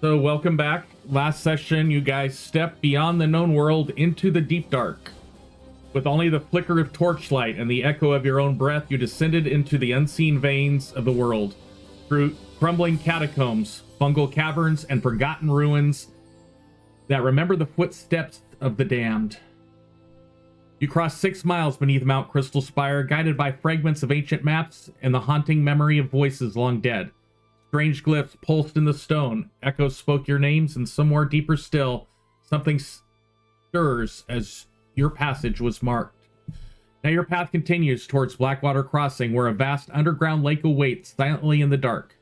So welcome back. Last session, you guys stepped beyond the known world into the deep dark. With only the flicker of torchlight and the echo of your own breath, you descended into the unseen veins of the world. Through crumbling catacombs, fungal caverns, and forgotten ruins that remember the footsteps of the damned. You crossed 6 miles beneath Mount Crystalspire, guided by fragments of ancient maps and the haunting memory of voices long dead. Strange glyphs pulsed in the stone. Echoes spoke your names, and somewhere deeper still, something stirs as your passage was marked. Now your path continues towards Blackwater Crossing, where a vast underground lake awaits silently in the dark.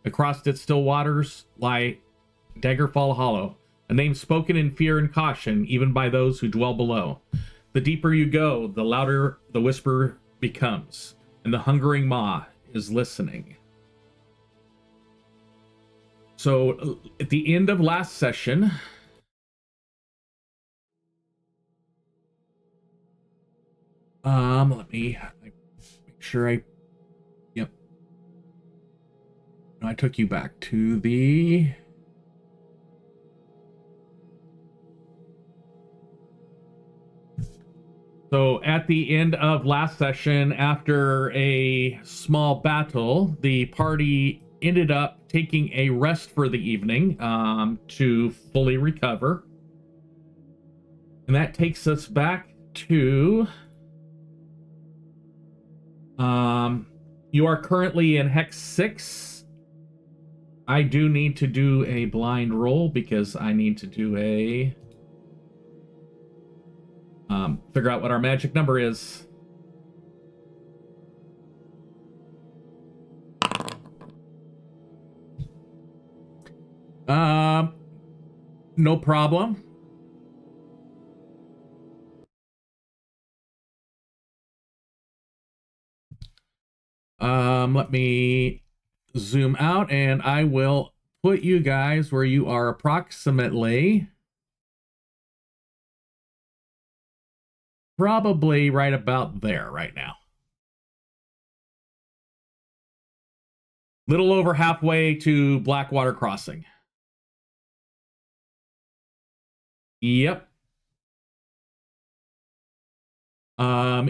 Across its still waters lie Daggerfall Hollow, a name spoken in fear and caution, even by those who dwell below. The deeper you go, the louder the whisper becomes, and the hungering maw is listening. So, at the end of last session, let me make sure yep. I took you back to the... So, at the end of last session, after a small battle, the party ended up taking a rest for the evening to fully recover. And that takes us back to... you are currently in Hex 6. I do need to do a blind roll because I need to do a... figure out what our magic number is. No problem. Let me zoom out and I will put you guys where you are approximately probably right about there right now. Little over halfway to Blackwater Crossing. Yep.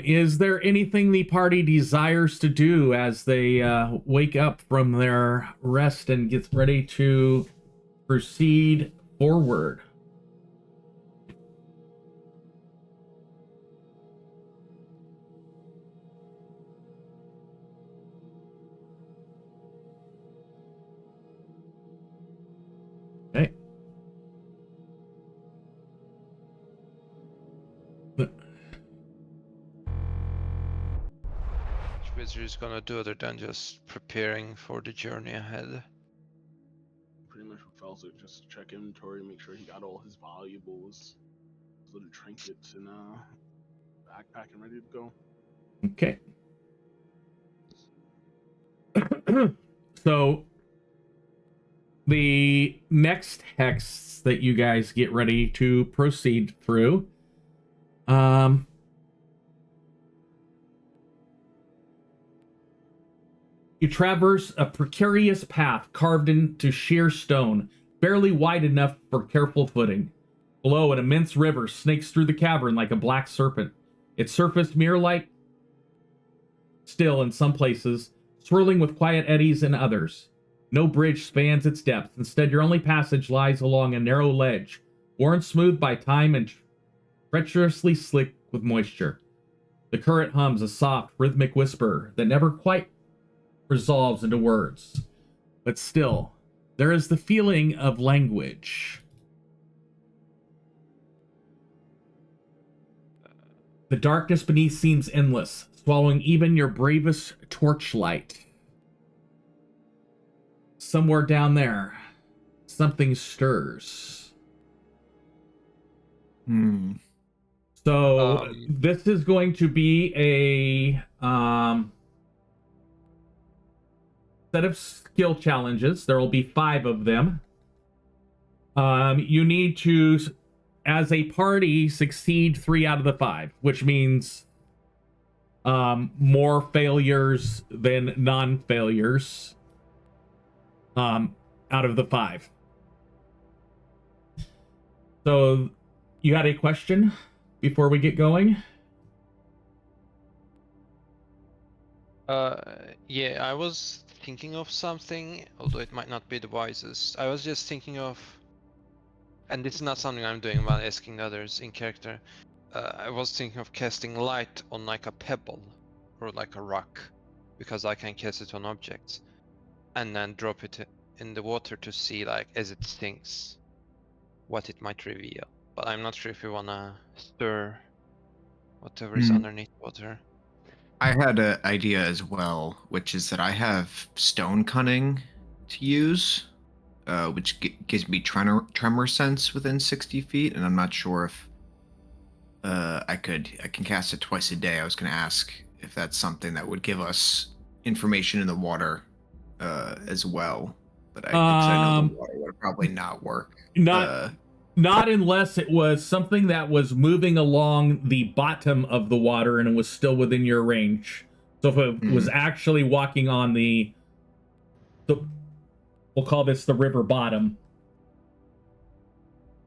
Is there anything the party desires to do as they wake up from their rest and get ready to proceed forward? Okay. Wizard is gonna do other than just preparing for the journey ahead? Pretty much with Felser, just check inventory, make sure he got all his valuables, his little trinkets, and backpack and ready to go. Okay. So the next hex that you guys get ready to proceed through, you traverse a precarious path carved into sheer stone, barely wide enough for careful footing. Below, an immense river snakes through the cavern like a black serpent. Its surface mirror-like still in some places, swirling with quiet eddies in others. No bridge spans its depth. Instead, your only passage lies along a narrow ledge, worn smooth by time and treacherously slick with moisture. The current hums a soft, rhythmic whisper that never quite resolves into words. But still, there is the feeling of language. The darkness beneath seems endless, swallowing even your bravest torchlight. Somewhere down there, something stirs. So this is going to be a set of skill challenges. There will be 5 of them. You need to, as a party, succeed 3 out of the 5, which means more failures than non-failures out of the 5. So, you had a question before we get going? Yeah, I was thinking of something, although it might not be the wisest. I was just thinking of, and this is not something I'm doing while asking others in character. I was thinking of casting light on like a pebble or like a rock, because I can cast it on objects, and then drop it in the water to see, like, as it sinks, what it might reveal. But I'm not sure if you wanna stir whatever is underneath water. I had an idea as well, which is that I have stone cunning to use, which gives me tremor sense within 60 feet, and I'm not sure if I can cast it twice a day. I was going to ask if that's something that would give us information in the water as well, but because I know the water would probably not work. Not unless it was something that was moving along the bottom of the water and it was still within your range. So if it was actually walking on the we'll call this the river bottom,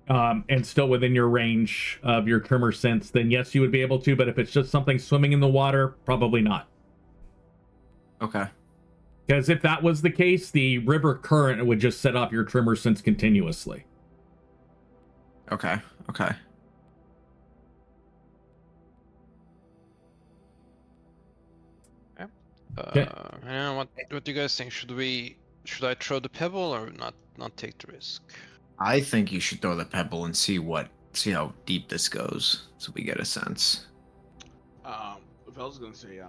and still within your range of your tremor sense, then yes, you would be able to. But if it's just something swimming in the water, probably not. Okay. Because if that was the case, the river current would just set off your tremor sense continuously. Okay. Okay. I don't know, what do you guys think? Should I throw the pebble or not take the risk? I think you should throw the pebble and see how deep this goes, so we get a sense. If I was gonna say,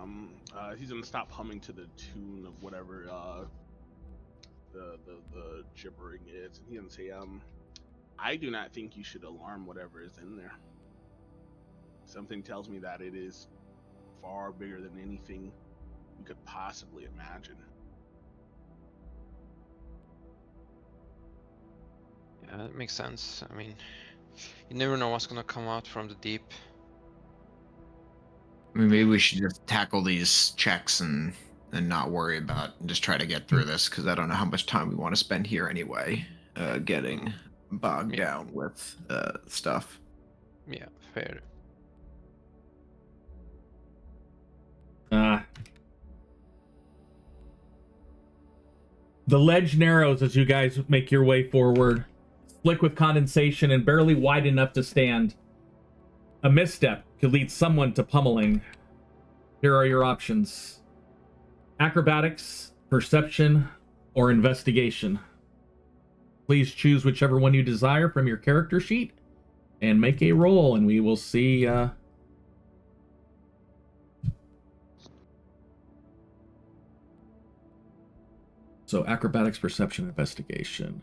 he's gonna stop humming to the tune of whatever the gibbering is, and he's gonna say, I do not think you should alarm whatever is in there. Something tells me that it is far bigger than anything you could possibly imagine. Yeah, that makes sense. I mean, you never know what's gonna come out from the deep. I mean, maybe we should just tackle these checks and not worry about and just try to get through this, because I don't know how much time we want to spend here anyway, getting bogged down with stuff. Yeah, fair. The ledge narrows as you guys make your way forward, slick with condensation and barely wide enough to stand. A misstep could lead someone to pummeling. Here are your options: acrobatics, perception, or investigation. Please choose whichever one you desire from your character sheet and make a roll, and we will see. So acrobatics, perception, investigation.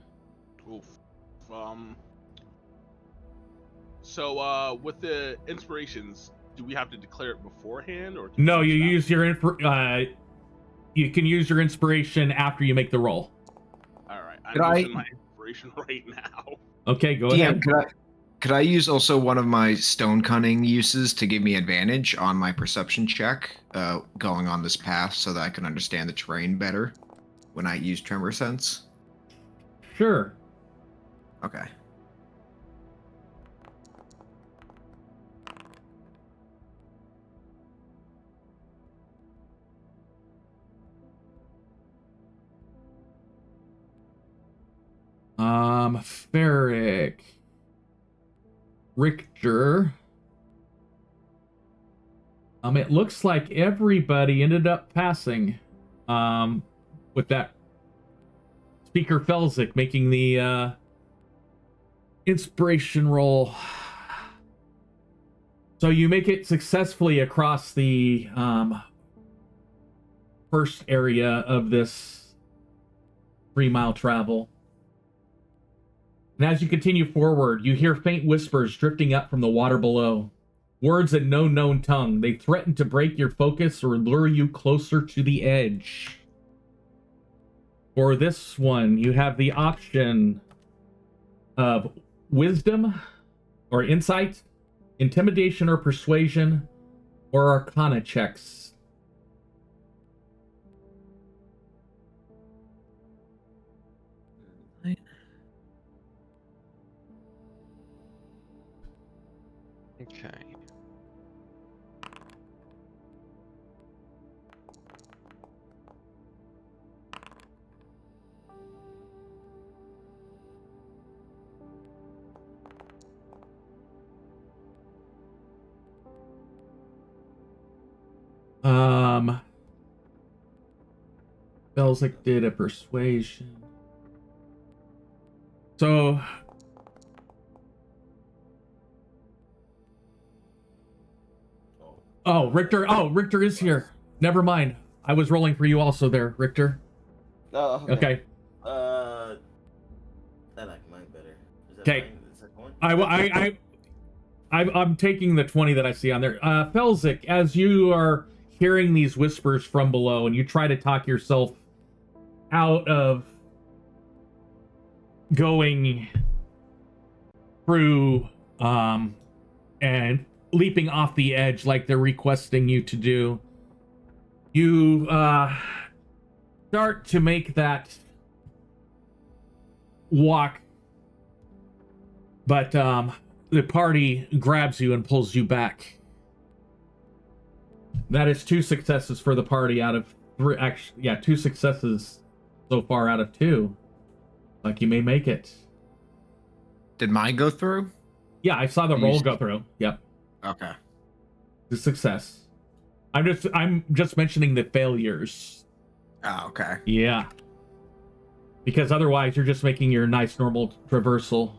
Oof. So with the inspirations, do we have to declare it beforehand, or can No, we you use use your you can use your inspiration after you make the roll. All right, I'm using my inspiration right now. Okay, go ahead. Could I use also one of my stone cunning uses to give me advantage on my perception check, going on this path, so that I can understand the terrain better when I use tremor sense? Sure. Okay. Ferric. Richter. It looks like everybody ended up passing. With that Speaker Felzik making the inspiration roll. So you make it successfully across the first area of this 3-mile travel. And as you continue forward, you hear faint whispers drifting up from the water below. Words in no known tongue. They threaten to break your focus or lure you closer to the edge. For this one, you have the option of wisdom or insight, intimidation or persuasion, or arcana checks. Okay. Belzik did a persuasion. So Richter. Oh, Richter is here. Never mind. I was rolling for you also there, Richter. Oh, Okay. I like mine better. Is that Okay. mine? Is that one? I'm taking the 20 that I see on there. Felzik, as you are hearing these whispers from below and you try to talk yourself out of going through and leaping off the edge like they're requesting you to do, you start to make that walk, but the party grabs you and pulls you back. That is 2 successes for the party out of 3. Actually, yeah, 2 successes so far out of 2. Like, you may make it. Did mine go through? Yeah, I saw the roll go through. Yep. Okay. The success. I'm just mentioning the failures. Oh, okay. Yeah. Because otherwise you're just making your nice normal traversal.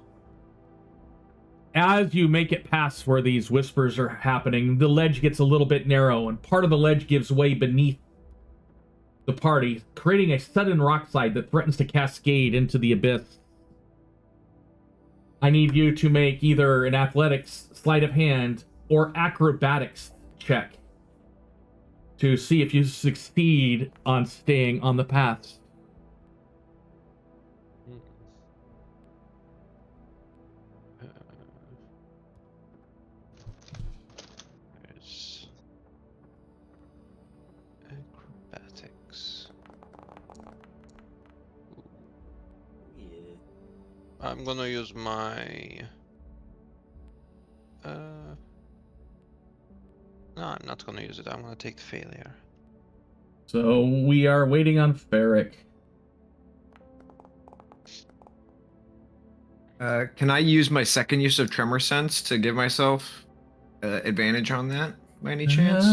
As you make it past where these whispers are happening, the ledge gets a little bit narrow, and part of the ledge gives way beneath the party, creating a sudden rock slide that threatens to cascade into the abyss. I need you to make either an athletics, sleight of hand, or acrobatics check to see if you succeed on staying on the path. There's acrobatics. Yeah. I'm gonna use my. No, I'm not gonna use it. I'm gonna take the failure. So we are waiting on Ferric. Can I use my second use of Tremor Sense to give myself advantage on that by any chance?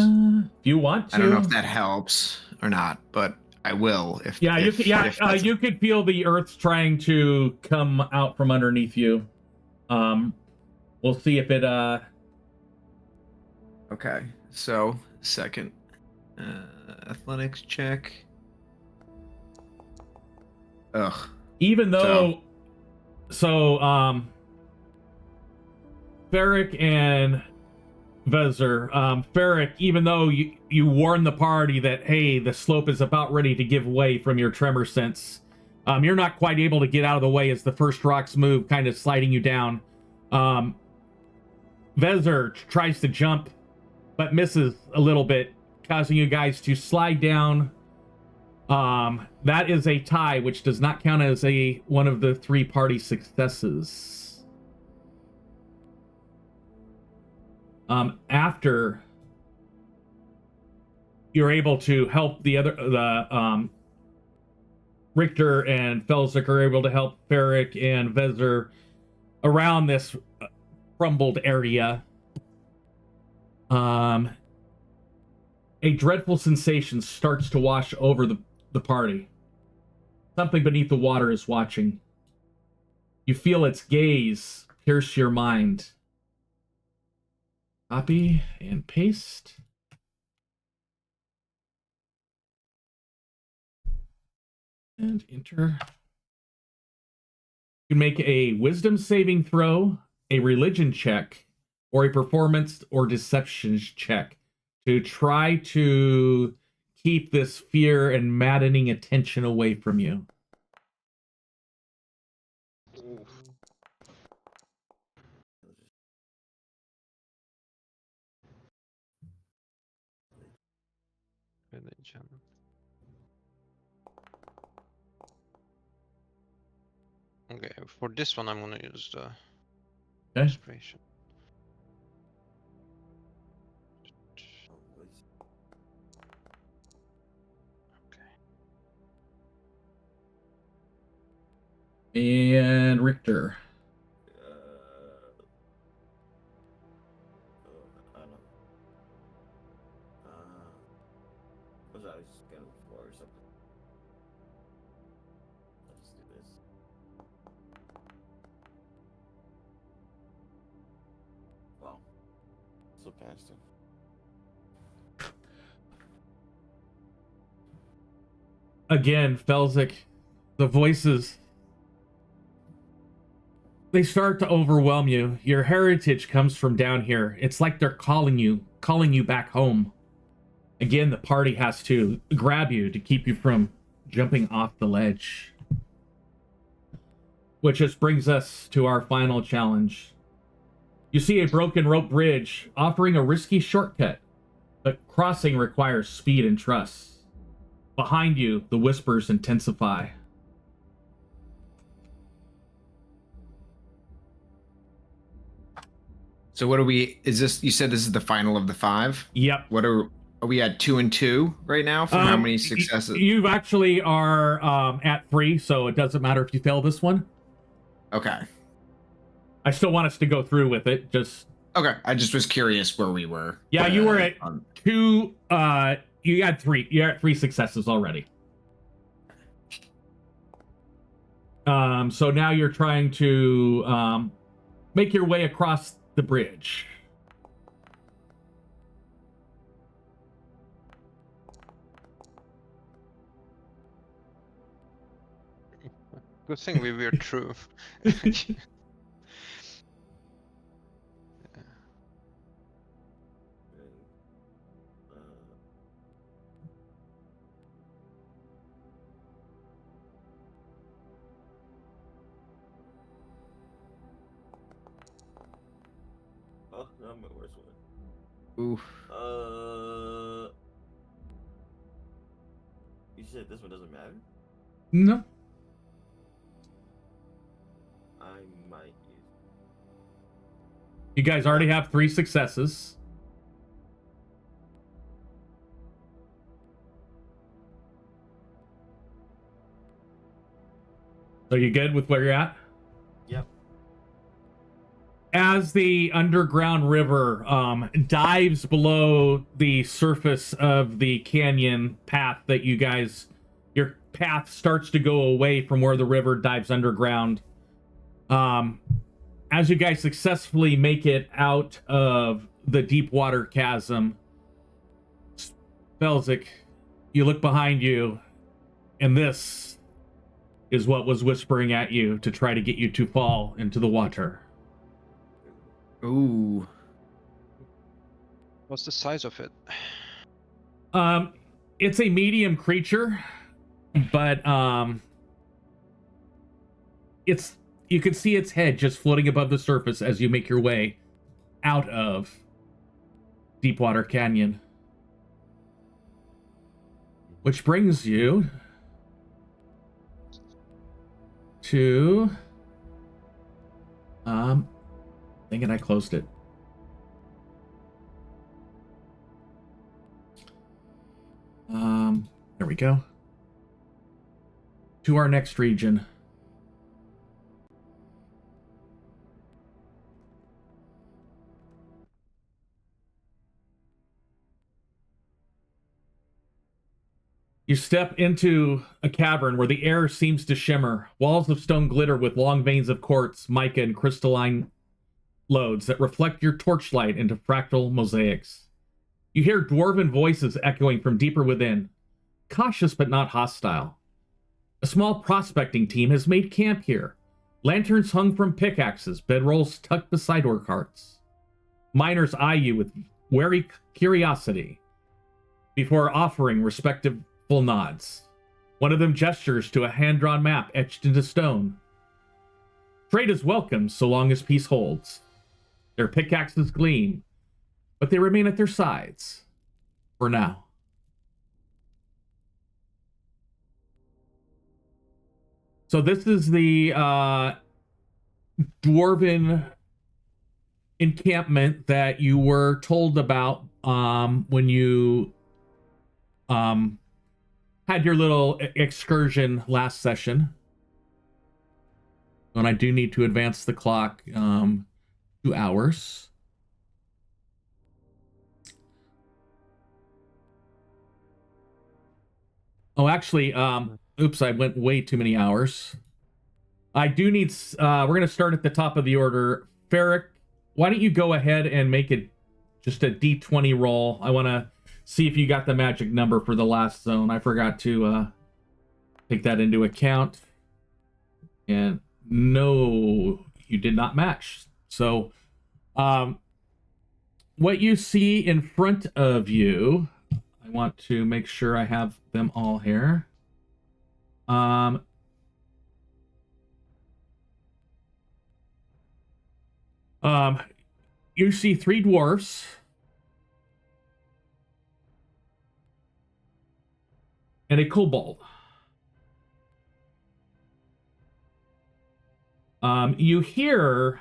If you want to. I don't know if that helps or not, but I will. If Yeah, if, if that's- you could feel the earth trying to come out from underneath you. We'll see if it Okay, so second athletics check. Ugh. even though Ferric and Vezir, Ferric, even though you warn the party that, hey, the slope is about ready to give way from your tremor sense, you're not quite able to get out of the way as the first rocks move, kind of sliding you down. Vezir tries to jump, but misses a little bit, causing you guys to slide down. That is a tie, which does not count as one of the 3 party successes. After you're able to help Richter and Felzik are able to help Ferric and Vezir around this crumbled area. A dreadful sensation starts to wash over the party. Something beneath the water is watching. You feel its gaze pierce your mind. Copy and paste. And enter. You can make a wisdom saving throw, a religion check, or a performance or deception check to try to keep this fear and maddening attention away from you. Religion. Okay, for this one I'm gonna use the inspiration. And Richter. I don't know. Was I just gonna before or something? Let's do this. Wow. So past him. Again, Felzik, the voices, they start to overwhelm you. Your heritage comes from down here. It's like they're calling you back home. Again, the party has to grab you to keep you from jumping off the ledge. Which just brings us to our final challenge. You see a broken rope bridge offering a risky shortcut, but crossing requires speed and trust. Behind you, the whispers intensify. So what are we? Is this? You said this is the final of the 5. Yep. What are we at? 2 and 2 right now for how many successes? You actually are at 3, so it doesn't matter if you fail this one. Okay. I still want us to go through with it. Just okay. I just was curious where we were. Yeah, you were at 2. You had 3. You're at 3 successes already. So now you're trying to make your way across the bridge. Good thing we were true. Oh, no, my worst one. Oof. You said this one doesn't matter? No. I might use. You guys already have 3 successes. So you good with where you're at? Yep. As the underground river dives below the surface of the canyon path that your path starts to go away from where the river dives underground. As you guys successfully make it out of the deep water chasm, Felzik, you look behind you, and this is what was whispering at you to try to get you to fall into the water. Ooh. What's the size of it? It's a medium creature, but you can see its head just floating above the surface as you make your way out of Deepwater Canyon. Which brings you to dang it, I closed it. There we go. To our next region. You step into a cavern where the air seems to shimmer. Walls of stone glitter with long veins of quartz, mica, and crystalline loads that reflect your torchlight into fractal mosaics. You hear dwarven voices echoing from deeper within, cautious but not hostile. A small prospecting team has made camp here. Lanterns hung from pickaxes, bedrolls tucked beside ore carts. Miners eye you with wary curiosity before offering respectful nods. One of them gestures to a hand-drawn map etched into stone. Trade is welcome so long as peace holds. Their pickaxes gleam, but they remain at their sides. For now. So this is the dwarven encampment that you were told about when you had your little excursion last session. And I do need to advance the clock 2 hours. Oh, actually, oops, I went way too many hours. I do need, we're going to start at the top of the order. Ferric, why don't you go ahead and make it just a D20 roll? I want to see if you got the magic number for the last zone. I forgot to take that into account. And no, you did not match. So, what you see in front of you, I want to make sure I have them all here. You see 3 dwarfs. And a kobold. You hear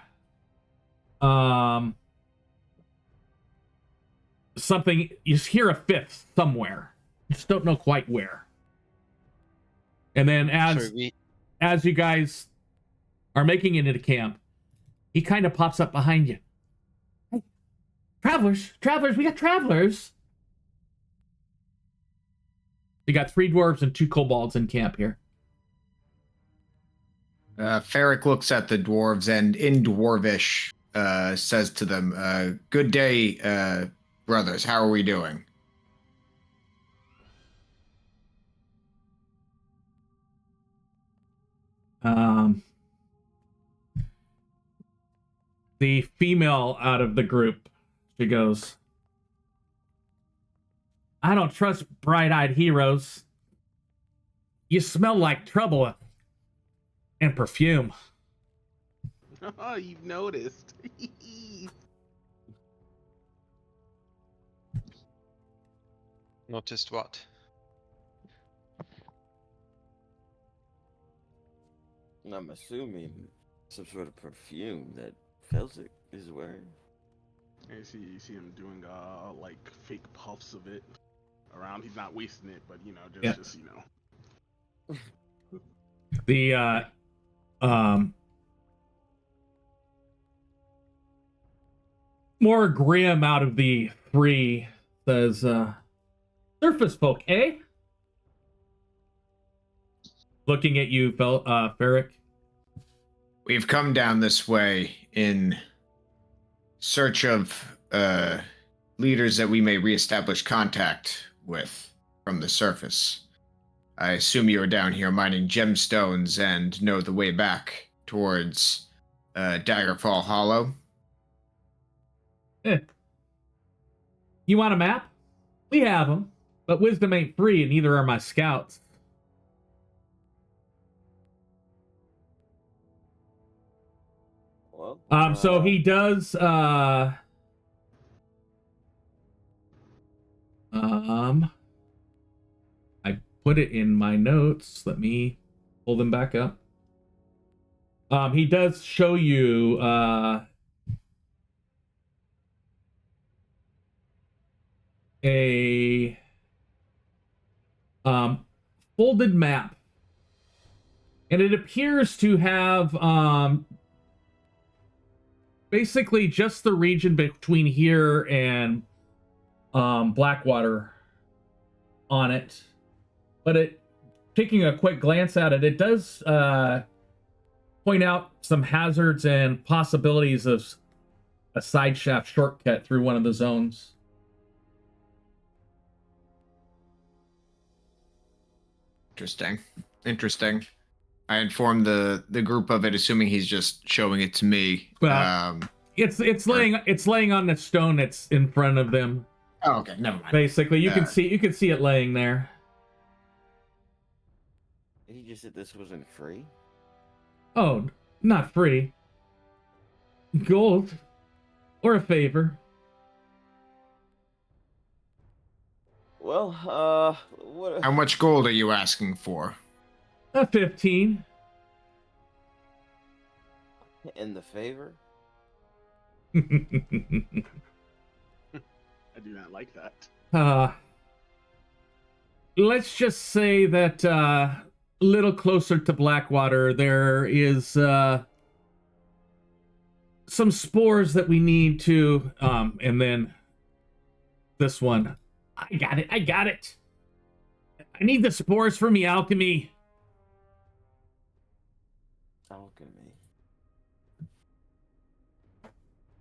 something, you just hear a fifth somewhere. You just don't know quite where. And then as you guys are making it into camp, he kind of pops up behind you. Hey, travelers, we got travelers. We got 3 dwarves and 2 kobolds in camp here. Ferric looks at the dwarves and in dwarvish says to them, good day, brothers. How are we doing? The female out of the group, she goes, I don't trust bright-eyed heroes. You smell like trouble and perfume. Oh, you've noticed. Noticed what? I'm assuming some sort of perfume that Felzik is wearing. You see him doing like fake puffs of it around. He's not wasting it, but you know, just you know. The more grim out of the 3 says, surface folk, eh? Looking at you, Ferric. We've come down this way in search of leaders that we may reestablish contact with from the surface. I assume you are down here mining gemstones and know the way back towards Daggerfall Hollow. You want a map? We have them, but wisdom ain't free, and neither are my scouts. Well, So he does, I put it in my notes. Let me pull them back up. He does show you, a, folded map. And it appears to have, basically just the region between here and Blackwater on it. But taking a quick glance at it, it does point out some hazards and possibilities of a side shaft shortcut through one of the zones. Interesting. I informed the group of it, assuming he's just showing it to me. Well, it's laying on the stone that's in front of them. Oh, okay, never mind. Basically, you can see it laying there. he just said this wasn't free. Oh, not free. Gold, or a favor. Well, what? How much gold are you asking for? A 15. In the favor? I do not like that. Let's just say that a little closer to Blackwater, there is some spores that we need to, and then this one. I got it. I need the spores for me alchemy. Alchemy.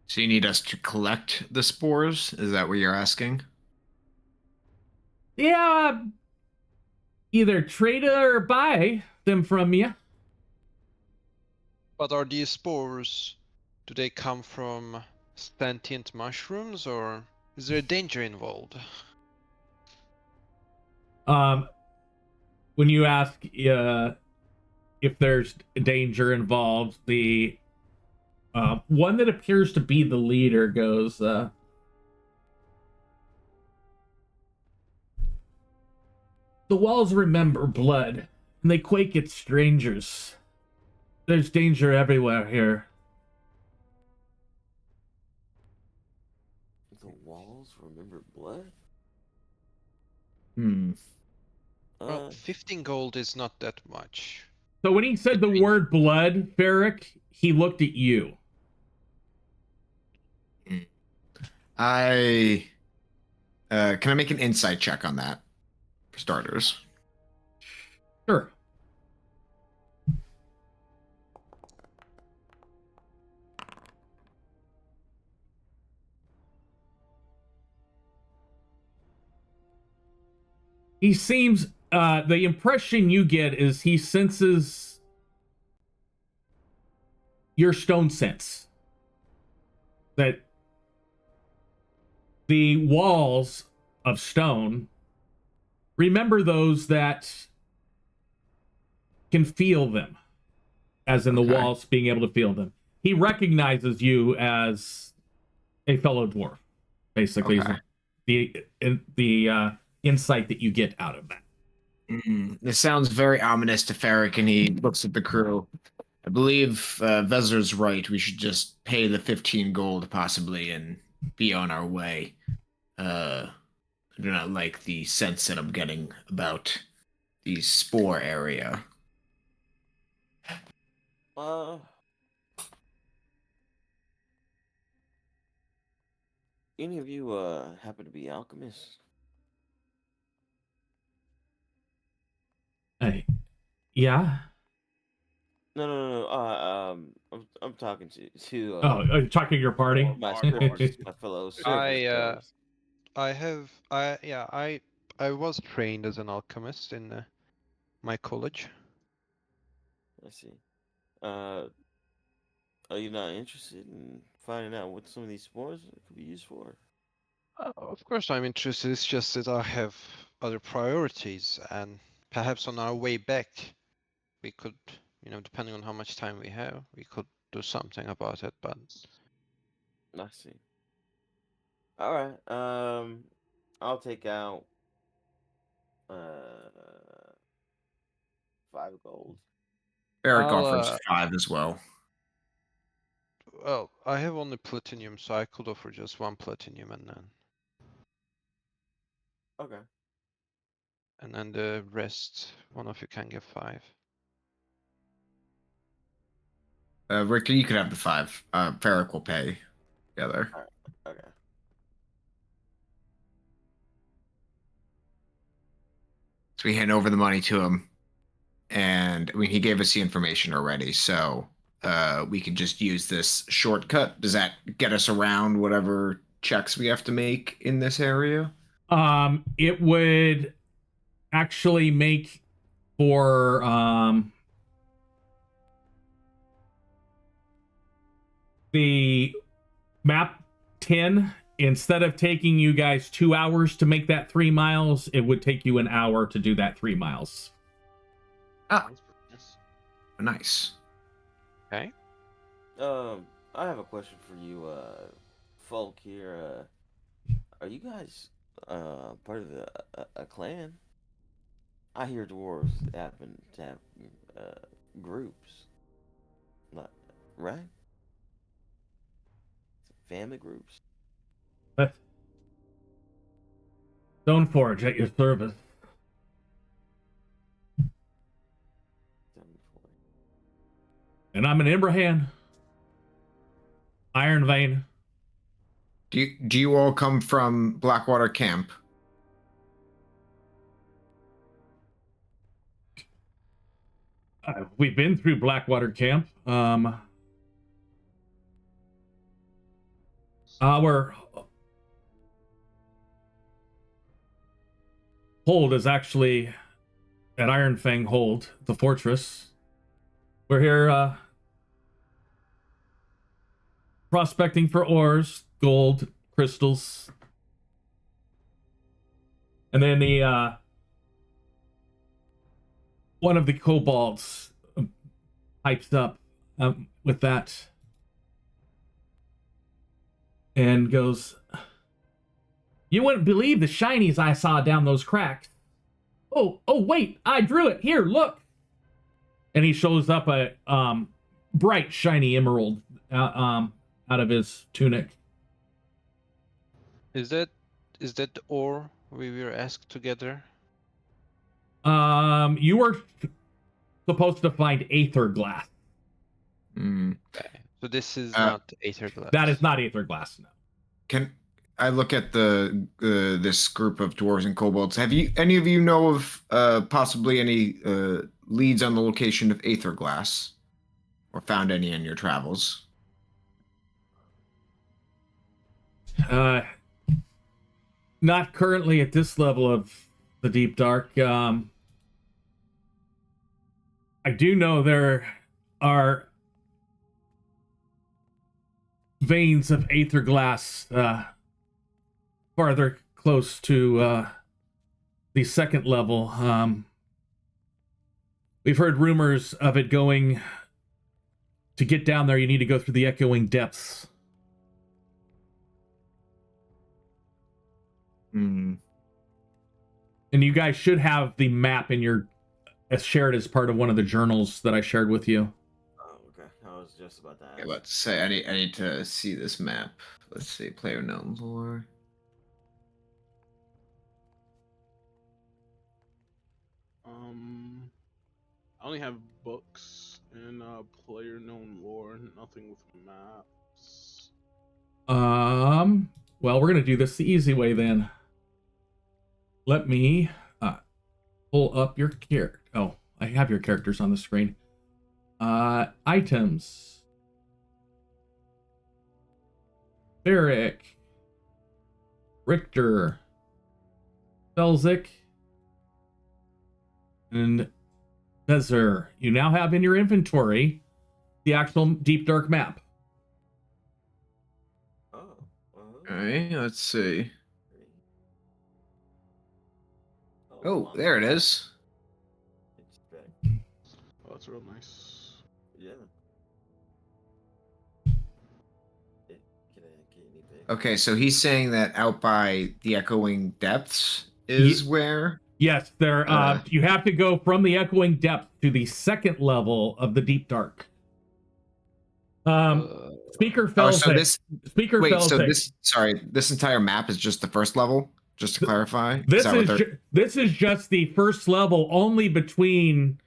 So you need us to collect the spores? Is that what you're asking? Yeah, either trade or buy them from you. But are these spores, do they come from sentient mushrooms, or is there danger involved? When you ask if there's danger involved, the one that appears to be the leader goes, the walls remember blood, and they quake at strangers. There's danger everywhere here. The walls remember blood? Well, 15 gold is not that much. So when he said the word blood, Ferric, he looked at you. Can I make an insight check on that, for starters? Sure. He seems, the impression you get is he senses your stone sense. That the walls of stone remember those that can feel them, as in the walls being able to feel them. He recognizes you as a fellow dwarf, basically. The insight that you get out of that. This sounds very ominous to Ferric, and he looks at the crew. I believe Vezir's right. We should just pay the 15 gold, possibly, and be on our way. I do not like the sense that I'm getting about the spore area. Any of you happen to be alchemists? Hey, yeah. No. I'm talking to Talking to your party. my fellow service I was trained as an alchemist in my college. I see. Are you not interested in finding out what some of these spores could be used for? Of course I'm interested, it's just that I have other priorities, and perhaps on our way back we could, depending on how much time we have, we could do something about it, but... I see. Alright, I'll take out 5 gold. Ferric offers 5 as well. Well, I have only platinum, so I could offer just 1 platinum, and then... Okay. And then the rest, one of you can give 5. Rick, you could have the 5. Ferric will pay together. Alright, okay. So we hand over the money to him, and I mean, he gave us the information already, so we can just use this shortcut. Does that get us around whatever checks we have to make in this area? It would actually make for the map 10. Instead of taking you guys 2 hours to make that 3 miles, it would take you an hour to do that 3 miles. Ah, nice. Okay. I have a question for you, folk here. Are you guys part of a clan? I hear dwarves happen to have groups, not right? Family groups. Stoneforge at your service. And I'm an Imbrahan. Iron Vein. Do you all come from Blackwater Camp? We've been through Blackwater Camp. Our hold is actually at Iron Fang Hold, the fortress. We're here prospecting for ores, gold, crystals. And then the one of the kobolds pipes up with that and goes, "You wouldn't believe the shinies I saw down those cracks. Oh, wait, I drew it. Here, look." And he shows up a bright, shiny emerald out of his tunic. Is that the ore we were asked together? You were supposed to find aether glass. Okay. So this is not aether glass. That is not aether glass, no. Can I look at this group of dwarves and kobolds? Have any of you know of possibly any leads on the location of aether glass, or found any in your travels? Not currently at this level of the deep dark. I do know there are veins of aether glass farther close to the second level. We've heard rumors of it going. To get down there, you need to go through the echoing depths. And you guys should have the map in your shared as part of one of the journals that I shared with you. Oh, okay. I was just about to ask. Yeah, let's say I need to see this map. Let's see, player known lore. I only have books and player known lore, nothing with maps. Well, we're gonna do this the easy way then. Let me pull up your character. Oh, I have your characters on the screen. Items. Beric. Richter. Belzik. And Bezer. You now have in your inventory the actual deep dark map. Oh. Okay, let's see. Oh, there it is. It's back. Oh, that's real nice. Yeah. Can anything? Okay, so he's saying that out by the echoing depths is where. Yes, there. You have to go from the echoing depth to the second level of the deep dark. Speaker Oh, Felzik. so this. Speaker Wait, Felzik. so this. Sorry, this entire map is just the first level. Just to clarify. This is just the first level, only between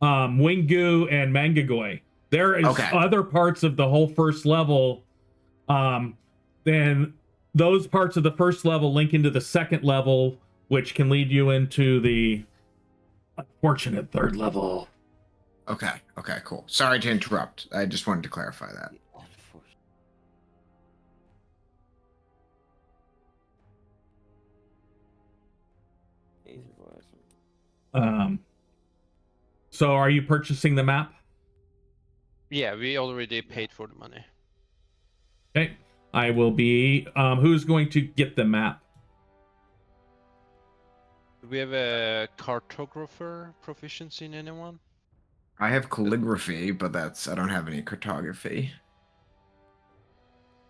Wingu and Mangagoi. There is other parts of the whole first level. Then those parts of the first level link into the second level, which can lead you into the unfortunate third level. Okay, cool. Sorry to interrupt. I just wanted to clarify that. So are you purchasing the map? Yeah, we already paid for the money. Okay. I will be who's going to get the map? Do we have a cartographer proficiency in anyone? I have calligraphy, but I don't have any cartography.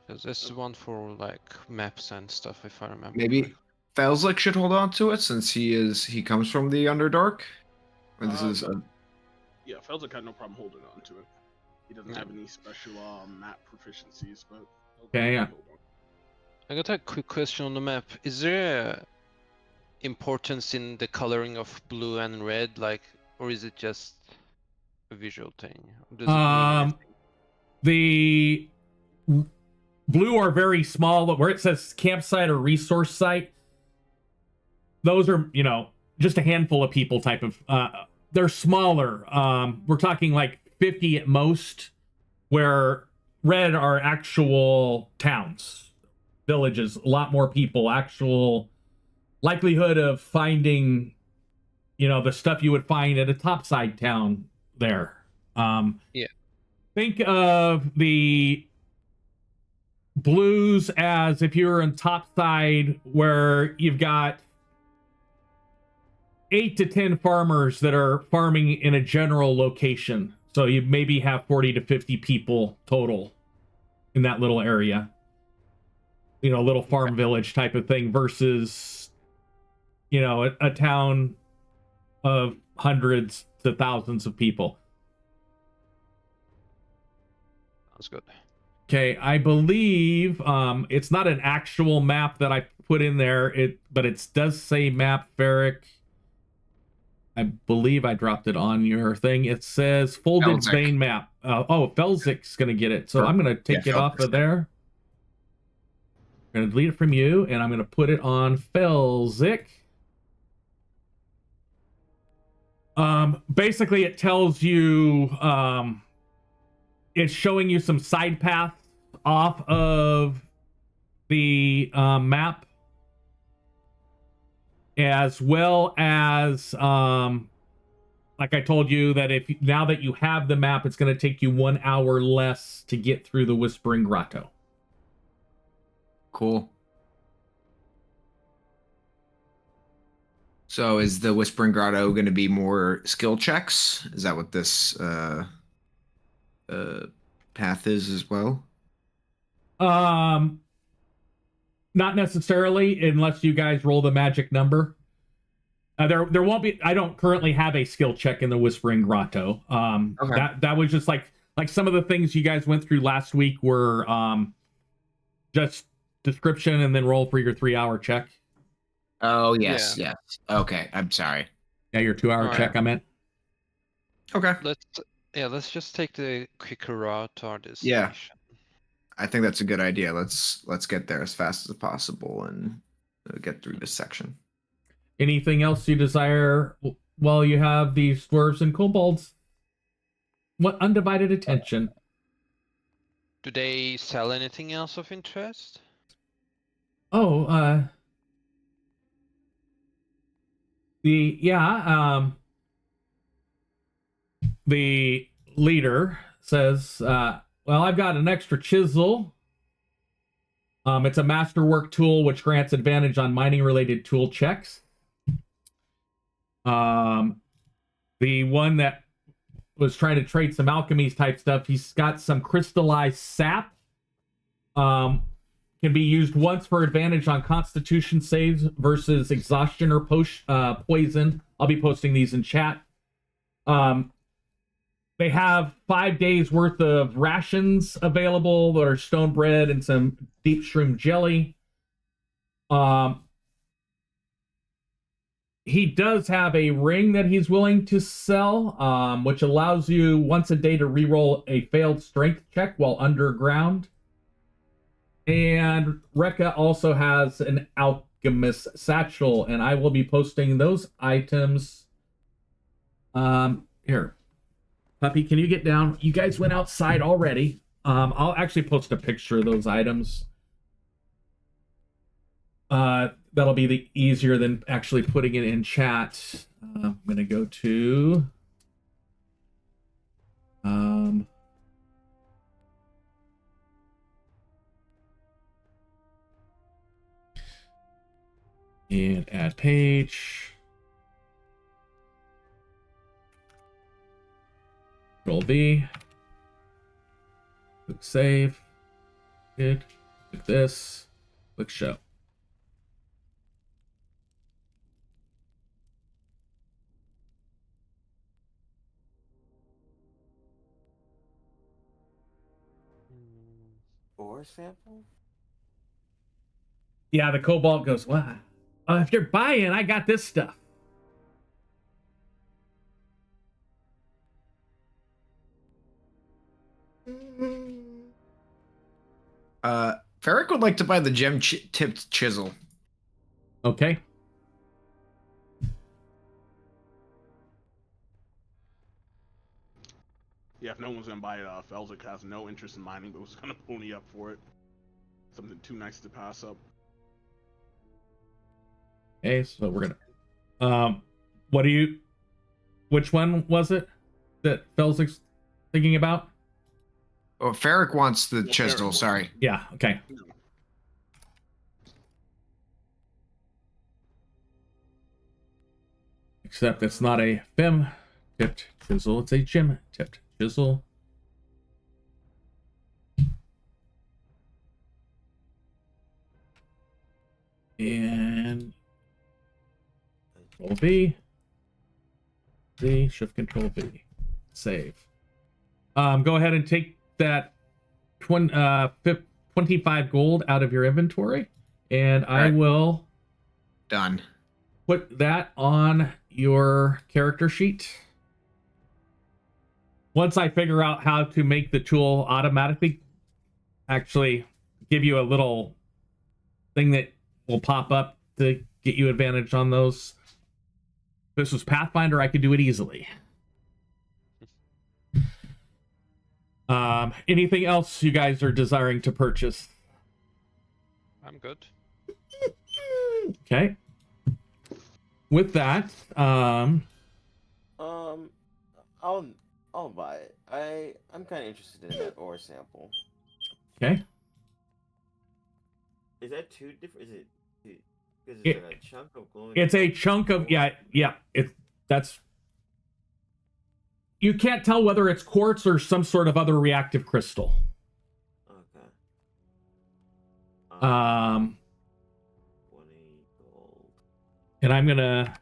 Because this is one for like maps and stuff, if I remember. Maybe Felzik should hold on to it since he comes from the Underdark. Or this is Yeah, Felzik had no problem holding on to it. He doesn't have any special map proficiencies, but okay. I got a quick question on the map. Is there a importance in the coloring of blue and red, like, or is it just a visual thing? Does it mean anything? The blue are very small, where it says campsite or resource site. Those are, just a handful of people type of, they're smaller. We're talking like 50 at most, where red are actual towns, villages, a lot more people, actual likelihood of finding, the stuff you would find at a topside town there. Yeah. Think of the blues as if you're in topside, where you've got 8 to 10 farmers that are farming in a general location. So you maybe have 40 to 50 people total in that little area. A little farm village type of thing versus, a town of hundreds to thousands of people. Sounds good. Okay, I believe it's not an actual map that I put in there, but it does say map, Ferric. I believe I dropped it on your thing. It says folded Felzik. vein map. Felzik's going to get it. So I'm going to take it off of there. I'm going to delete it from you, and I'm going to put it on Felzik. Basically, it tells you... it's showing you some side paths off of the map, as well as, like I told you, that now that you have the map, it's going to take you 1 hour less to get through the Whispering Grotto. Cool. So is the Whispering Grotto going to be more skill checks? Is that what this path is as well? Not necessarily, unless you guys roll the magic number. There won't be. I don't currently have a skill check in the Whispering Grotto. Okay. That was just like some of the things you guys went through last week were just description and then roll for your 3-hour check. Oh yes, yes. Okay, I'm sorry. Yeah, your 2-hour check. I meant. Okay. Let's just take the quicker route to our destination. Yeah. I think that's a good idea. Let's get there as fast as possible and get through this section. Anything else you desire while you have these dwarves and kobolds? What undivided attention? Do they sell anything else of interest? The leader says, well, I've got an extra chisel. It's a masterwork tool which grants advantage on mining related tool checks. The one that was trying to trade some alchemy type stuff, he's got some crystallized sap. Can be used once for advantage on constitution saves versus exhaustion or poison. I'll be posting these in chat. They have 5 days worth of rations available that are stone bread and some deep shroom jelly. He does have a ring that he's willing to sell, which allows you once a day to reroll a failed strength check while underground. And Rekka also has an alchemist satchel, and I will be posting those items. Here. Puppy, can you get down? You guys went outside already. I'll actually post a picture of those items. That'll be easier than actually putting it in chat. I'm going to go to... and add page. Control V. Click save. Good. Click this. Click show. Ore sample? Yeah, the cobalt goes, what? If you're buying, I got this stuff. Ferric would like to buy the gem-tipped chisel. Okay. Yeah, if no one's gonna buy it, Felzik has no interest in mining, but was gonna pony up for it. Something too nice to pass up. Okay, so we're gonna which one was it that Felzik's thinking about? Oh, Ferric wants the Well, chisel, Ferric Yeah, sorry. okay. No. Except it's not a fem tipped chisel, it's a gem tipped chisel. And Control V, Shift Control V, save. Go ahead and take that 25 gold out of your inventory, and I Right. will Done. put that on your character sheet. Once I figure out how to make the tool automatically actually give you a little thing that will pop up to get you advantage on those. If this was Pathfinder, I could do it easily. Anything else you guys are desiring to purchase? I'm good. Okay. With that, I'll buy it. I'm kind of interested in that ore sample. okay. Is that two different? Is it? Is It- it a chunk of glowing? It's a chunk of that's you can't tell whether it's quartz or some sort of other reactive crystal. Okay. 20 gold. And I'm gonna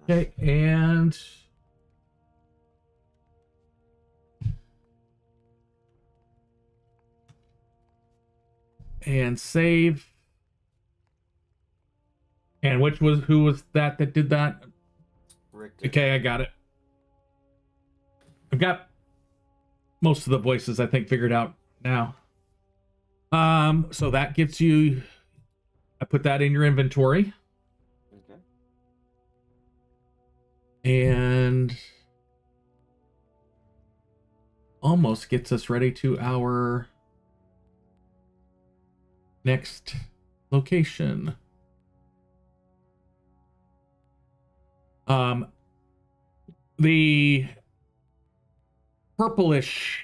okay, and save. And who was that did that? Richter. Okay, I got it. I've got most of the voices I think figured out now. So that gets you, I put that in your inventory. Okay. And almost gets us ready to our next location. The purplish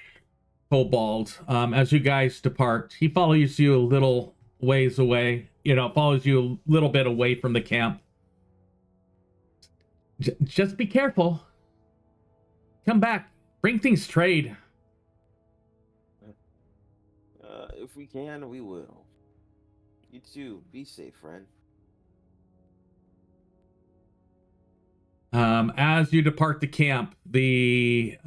kobold, as you guys depart, he follows you a little ways away, follows you a little bit away from the camp. Just be careful. Come back. Bring things trade. If we can, we will. You too. Be safe, friend. As you depart the camp, the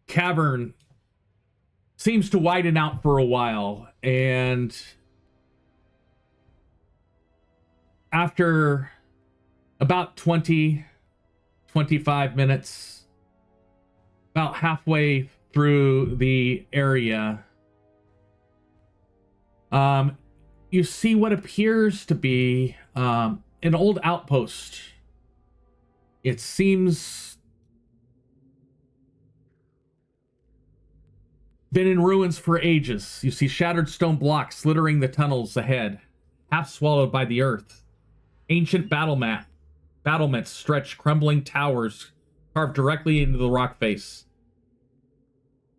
cavern seems to widen out for a while, and after about 25 minutes, about halfway through the area, you see what appears to be an old outpost. It seems been in ruins for ages. You see shattered stone blocks littering the tunnels ahead, half swallowed by the earth. Ancient battlements stretch crumbling towers carved directly into the rock face.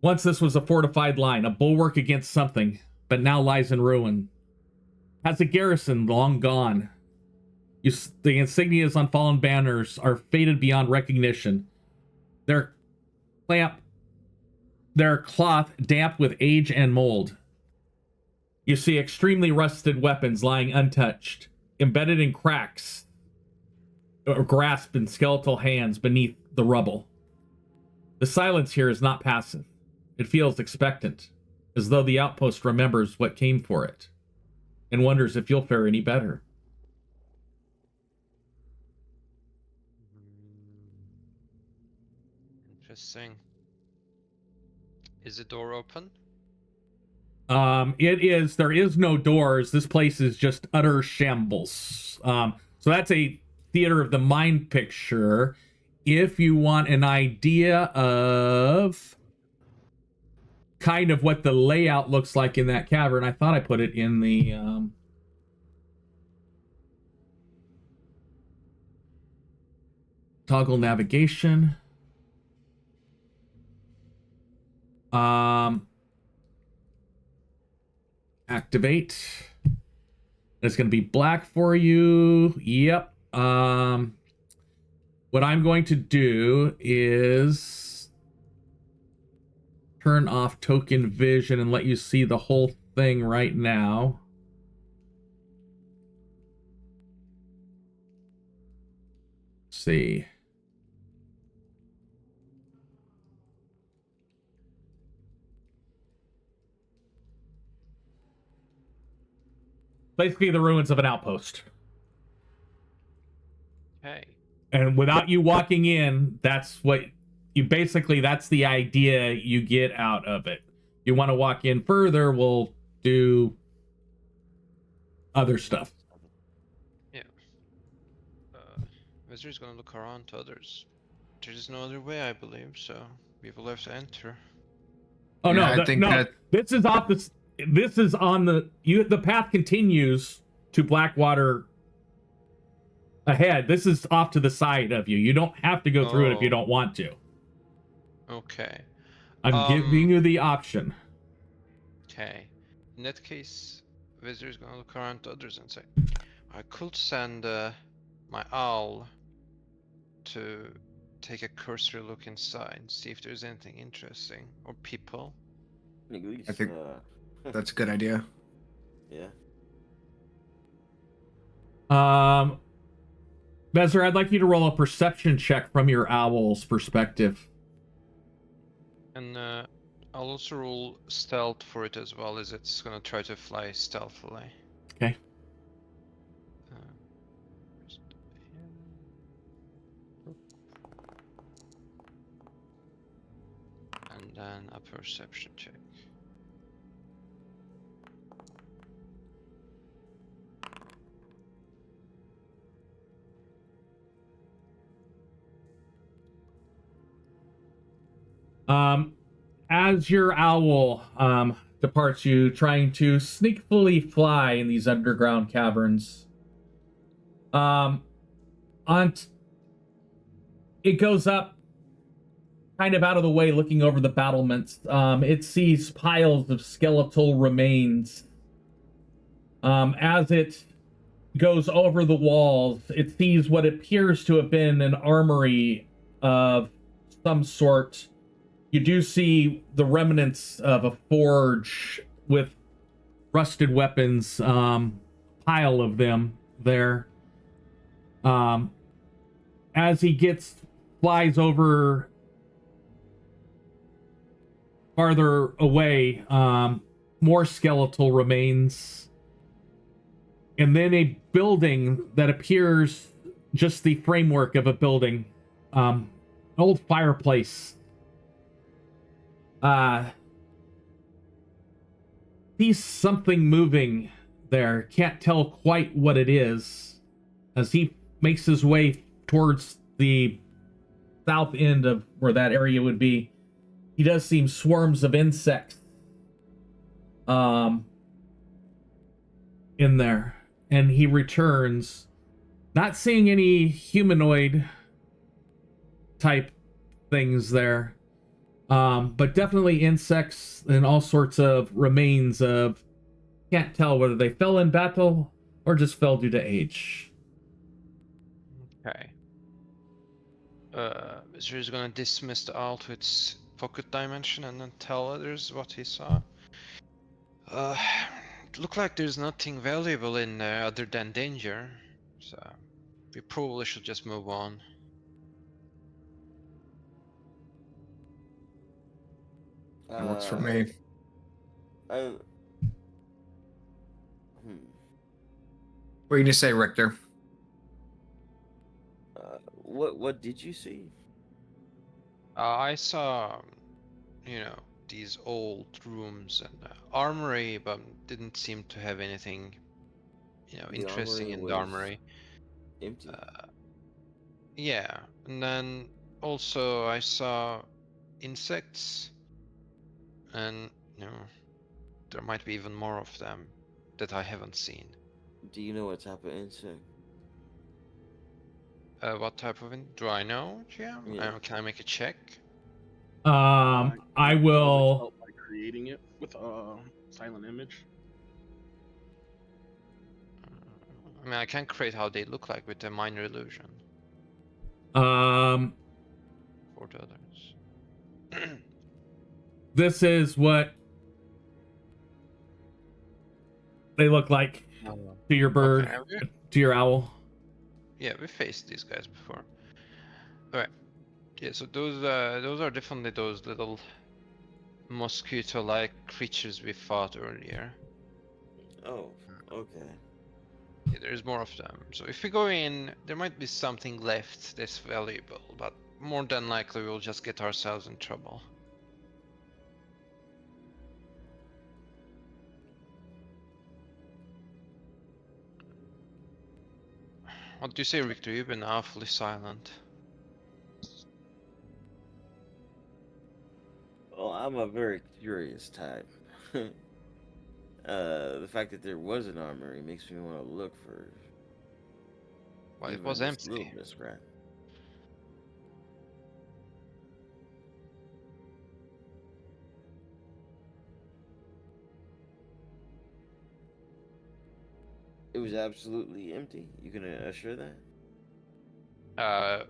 Once this was a fortified line, a bulwark against something, but now lies in ruin. Has a garrison long gone. The insignias on fallen banners are faded beyond recognition. Their cloth damp with age and mold. You see extremely rusted weapons lying untouched, embedded in cracks, or grasped in skeletal hands beneath the rubble. The silence here is not passive. It feels expectant, as though the outpost remembers what came for it, and wonders if you'll fare any better. Interesting. Is the door open? It is. There is no doors. This place is just utter shambles. So that's a theater of the mind picture. If you want an idea of kind of what the layout looks like in that cavern, I thought I put it in the toggle navigation. Activate. It's going to be black for you. Yep. What I'm going to do is turn off token vision and let you see the whole thing right now. Let's see. Basically the ruins of an outpost. Okay. And without you walking in, that's what you basically, that's the idea you get out of it. You want to walk in further, we'll do other stuff. Yeah. Wizard's gonna look around to others. There's no other way, I believe, so we will have to enter. Oh Yeah, no, I think no. that- This is off the. This is on the path continues to Blackwater ahead. This is off to the side of you. You don't have to go through it if you don't want to. Okay. I'm giving you the option. Okay. In that case, Wizard's gonna look around to others and say, I could send my owl to take a cursory look inside, see if there's anything interesting or people. At least, I think that's a good idea. yeah. Vezir, I'd like you to roll a perception check from your owl's perspective. And I'll also roll stealth for it as well, as it's gonna try to fly stealthily. Okay. And then a perception check. As your owl departs you, trying to sneakily fly in these underground caverns, it goes up kind of out of the way, looking over the battlements. It sees piles of skeletal remains. As it goes over the walls, it sees what appears to have been an armory of some sort. You do see the remnants of a forge with rusted weapons, pile of them there. As he flies over farther away, more skeletal remains. And then a building that appears just the framework of a building. An old fireplace. Sees something moving there. Can't tell quite what it is. As he makes his way towards the south end of where that area would be, he does see swarms of insects in there. And he returns, not seeing any humanoid type things there. But definitely insects and all sorts of remains of, can't tell whether they fell in battle or just fell due to age. Okay. Wizard is gonna dismiss the owl to its pocket dimension and then tell others what he saw. It looked like there's nothing valuable in there other than danger, so we probably should just move on. That works for me. Hmm. What are you gonna say, Richter? What did you see? I saw, these old rooms and armory, but didn't seem to have anything, The interesting armory in the was armory. empty. Yeah, and then also I saw insects, and there might be even more of them that I haven't seen. Do you know what type of insect? What type of do I know? Yeah. Yeah. Can I make a check? I Felix will. felt like creating it with a silent image. I mean, I can create how they look like with a minor illusion Um, for the others. this is what they look like to your bird, Okay. to your owl. Yeah, we faced these guys before. All right. Yeah, so those are definitely those little mosquito-like creatures we fought earlier. Oh, okay. Yeah, there's more of them. So if we go in, there might be something left that's valuable, but more than likely we'll just get ourselves in trouble. What do you say, Victor? You've been awfully silent. Well, I'm a very curious type. The fact that there was an armory makes me want to look for. Well, it even was this empty. little bit of scrap. It was absolutely empty. You can assure that?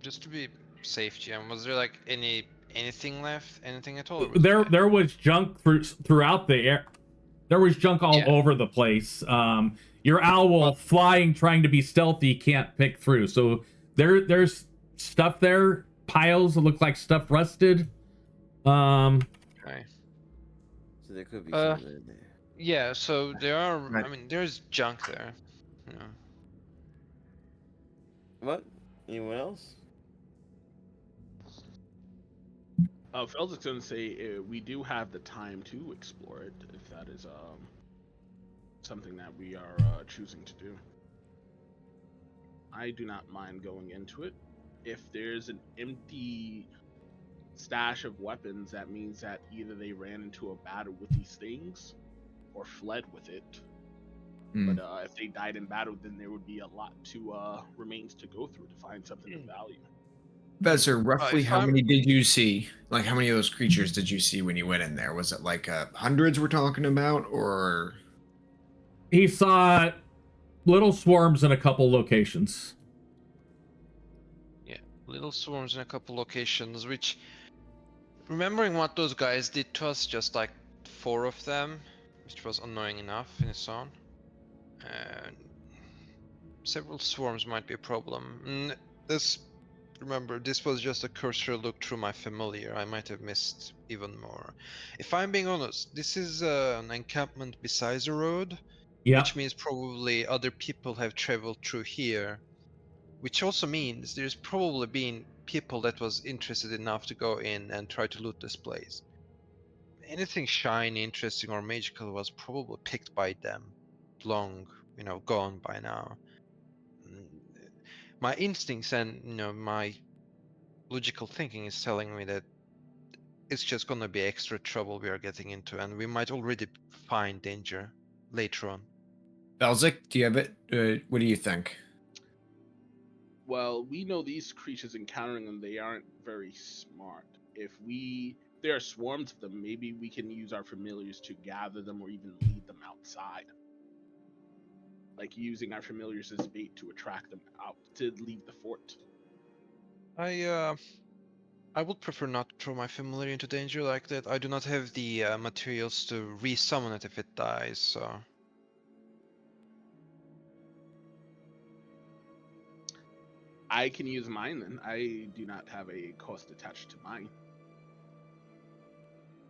Just to be safe, GM, was there like anything left? Anything at all? Or was it There was junk throughout the air. There was junk all over the place. Your owl flying, trying to be stealthy, can't pick through. So there's stuff there, piles that look like stuff rusted. Okay. So there could be something in there. Yeah, so there are. Right. I mean, there's junk there. What? Anyone else? Felix is going to say we do have the time to explore it if that is something that we are choosing to do. I do not mind going into it. If there's an empty stash of weapons, that means that either they ran into a battle with these things or fled with it. Hmm. But if they died in battle, then there would be a lot to remains to go through to find something of value. Vezzer, roughly if how I'm- many did you see? Like, how many of those creatures did you see when you went in there? Was it like hundreds we're talking about, or? He saw little swarms in a couple locations. Yeah, little swarms in a couple locations. Which, remembering what those guys did to us, just like 4 of them, which was annoying enough in its own. And several swarms might be a problem. Remember, this was just a cursory look through my familiar. I might have missed even more. If I'm being honest, this is an encampment besides a road, Yeah. which means probably other people have traveled through here. Which also means there's probably been people that was interested enough to go in and try to loot this place. Anything shiny, interesting, or magical was probably picked by them, long, gone by now. My instincts and my logical thinking is telling me that it's just gonna be extra trouble we are getting into, and we might already find danger later on. Belzik, do you have it? What do you think? Well, we know these creatures encountering them, they aren't very smart. If there are swarms of them, maybe we can use our familiars to gather them or even lead them outside. Like using our familiars as bait to attract them out to leave the fort. I would prefer not to throw my familiar into danger like that. I do not have the materials to resummon it if it dies, so... I can use mine then. I do not have a cost attached to mine.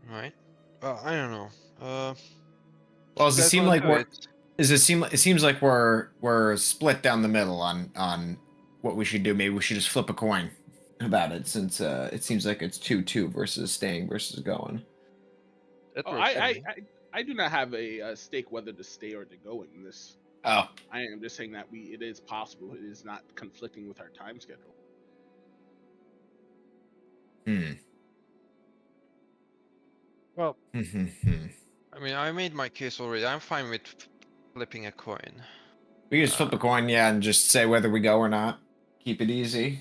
Right. I don't know. Well, does it guys seem wanna like do we're? it? It seems like we're split down the middle on what we should do. Maybe we should just flip a coin. about it, since it seems like it's 2-2 versus staying versus going. That Oh, works for me. I do not have a stake whether to stay or to go in this. Oh, I am just saying that it is possible. It is not conflicting with our time schedule. Well, Hmm. I mean, I made my case already. I'm fine with flipping a coin. We can just flip a coin, yeah, and just say whether we go or not. Keep it easy.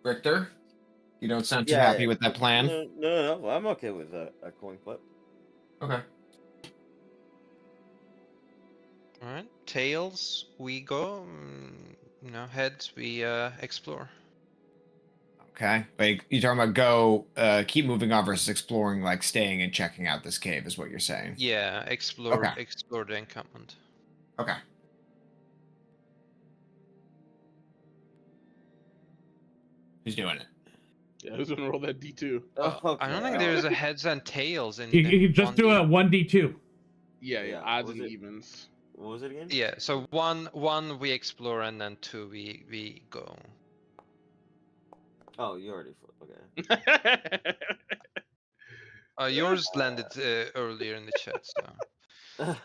Richter, you don't sound too happy with that plan. No. I'm okay with a coin flip. Okay. All right. Tails, we go. Heads, we explore. Okay. Like, you're talking about keep moving on versus exploring, like staying and checking out this cave is what you're saying. Yeah, explore Okay. explore the encampment. Okay. Who's doing it? Yeah, who's gonna roll that D2? I don't think there's a heads and tails in. You just do a 1d2. Yeah, odds and evens. What was it again? Yeah, so one we explore and then 2 we go. Oh, you already flipped. Okay. Yours landed earlier in the chat, so.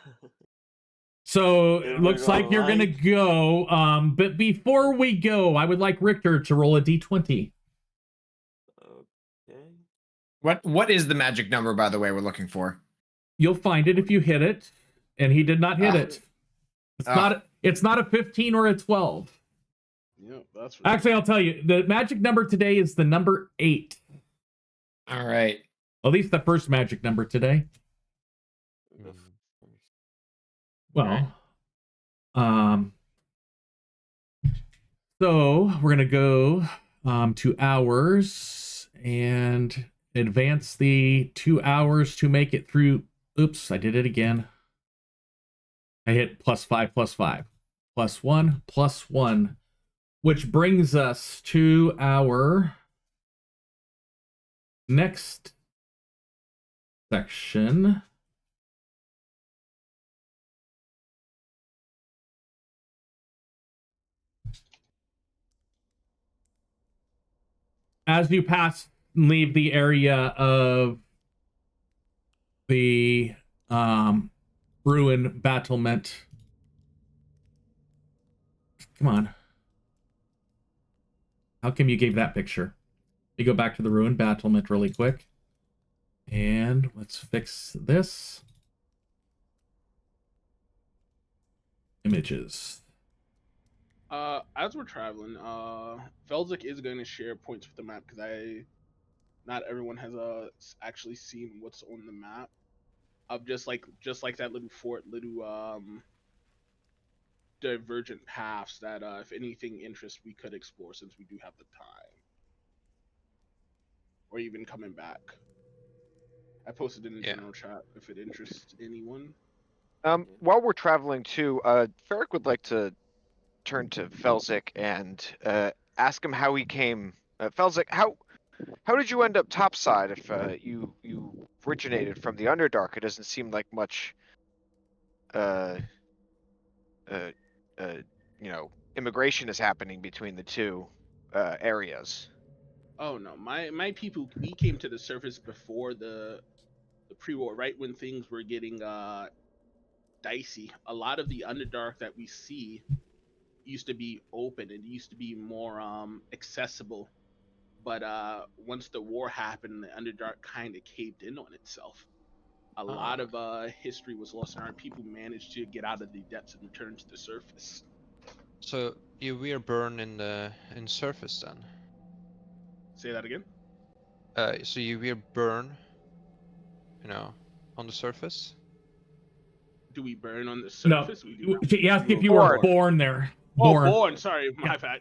So Yeah, looks we're like you're gonna going go. But before we go, I would like Richter to roll a d20. Okay. What is the magic number, by the way, we're looking for? You'll find it if you hit it, and he did not hit it. It's not a 15 or a 12. Yeah, that's right. Actually, I'll tell you, the magic number today is the number 8. All right. At least the first magic number today. Well, so we're gonna go to hours and advance the 2 hours to make it through. Oops, I did it again. I hit +5, +5, +1, +1, which brings us to our next section. As you pass and leave the area of the ruin battlement. Come on. How come you gave that picture? You go back to the ruin battlement really quick. And let's fix this. Images. As we're traveling, Felzik is going to share points with the map because not everyone has actually seen what's on the map. Of just like that little fort, little divergent paths that if anything interests, we could explore since we do have the time, or even coming back. I posted in the general chat if it interests anyone. While we're traveling too, Ferric would like to turn to Felzik and ask him how he came. Felzik, how did you end up topside if you originated from the Underdark? It doesn't seem like much immigration is happening between the two areas. Oh no, my people, we came to the surface before the pre-war, right when things were getting dicey. A lot of the Underdark that we see used to be open and used to be more accessible. But once the war happened, the Underdark kind of caved in on itself. A lot of history was lost, and our people managed to get out of the depths and return to the surface. So you were born in surface then? Say that again? So you were born, on the surface? Do we burn on the surface? No. We do not. She asked if you were born there. Born. Sorry, my bad.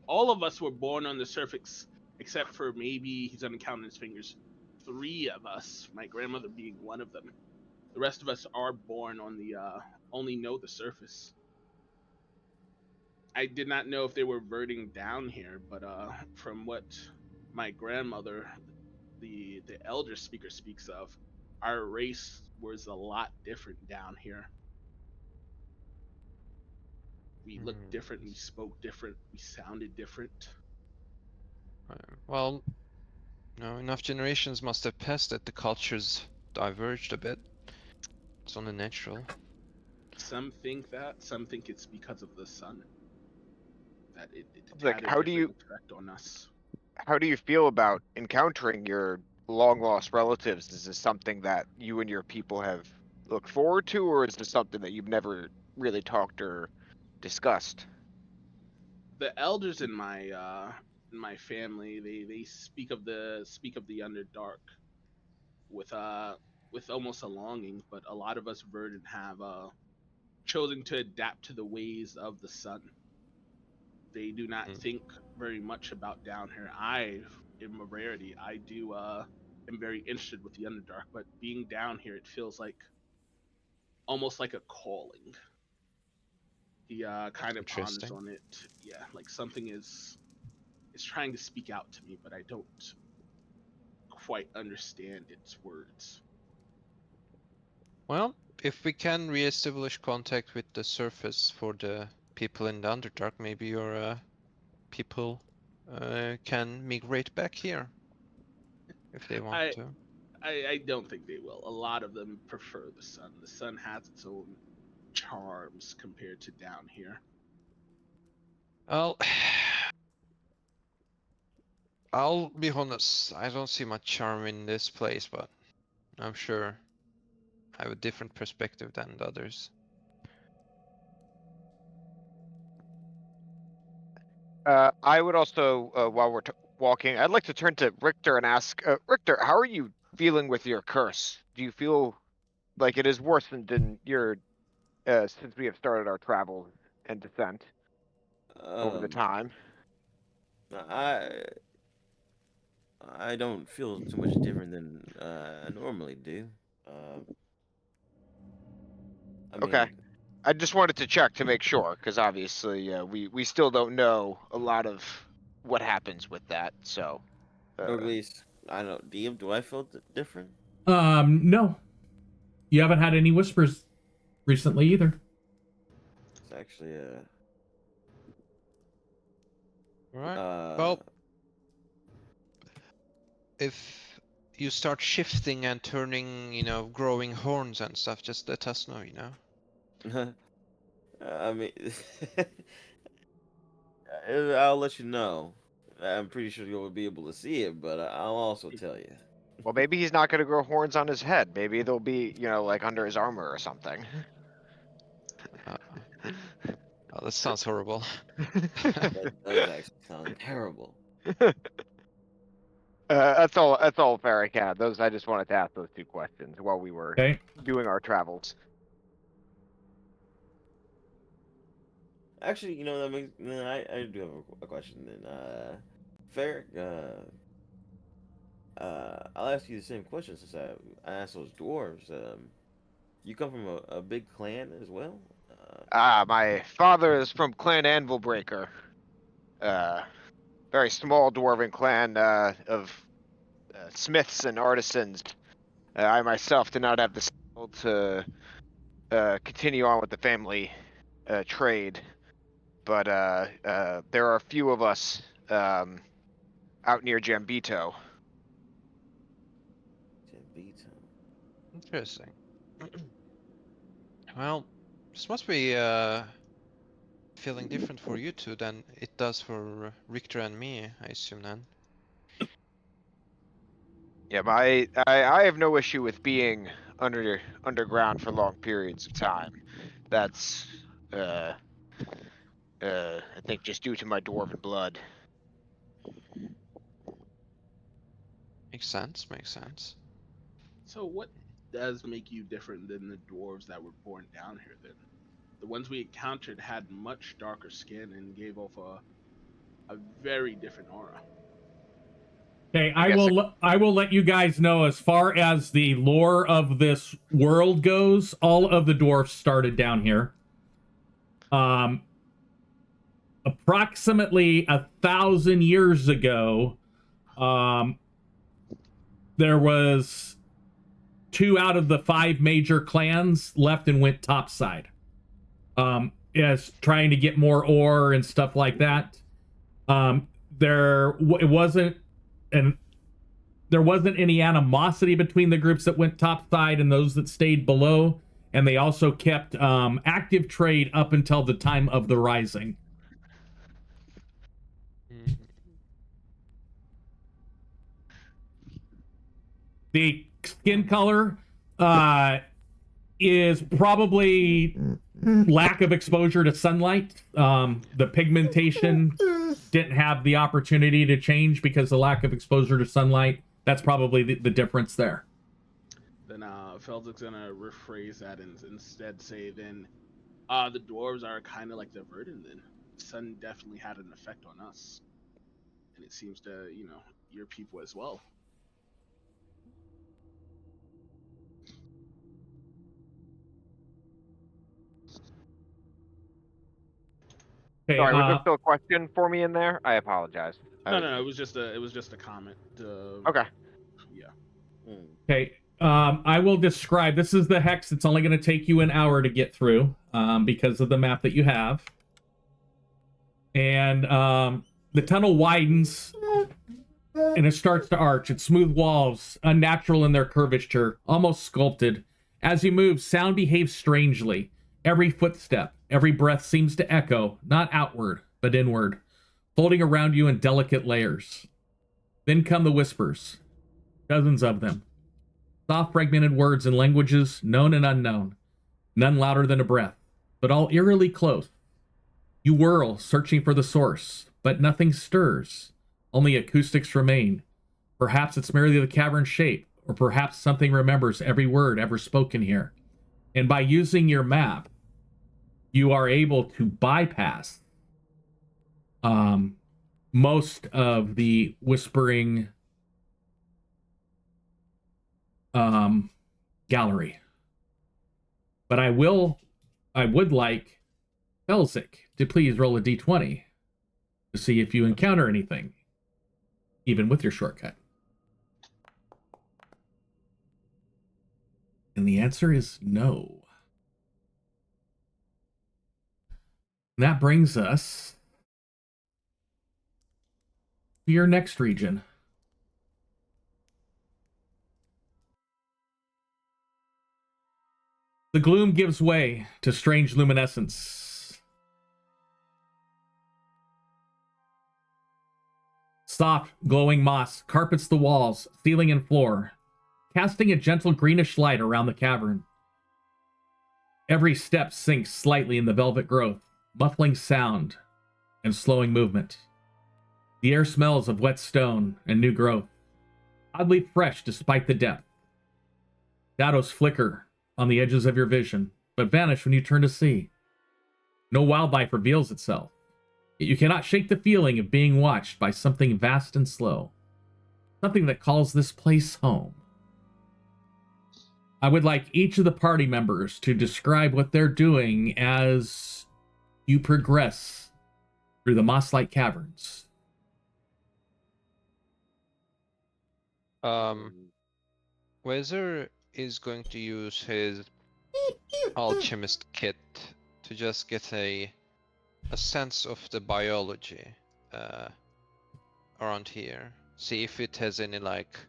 All of us were born on the surface, except for maybe, he's gonna count on his fingers, 3 of us, my grandmother being one of them. The rest of us are born on the, only know the surface. I did not know if they were verting down here, but from what my grandmother, the elder speaker, speaks of, our race was a lot different down here. We looked different, we spoke different, we sounded different. Well, enough generations must have passed that the cultures diverged a bit. It's only natural. Some think that, some think it's because of the sun. That it Like, had a how do different you- effect on us. How do you feel about encountering your long lost relatives? Is this something that you and your people have looked forward to, or is this something that you've never really talked or discussed? The elders in my family, they speak of the Underdark with almost a longing, but a lot of us Verdant have chosen to adapt to the ways of the sun. They do not think very much about down here. I am a rarity. I do am very interested with the Underdark, but being down here, it feels like almost like a calling. He kind of ponders Interesting. on it. Yeah, like something is trying to speak out to me, but I don't quite understand its words. Well, if we can re-establish contact with the surface for the people in the Underdark, maybe your people can migrate back here if they want I, to. I don't think they will. A lot of them prefer the sun. The sun has its own charms compared to down here. Well, I'll be honest, I don't see much charm in this place, but I'm sure I have a different perspective than the others. I would also, while we're walking, I'd like to turn to Richter and ask, Richter, how are you feeling with your curse? Do you feel like it is worsened in your, since we have started our travel and descent over the time? I I don't feel too much different than I normally do. I Okay. mean, I just wanted to check to make sure, because obviously we still don't know a lot of what happens with that. So, or at least I don't. DM, do I feel different? No. You haven't had any whispers recently either. It's actually Right. uh Well, if you start shifting and turning, growing horns and stuff, just let us know. I mean, I'll let you know. I'm pretty sure you'll be able to see it, but I'll also tell you. well, maybe he's not going to grow horns on his head. Maybe they'll be, like under his armor or something. Oh, that sounds horrible. That does actually sound terrible. That's all. That's all fair. I can. I just wanted to ask those two questions while we were Okay. doing our travels. Actually, that makes. I do have a question then. Ferric, I'll ask you the same question since I asked those dwarves. You come from a big clan as well? My father is from Clan Anvilbreaker. Very small dwarven clan of smiths and artisans. I myself did not have the skill to continue on with the family trade, but there are a few of us out near Jambito. Jambito. Interesting. Well, this must be feeling different for you two than it does for Richter and me, I assume then. Yeah, I have no issue with being underground for long periods of time. That's I think just due to my dwarven blood. Makes sense. So what does make you different than the dwarves that were born down here then? The ones we encountered had much darker skin and gave off a very different aura. Okay, I guess I will let you guys know, as far as the lore of this world goes, all of the dwarfs started down here. Approximately 1,000 years ago, there was 2 out of the 5 major clans left and went topside. as trying to get more ore and stuff like that. There wasn't any animosity between the groups that went topside and those that stayed below, and they also kept active trade up until the time of the rising. The skin color is probably lack of exposure to sunlight. The pigmentation didn't have the opportunity to change because the lack of exposure to sunlight. That's probably the difference there. Then Felzic's gonna rephrase that and instead say, then the dwarves are kind of like the verdant. Then the sun definitely had an effect on us, and it seems to, your people as well. Okay, Sorry, was there still a question for me in there? I apologize. No, it was just a comment. Okay. Yeah. Okay, I will describe. This is the hex. It's only going to take you an hour to get through because of the map that you have. And the tunnel widens and it starts to arch. It's smooth walls, unnatural in their curvature, almost sculpted. As you move, sound behaves strangely. Every footstep, every breath seems to echo, not outward, but inward, folding around you in delicate layers. Then come the whispers, dozens of them. Soft, fragmented words in languages known and unknown, none louder than a breath, but all eerily close. You whirl, searching for the source, but nothing stirs. Only acoustics remain. Perhaps it's merely the cavern's shape, or perhaps something remembers every word ever spoken here. And by using your map, you are able to bypass most of the whispering gallery. But I would like Felzik to please roll a d20 to see if you encounter anything, even with your shortcut. And the answer is no. And that brings us to your next region. The gloom gives way to strange luminescence. Soft, glowing moss carpets the walls, ceiling, and floor, casting a gentle greenish light around the cavern. Every step sinks slightly in the velvet growth, muffling sound and slowing movement. The air smells of wet stone and new growth, oddly fresh despite the depth. Shadows flicker on the edges of your vision, but vanish when you turn to see. No wildlife reveals itself, yet you cannot shake the feeling of being watched by something vast and slow, something that calls this place home. I would like each of the party members to describe what they're doing as you progress through the moss-like caverns. Weather is going to use his alchemist kit to just get a sense of the biology around here. See if it has any like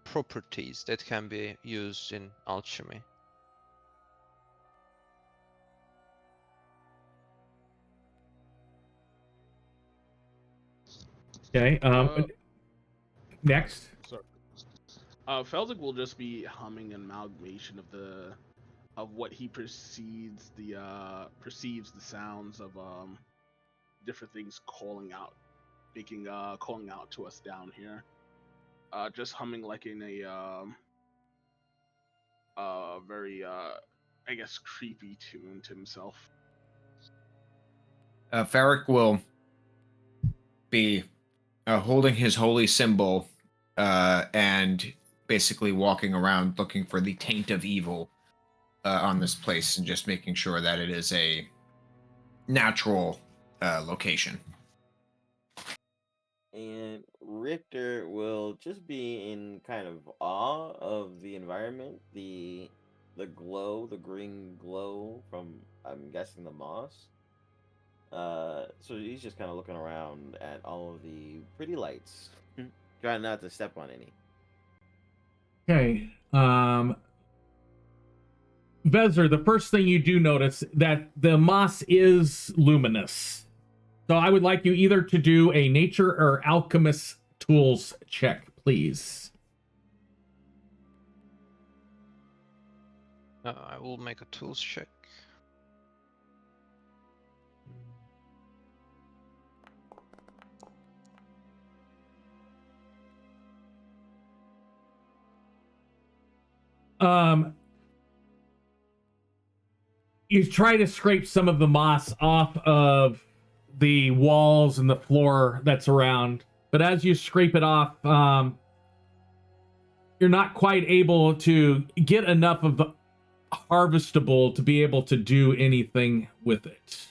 properties that can be used in alchemy. Okay, next. Sorry. Felzik will just be humming an amalgamation of what he perceives perceives the sounds of different things calling out to us down here. Just humming like in a very I guess creepy tune to himself. Farrick will be holding his holy symbol and basically walking around looking for the taint of evil on this place and just making sure that it is a natural location. And Richter will just be in kind of awe of the environment, the glow, the green glow from, I'm guessing, the moss. So he's just kind of looking around at all of the pretty lights, trying not to step on any. Okay. Vezir, the first thing you do notice that the moss is luminous. So I would like you either to do a nature or alchemist tools check, please. I will make a tools check. You try to scrape some of the moss off of the walls and the floor that's around, but as you scrape it off, you're not quite able to get enough of the harvestable to be able to do anything with it.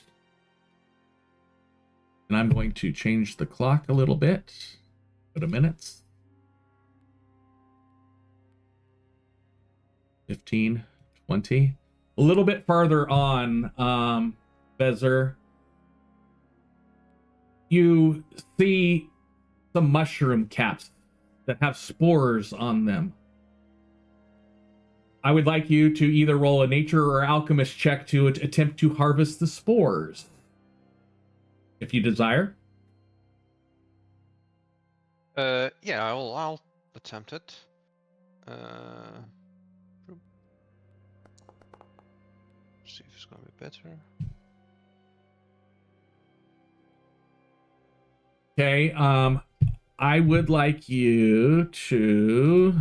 And I'm going to change the clock a little bit. Put a minutes. 15, 20. A little bit farther on, Vezir, you see some mushroom caps that have spores on them. I would like you to either roll a nature or alchemist check to attempt to harvest the spores, if you desire. Yeah, I'll attempt it. See if it's gonna be better. Okay, I would like you to,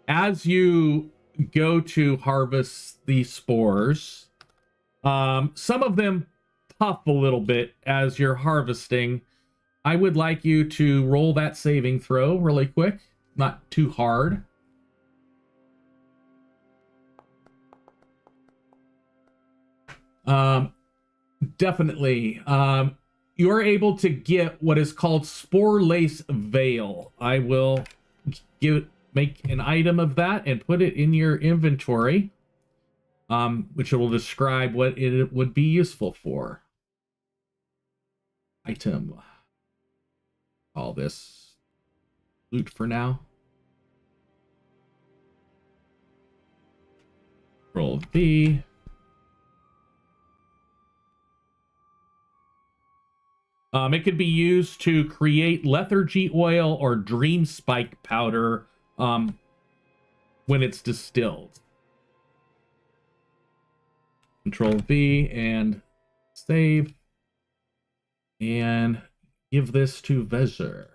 as you go to harvest the spores, some of them puff a little bit as you're harvesting. I would like you to roll that saving throw really quick, not too hard. Definitely. You're able to get what is called Spore Lace Veil. I will make an item of that and put it in your inventory, which will describe what it would be useful for. Item. All this loot for now. Roll V. It could be used to create lethargy oil or dream spike powder when it's distilled. Control V and save. And give this to Vezir.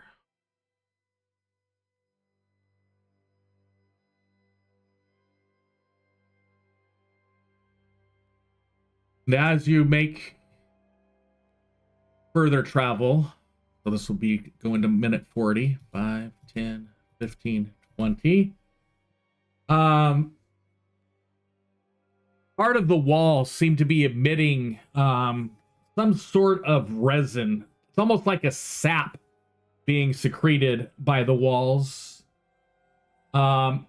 And as you make further travel, so this will be going to minute 40, 5, 10, 15, 20. Part of the wall seemed to be emitting some sort of resin. It's almost like a sap being secreted by the walls.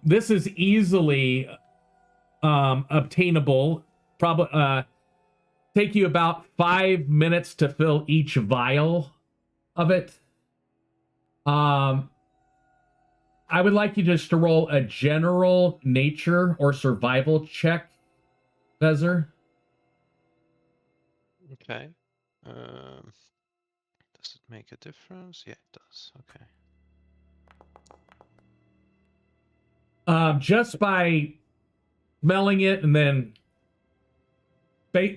This is easily obtainable. Probably take you about 5 minutes to fill each vial of it. I would like you just to roll a general nature or survival check, Vezir. Okay. Does it make a difference? Yeah, it does. Okay. Just by smelling it and then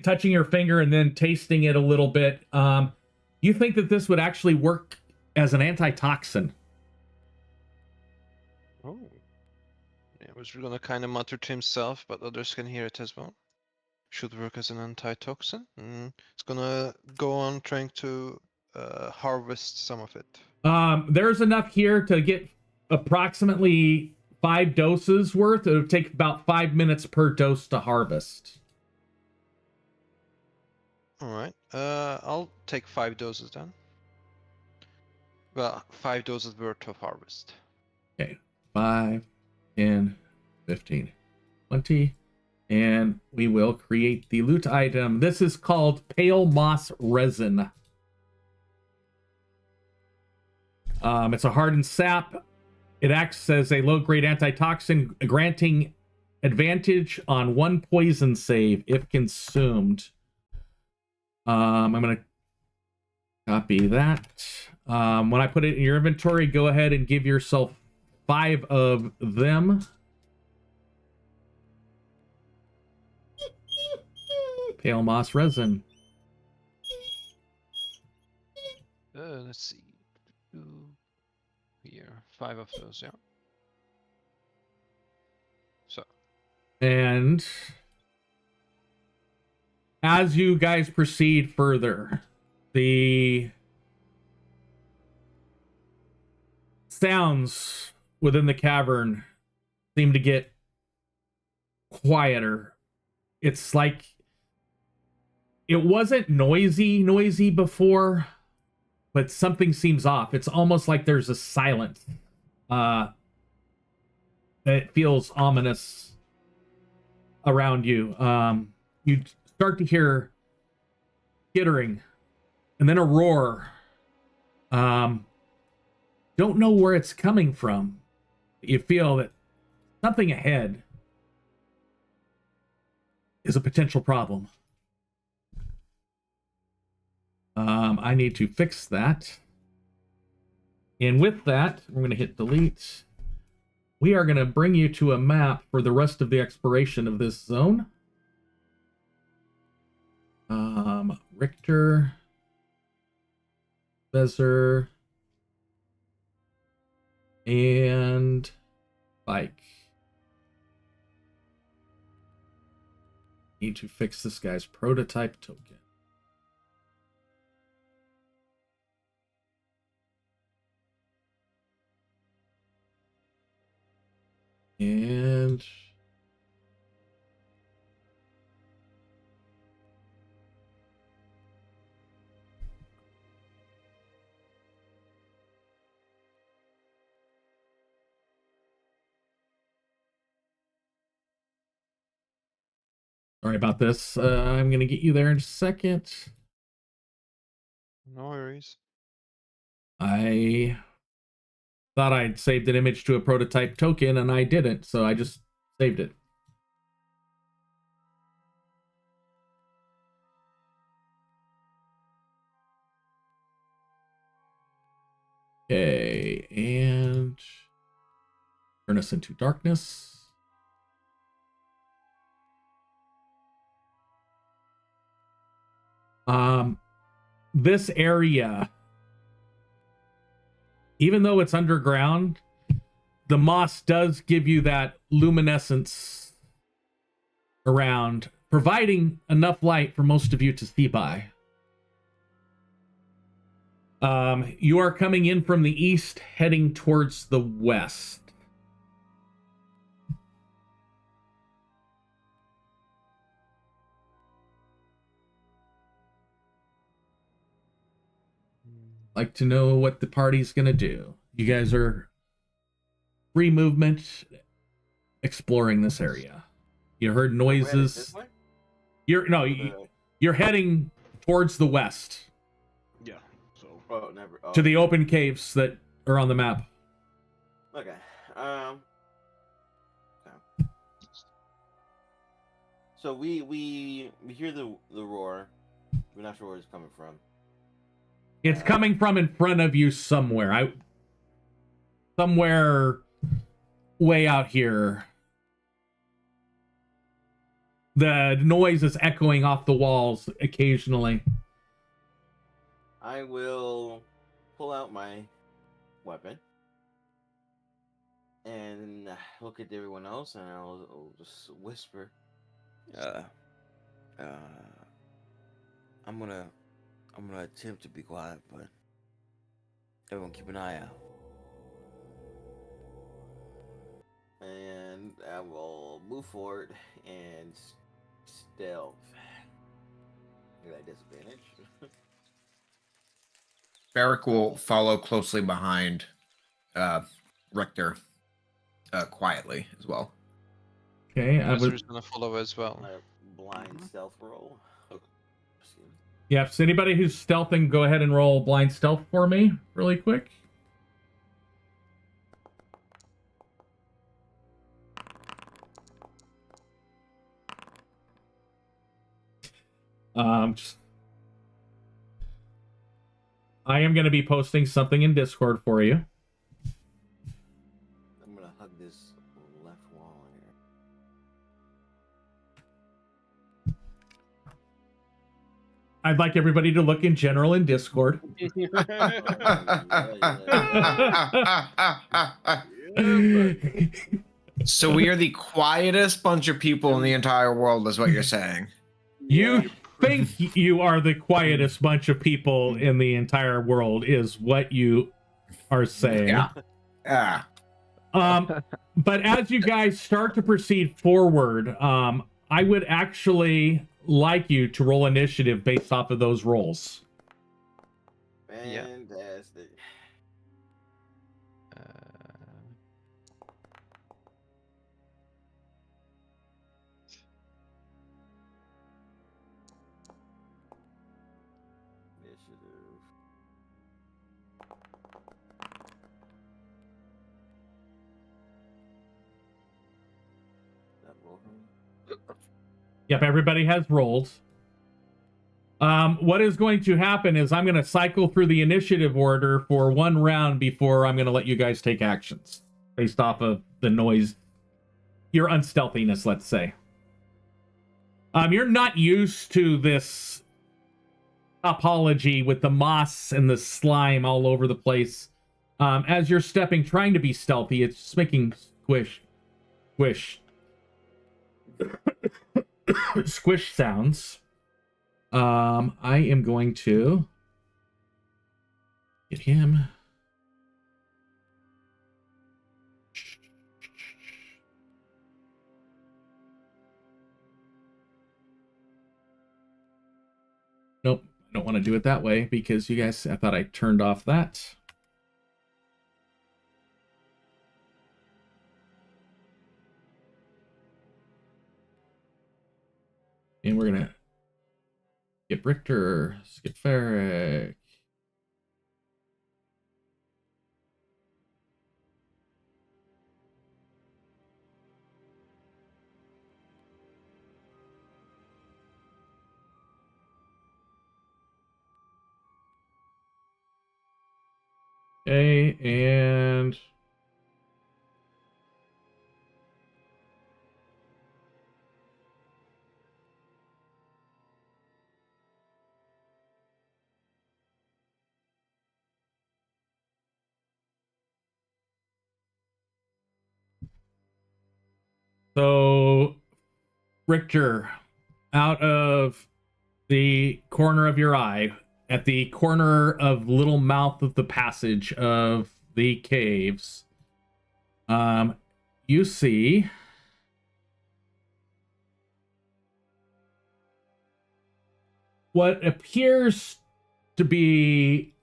touching your finger and then tasting it a little bit, you think that this would actually work as an antitoxin. Oh. Yeah, I was gonna kind of mutter to himself, but others can hear it as well. Should work as an antitoxin. It's gonna go on trying to harvest some of it. There's enough here to get approximately 5 doses worth. It would take about 5 minutes per dose to harvest. All right. I'll take 5 doses then. Well, 5 doses worth of harvest. Okay. 5, 10, 15, 20. And we will create the loot item. This is called Pale Moss Resin. It's a hardened sap. It acts as a low-grade antitoxin, granting advantage on 1 poison save if consumed. I'm going to copy that. When I put it in your inventory, go ahead and give yourself 5 of them. Pale Moss Resin. Let's see. 2 here. 5 of those, yeah. So. And as you guys proceed further, the sounds within the cavern seem to get quieter. It's like it wasn't noisy before, but something seems off. It's almost like there's a silence. It feels ominous around you. You start to hear skittering and then a roar. Don't know where it's coming from. You feel that something ahead is a potential problem. I need to fix that. And with that, we're going to hit delete. We are going to bring you to a map for the rest of the exploration of this zone. Richter, Bezer, and Bike. Need to fix this guy's prototype token. And sorry about this. I'm going to get you there in a second. No worries. I thought I'd saved an image to a prototype token, and I didn't, so I just saved it. Okay, and turn us into darkness. This area, even though it's underground, the moss does give you that luminescence around, providing enough light for most of you to see by. You are coming in from the east, heading towards the west. Like to know what the party's gonna do. You guys are free movement, exploring this area. You heard noises. You're heading towards the west. Yeah. So. Oh, never. Oh. To the open caves that are on the map. Okay. So we hear the roar. We're not sure where it's coming from. It's coming from in front of you somewhere. Somewhere way out here. The noise is echoing off the walls occasionally. I will pull out my weapon and look at everyone else, and I'll just whisper. I'm gonna attempt to be quiet, but everyone keep an eye out. And I will move forward and stealth. Look at that disadvantage. Barrick will follow closely behind Richter quietly as well. Okay, I Wizard was. is gonna follow as well. Blind stealth roll. Oh, excuse me. Yeah, so anybody who's stealthing, go ahead and roll blind stealth for me, really quick. I am going to be posting something in Discord for you. I'm gonna hug this left wall here. I'd like everybody to look in general in Discord. So we are the quietest bunch of people in the entire world, is what you're saying. You think you are the quietest bunch of people in the entire world, is what you are saying. Yeah. Yeah. But as you guys start to proceed forward, I would actually like you to roll initiative based off of those rolls. Yeah. Fantastic. Initiative. That roll for me? Yep, everybody has rolled. What is going to happen is I'm going to cycle through the initiative order for one round before I'm going to let you guys take actions based off of the noise, your unstealthiness, let's say. You're not used to this topology with the moss and the slime all over the place. As you're stepping, trying to be stealthy, it's just making squish, squish, squish sounds. I am going to get him. Nope, I don't want to do it that way because you guys, I thought I turned off that. And we're gonna skip Richter, skip Ferric. Okay, and so Richter, out of the corner of your eye, at the corner of little mouth of the passage of the caves, you see what appears to be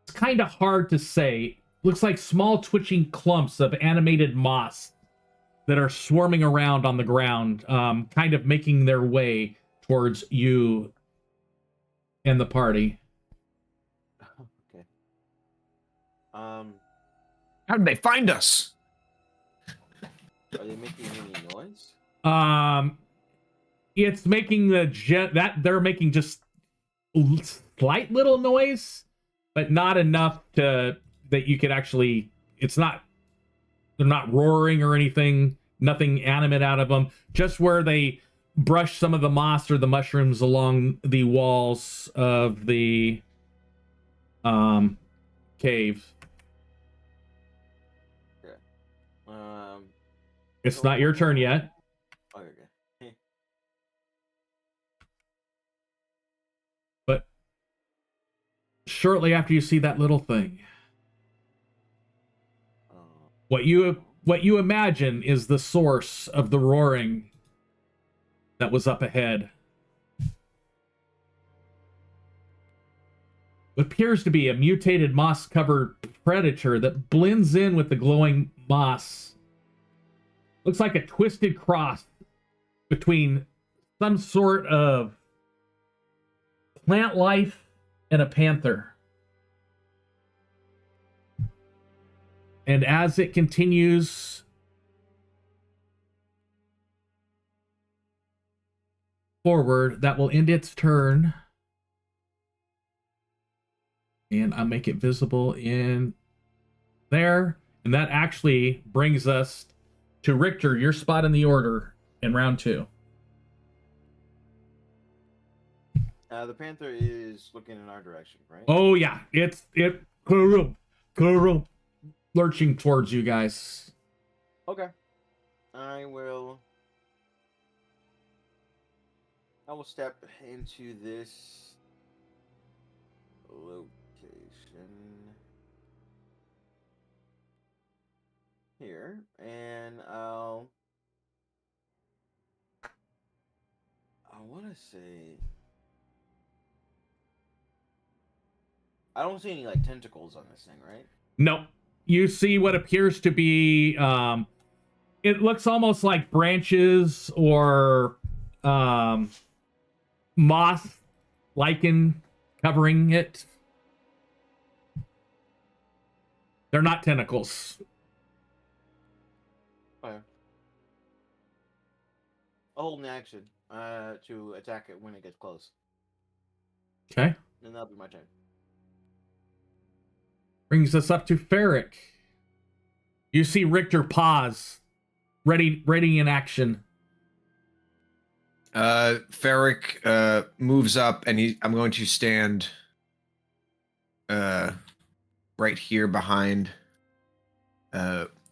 it's kind of hard to say. Looks like small twitching clumps of animated moss that are swarming around on the ground, kind of making their way towards you and the party. Okay. How did they find us? Are they making any noise? It's making that they're making just slight little noise, but not enough to that you could actually. It's not. They're not roaring or anything. Nothing animate out of them. Just where they brush some of the moss or the mushrooms along the walls of the cave. Okay. It's not your turn yet. Okay. But shortly after you see that little thing, what you imagine is the source of the roaring that was up ahead. What appears to be a mutated moss-covered predator that blends in with the glowing moss looks like a twisted cross between some sort of plant life and a panther. And as it continues forward, that will end its turn. And I'll make it visible in there. And that actually brings us to Richter, your spot in the order in round 2. The panther is looking in our direction, right? Oh yeah, it lurching towards you guys. Okay. I will step into this location here, and I want to say, I don't see any like tentacles on this thing, right? No, you see what appears to be it looks almost like branches or moss, lichen covering it. They're not tentacles. Okay. I'll hold an action to attack it when it gets close. Okay. And that'll be my turn. Brings us up to Ferric. You see Richter pause, ready in action. Ferric moves up, and I'm going to stand right here behind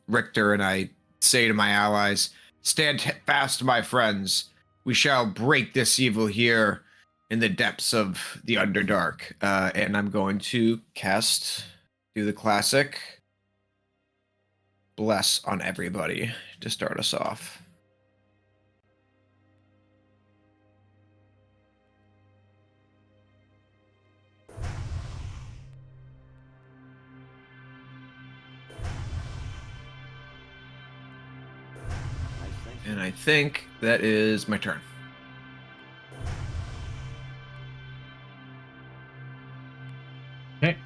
Richter, and I say to my allies, "Stand fast, my friends. We shall break this evil here in the depths of the Underdark." And I'm going to do the classic bless on everybody to start us off. And I think that is my turn. Okay.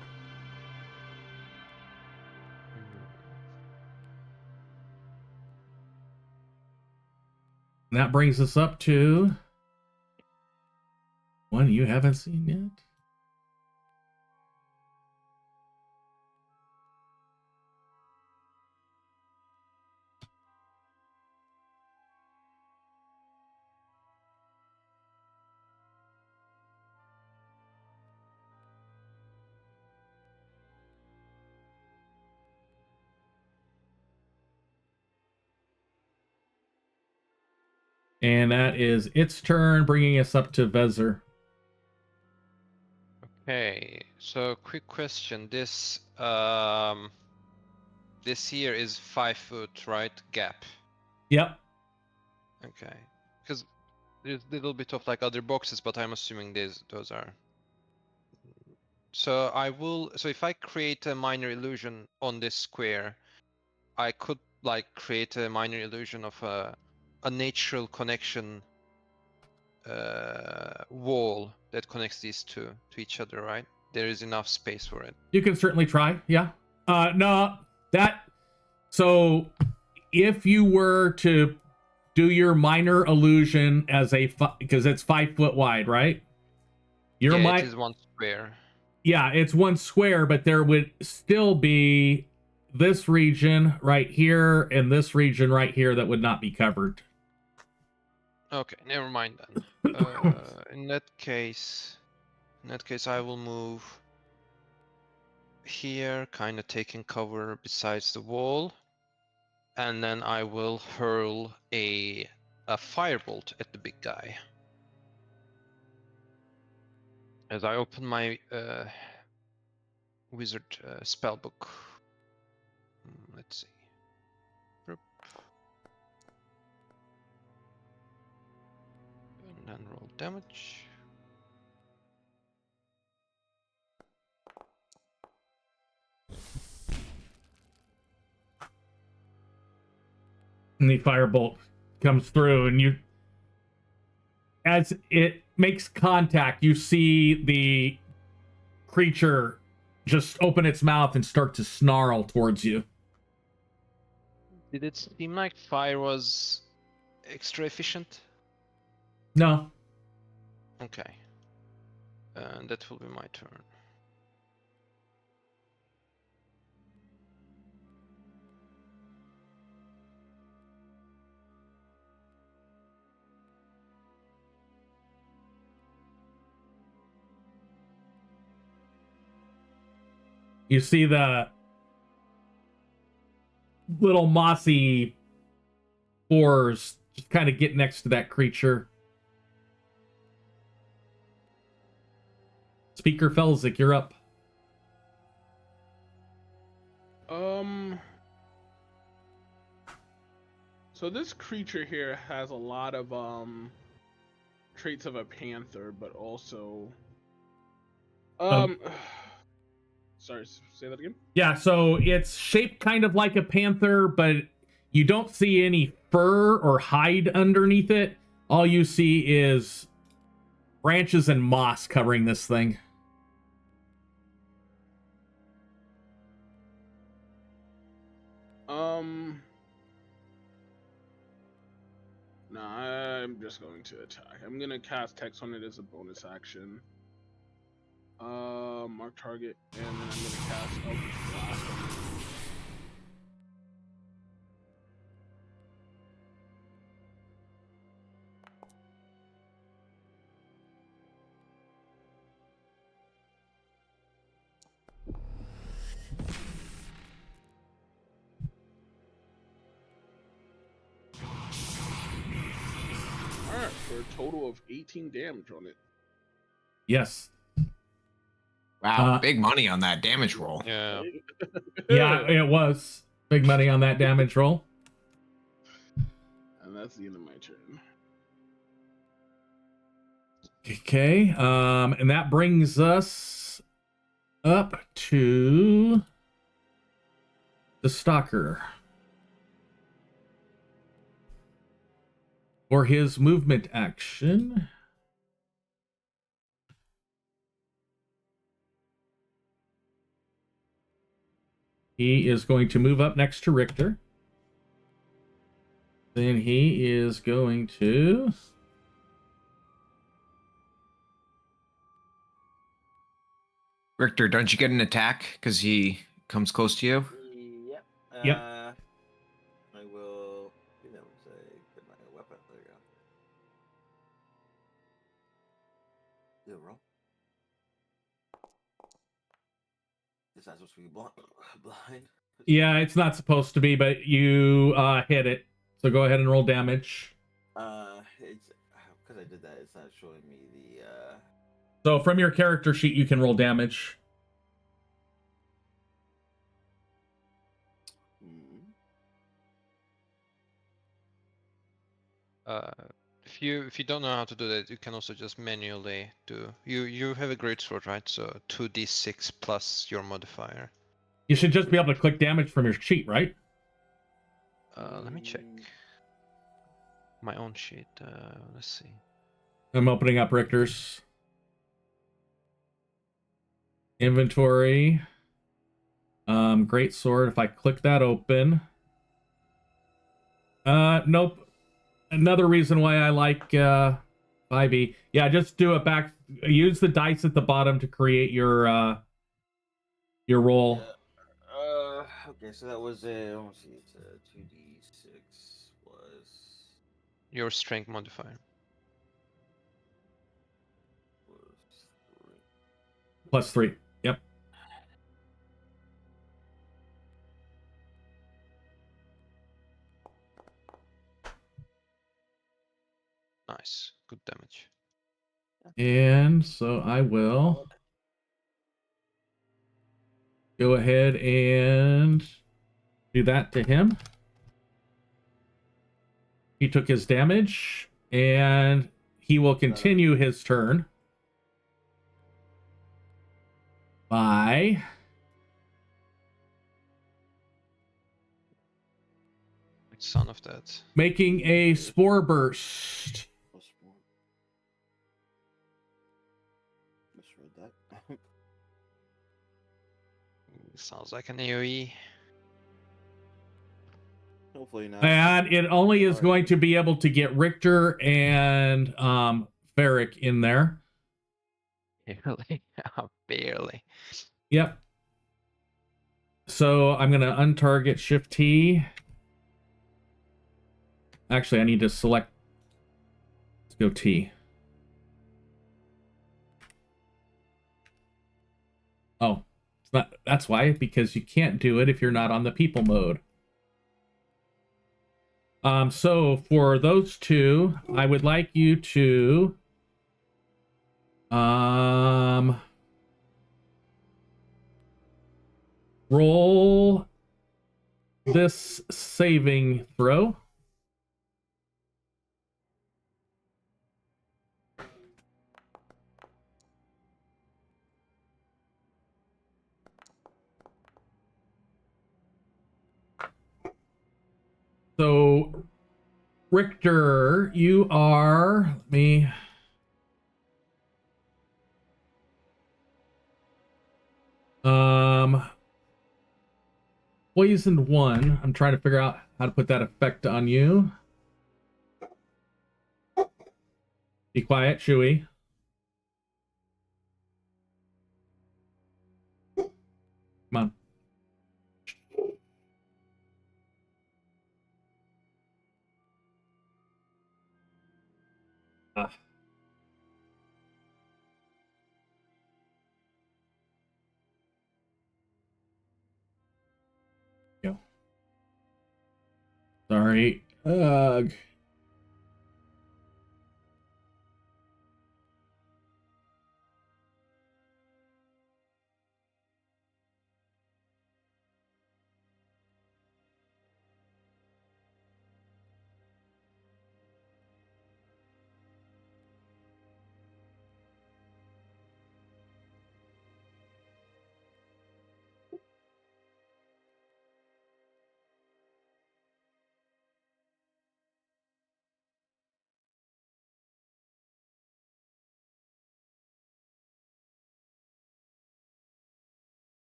And that brings us up to one you haven't seen yet. And that is its turn, bringing us up to Vezir. Okay, so quick question. This here is 5 foot, right? Gap. Yep. Okay, because there's a little bit of like other boxes, but I'm assuming those are. So so if I create a minor illusion on this square, I could like create a minor illusion of a natural connection wall that connects these two to each other, right? There is enough space for it. You can certainly try, yeah. No, so if you were to do your minor illusion as because it's 5 foot wide, right? It is one square. Yeah, it's one square, but there would still be this region right here and this region right here that would not be covered. Okay, never mind then. In that case, I will move here, kind of taking cover besides the wall, and then I will hurl a firebolt at the big guy. As I open my wizard spellbook. Let's see. And then roll damage. And the firebolt comes through, and you, as it makes contact, you see the creature just open its mouth and start to snarl towards you. Did it seem like fire was extra efficient? No. Okay. That will be my turn. You see the little mossy spores just kind of get next to that creature. Speaker Felzik, you're up. So this creature here has a lot of traits of a panther, but also sorry, say that again? Yeah, so it's shaped kind of like a panther, but you don't see any fur or hide underneath it. All you see is branches and moss covering this thing. No, I'm just going to attack. I'm gonna cast text on it as a bonus action. Mark target, and then I'm gonna cast Eldritch Blast on it. Alright, for a total of 18 damage on it. Yes. Wow, big money on that damage roll. Yeah. Yeah, it was. Big money on that damage roll. And that's the end of my turn. Okay, and that brings us up to the Stalker. For his movement action, he is going to move up next to Richter. Then he is going to... Richter, don't you get an attack because he comes close to you? Yep. Yep. I will. That was a good weapon. There you go. Yeah, roll. Is that supposed to be blind? Yeah, it's not supposed to be, but you hit it. So go ahead and roll damage. It's because I did that. It's not showing me the. So from your character sheet, you can roll damage. If you don't know how to do that, you can also just manually do. You have a greatsword, right? So 2d6 plus your modifier. You should just be able to click damage from your sheet, right? Let me check my own sheet. Let's see. I'm opening up Richter's inventory. Great sword. If I click that open, nope. Another reason why I like 5e. Yeah, just do it back. Use the dice at the bottom to create your roll. Okay, so that was a. Let's see, it's a 2d6 plus Your strength modifier. Plus 3. Yep. Nice, good damage. And so I will go ahead and do that to him. He took his damage, and he will continue his turn by son of that. Making a spore burst. Misread that. Sounds like an AoE. Hopefully not. And it only is going to be able to get Richter and Ferric in there. Barely. Barely. Yep. So I'm going to untarget Shift T. Actually, I need to select. Let's go T. Oh, it's not. That's why, because you can't do it if you're not on the people mode. So for those two, I would like you to roll this saving throw. So, Richter, you are, let me, poisoned 1. I'm trying to figure out how to put that effect on you. Be quiet, Chewie. Come on. Go. Sorry. Ugh.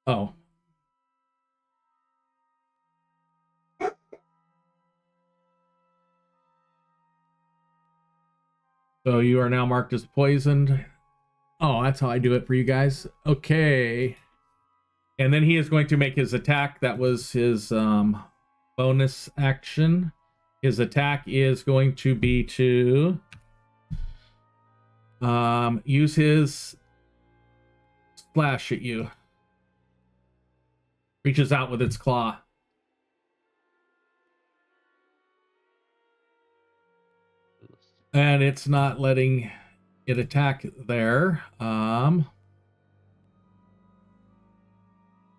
Oh. So you are now marked as poisoned. Oh, that's how I do it for you guys. Okay. And then he is going to make his attack. That was his bonus action. His attack is going to be to use his splash at you. Reaches out with its claw. And it's not letting it attack there.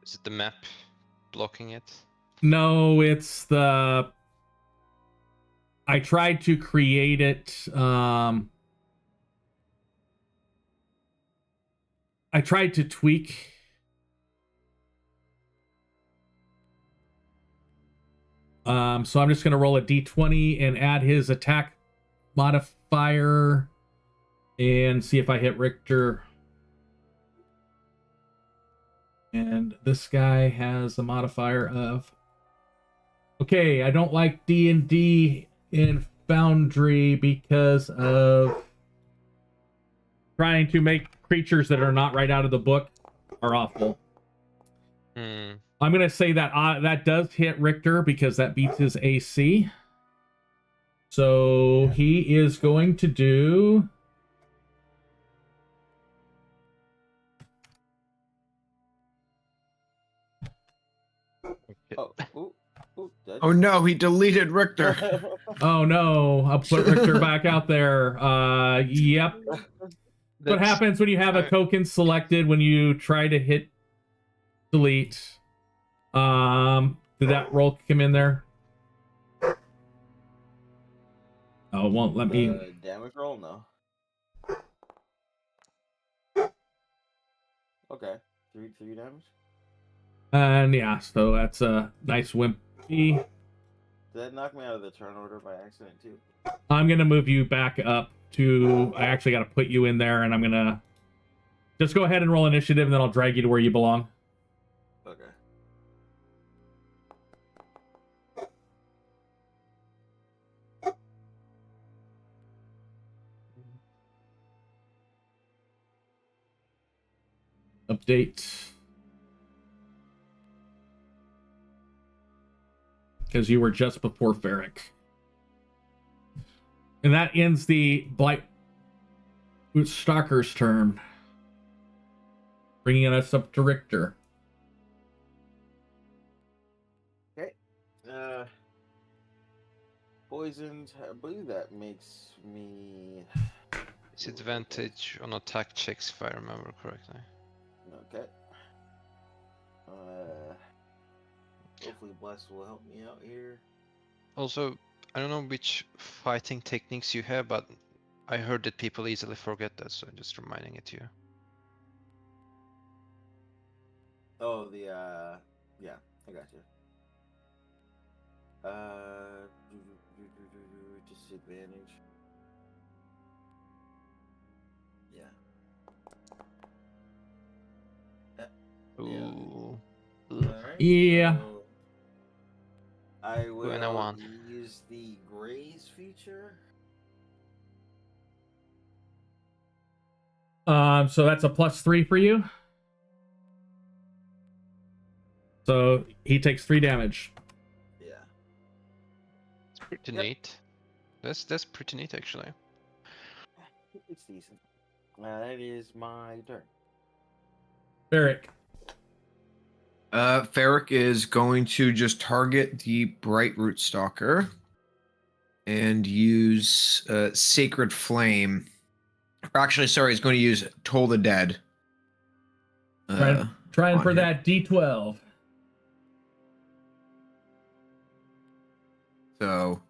Is it the map blocking it? No, it's the... I tried to create it. I tried to tweak. So I'm just going to roll a d20 and add his attack modifier and see if I hit Richter. And this guy has a modifier of... Okay, I don't like D&D in Foundry because of trying to make creatures that are not right out of the book are awful. I'm going to say that that does hit Richter because that beats his AC. So he is going to do... Oh no, he deleted Richter. Oh no, I'll put Richter back out there. Yep. What happens when you have a token selected when you try to hit delete? Did that roll come in there? Oh, it won't let me. Damage roll? No. Okay. 3 damage? And yeah, so that's a nice wimpy. Did that knock me out of the turn order by accident too? I'm gonna move you back up to. I actually got to put you in there, and I'm gonna just go ahead and roll initiative, and then I'll drag you to where you belong. Okay. Update. Because you were just before Ferric. And that ends the Blight Stalker's turn. Bringing us up to Richter. Okay. Poisoned. I believe that makes me. It's advantage on attack checks if I remember correctly. Okay. Hopefully Bless will help me out here. Also, I don't know which fighting techniques you have, but I heard that people easily forget that, so I'm just reminding it to you. Oh, yeah, I got you. Disadvantage. Yeah. Ooh. Alright, Yeah. so I Ooh, and I will won. use the Graze feature. So that's a +3 for you. So he takes 3 damage. Yeah. It's pretty Yep. neat. That's pretty neat actually. It's decent. That is my turn. Ferric. Ferric is going to just target the Bright Root Stalker and use Sacred Flame. Or actually, sorry, he's going to use Toll the Dead. Trying on for him. that D12. So,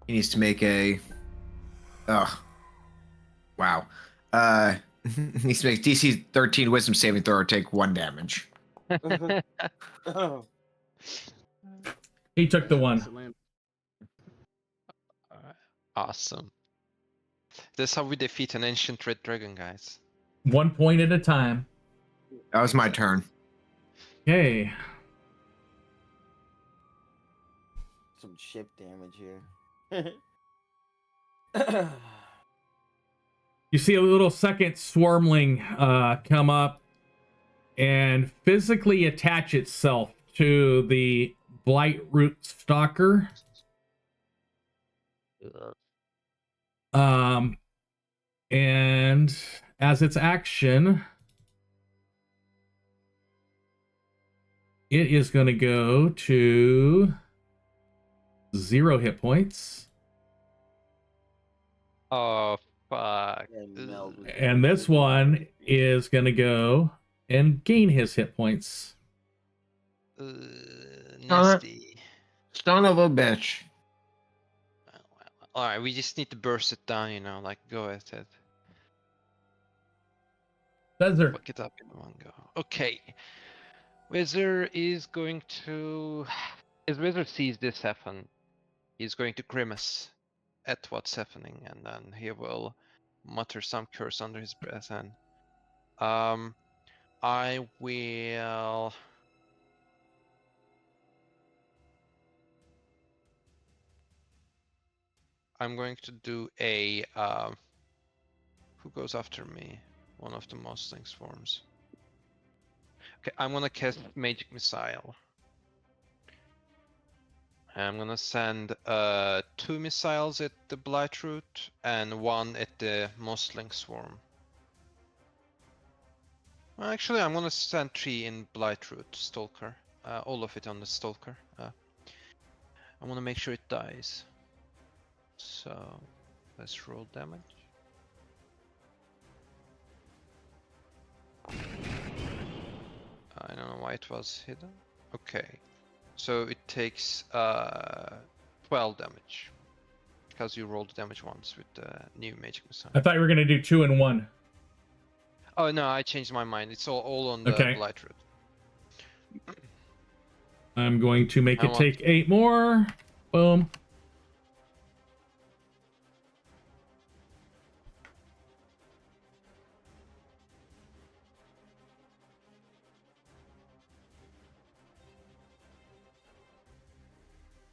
he needs to make a. Oh, wow. He needs to make DC 13 Wisdom saving throw or take 1 damage. Oh, He took the 1. Excellent. Awesome. That's how we defeat an ancient red dragon, guys. 1 point at a time. That was my turn. Okay. some ship damage here. You see a little second swarmling come up and physically attach itself to the Blight Root Stalker. And as its action, it is going to go to 0 hit points. Oh, fuck. And meld with And this one is going to go and gain his hit points. Nasty. Son of a bitch. Alright, we just need to burst it down, you know, like go at it. Desert. Fuck it up in one go. Okay. Wizard is going to... As Wizard sees this happen, he's going to grimace at what's happening, and then he will mutter some curse under his breath, and... I will... I'm going to do a... who goes after me? One of the Mustang swarms. Okay, I'm gonna cast Magic Missile. I'm gonna send 2 missiles at the Blightroot and 1 at the Mustang swarm. Well, actually, I'm gonna send 3 in Blightroot Stalker. All of it on the Stalker. I wanna make sure it dies. So, let's roll damage. I don't know why it was hidden. Okay, so it takes 12 damage because you rolled damage once with the new magic missile. I thought you were going to do 2 and 1. Oh no, I changed my mind. It's all on the Okay. blight root. I'm going to make I it want- take 8 more. Boom.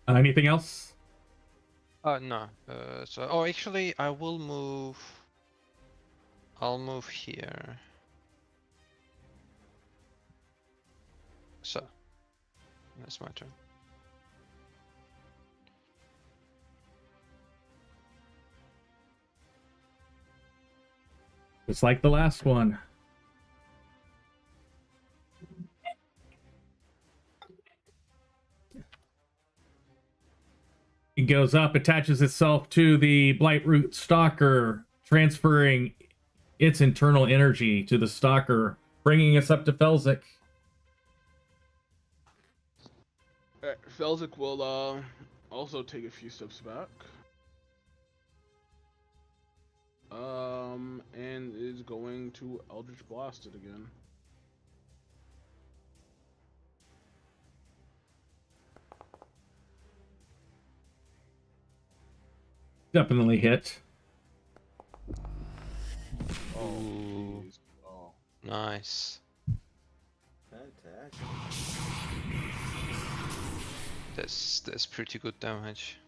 Anything else? No. So actually I will move. I'll move here. So that's my turn. Just like the last one. It goes up, attaches itself to the Blightroot Stalker, transferring its internal energy to the Stalker, bringing us up to Felzik. Felzik will also take a few steps back. And is going to Eldritch Blast it again. Definitely hit. Ooh, Jeez. Oh. nice. Fantastic. That's pretty good damage.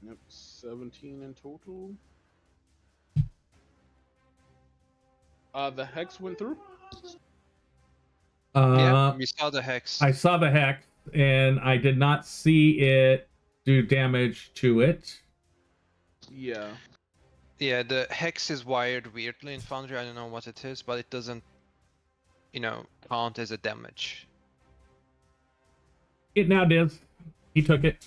Yep, 17 in total. The hex went through. Yeah, we saw the hex. I saw the hex, and I did not see it do damage to it. Yeah. Yeah, the hex is wired weirdly in Foundry. I don't know what it is, but it doesn't, count as a damage. It now does. He took it.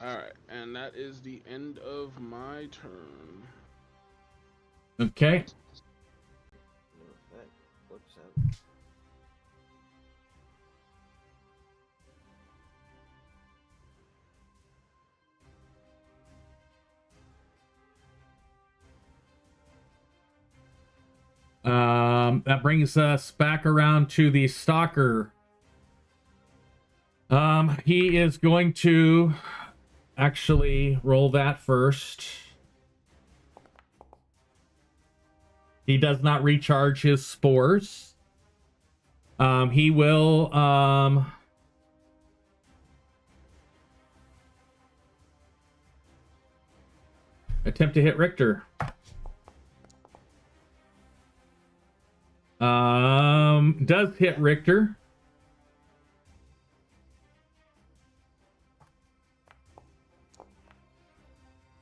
Alright, and that is the end of my turn. Okay. That works out. That brings us back around to the Stalker. He is going to actually roll that first. He does not recharge his spores. He will attempt to hit Richter. Does hit Richter.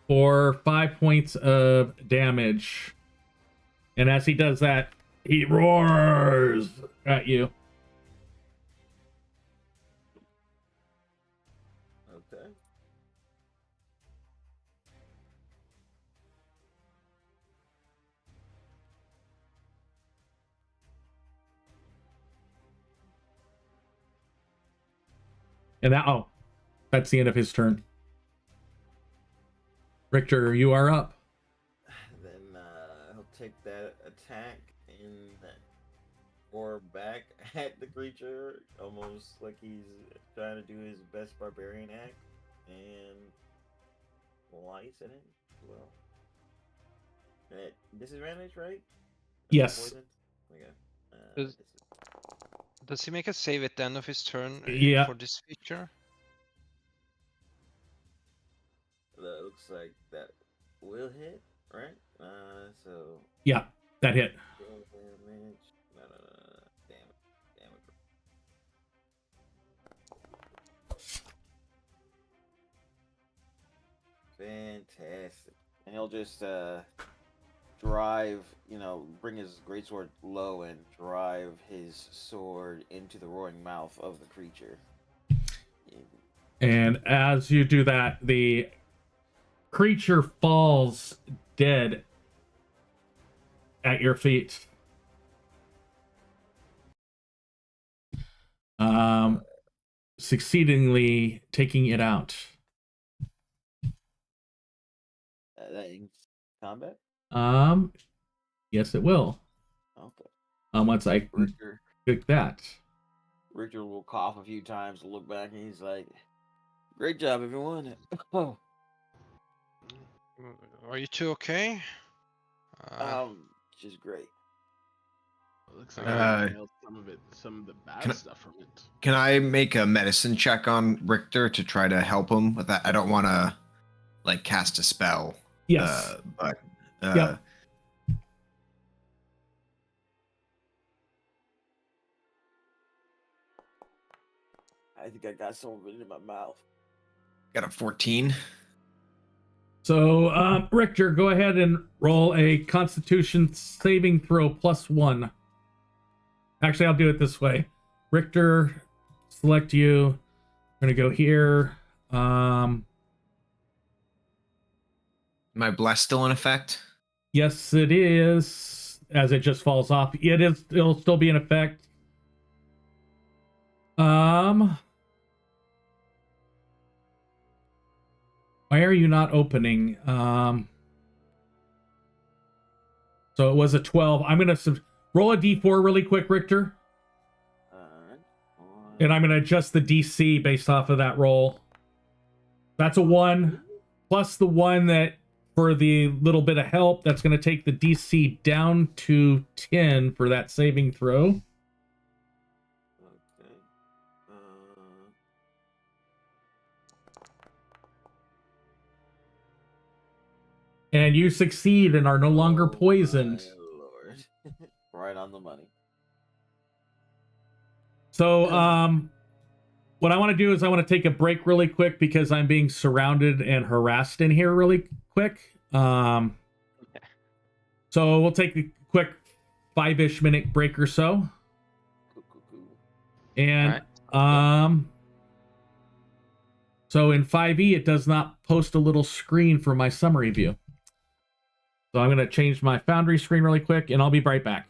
For 5 points of damage. And as he does that, he roars at you. Okay. And that's the end of his turn. Richter, you are up. Then he'll take that attack and or back at the creature, almost like he's trying to do his best barbarian act, and slice at him as well. At disadvantage, right? Yes. Poisoned? Okay. Does- Does he make a save at the end of his turn Yeah. for this feature? That looks like that will hit, right? So Yeah, that hit. damage. No. Damage. Fantastic. And he'll just drive, bring his greatsword low and drive his sword into the roaring mouth of the creature. And as you do that, the creature falls dead at your feet. Succeedingly taking it out. That in combat? Yes, it will. Once I Richter, click that. Richter will cough a few times to look back, and he's like, "Great job, everyone." Oh, Are you two okay? just great. Looks like Uh, I nailed some of the bad can I- stuff from it. Can I make a medicine check on Richter to try to help him with that? I don't want to like cast a spell. Yes. But Yep. I think I got some of it in my mouth. got a 14. So, Richter, go ahead and roll a Constitution saving throw +1. Actually, I'll do it this way. Richter, select you. I'm gonna go here. Am I blessed still in effect? Yes, it is. As it just falls off, it is. It'll still be in effect. Why are you not opening? So it was a 12. I'm gonna roll a d4 really quick, Richter, Alright. and I'm gonna adjust the DC based off of that roll. That's a 1 plus the 1 that for the little bit of help. That's gonna take the DC down to 10 for that saving throw. Okay. And you succeed and are no longer poisoned. My Lord. Right on the money. So, what I want to do is I want to take a break really quick because I'm being surrounded and harassed in here really quick. So we'll take a quick 5-ish minute break or so. Cool. And, so in 5e, it does not post a little screen for my summary view. So I'm going to change my Foundry screen really quick, and I'll be right back.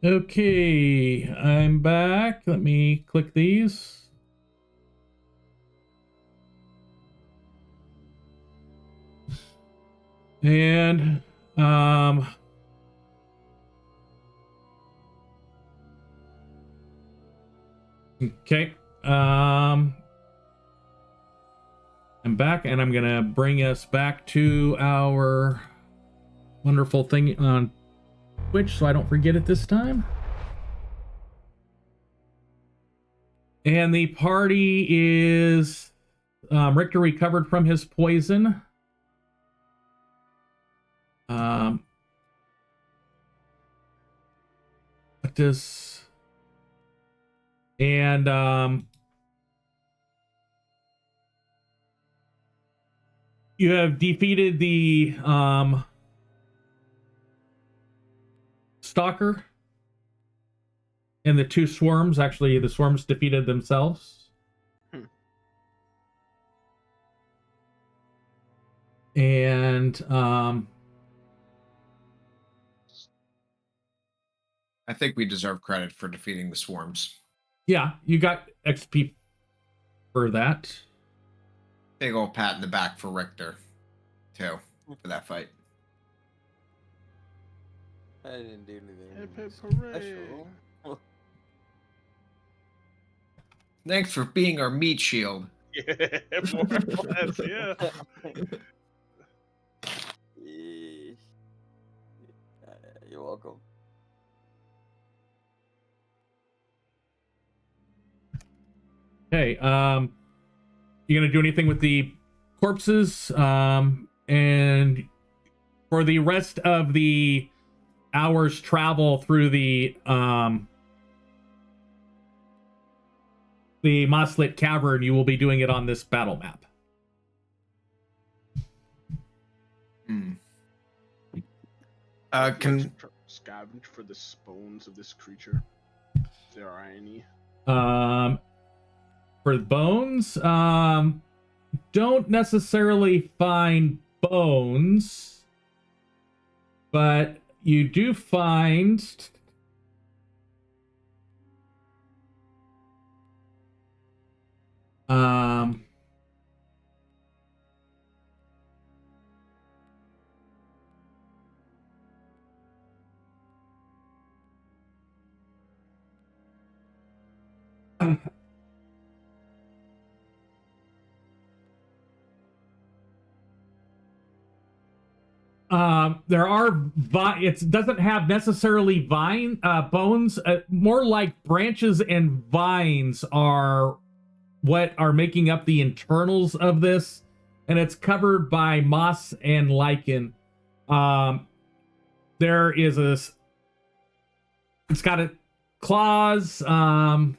Okay, I'm back. Let me click these. And okay. I'm back, and I'm gonna bring us back to our wonderful thing on Twitch so I don't forget it this time. And the party is Richter recovered from his poison. What does and you have defeated the stalker and the two swarms. Actually, the swarms defeated themselves. And I think we deserve credit for defeating the swarms. yeah, you got XP for that. Big old pat in the back for Richter, too, for that fight. I didn't do anything Hip, hip, special. hooray. Thanks for being our meat shield. Yeah, more or less, yeah. Yeesh. You're welcome. Okay, you gonna do anything with the corpses? And for the rest of the hours travel through the Mosslit Cavern, you will be doing it on this battle map. Can Scavenge for the bones of this creature, if there are any. For bones, don't necessarily find bones, but you do find there are it doesn't have necessarily bones, more like branches and vines are what are making up the internals of this, and it's covered by moss and lichen. There is it's got claws, and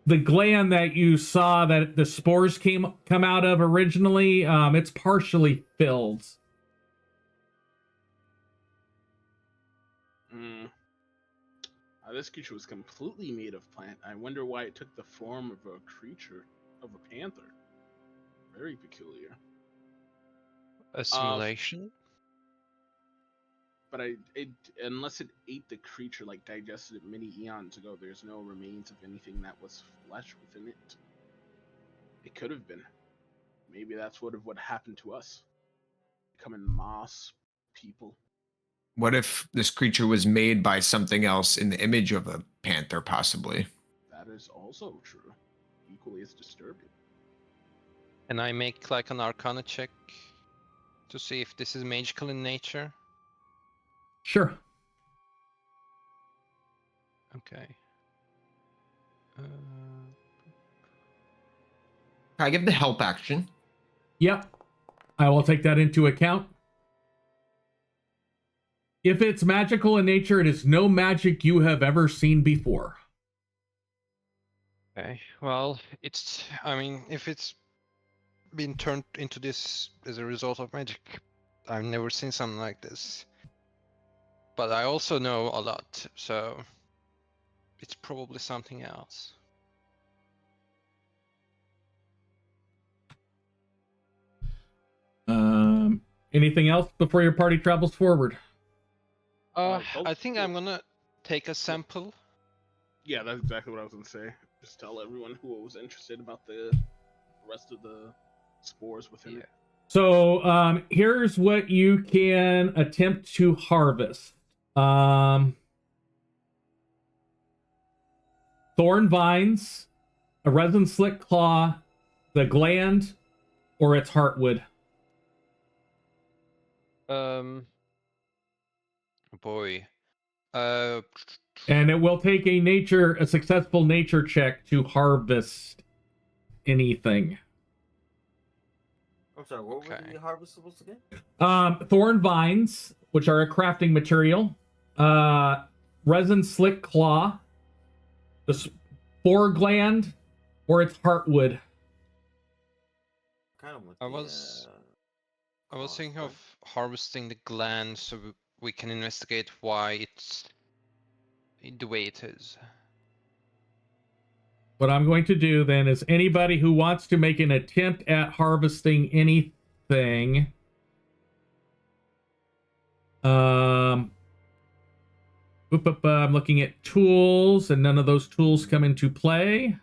the gland that you saw that the spores come out of originally, it's partially filled. This creature was completely made of plant. I wonder why it took the form of a creature, of a panther. Very peculiar. Assimilation? But unless it ate the creature, like digested it many eons ago, there's no remains of anything that was flesh within it. It could have been. Maybe that's what happened to us. Becoming moss people. What if this creature was made by something else in the image of a panther, possibly? That is also true. Equally as disturbing. Can I make like an Arcana check to see if this is magical in nature? Sure. Okay. Can I give the help action? Yep. I will take that into account. If it's magical in nature, it is no magic you have ever seen before. Okay. Well, if it's been turned into this as a result of magic, I've never seen something like this. But I also know a lot, so it's probably something else. Anything else before your party travels forward? I think I'm gonna take a sample. Yeah, that's exactly what I was gonna say. Just tell everyone who was interested about the rest of the spores within it. So here's what you can attempt to harvest. Thorn vines, a resin slick claw, the gland, or its heartwood. Boy. And it will take a successful nature check to harvest anything. I'm sorry, what were the harvestables again? Thorn vines, which are a crafting material. Resin slick claw, the spore gland, or its heartwood. Kind of with I was thinking of harvesting the gland so we can investigate why it's the way it is. What I'm going to do then is anybody who wants to make an attempt at harvesting anything, I'm looking at tools, and none of those tools come into play.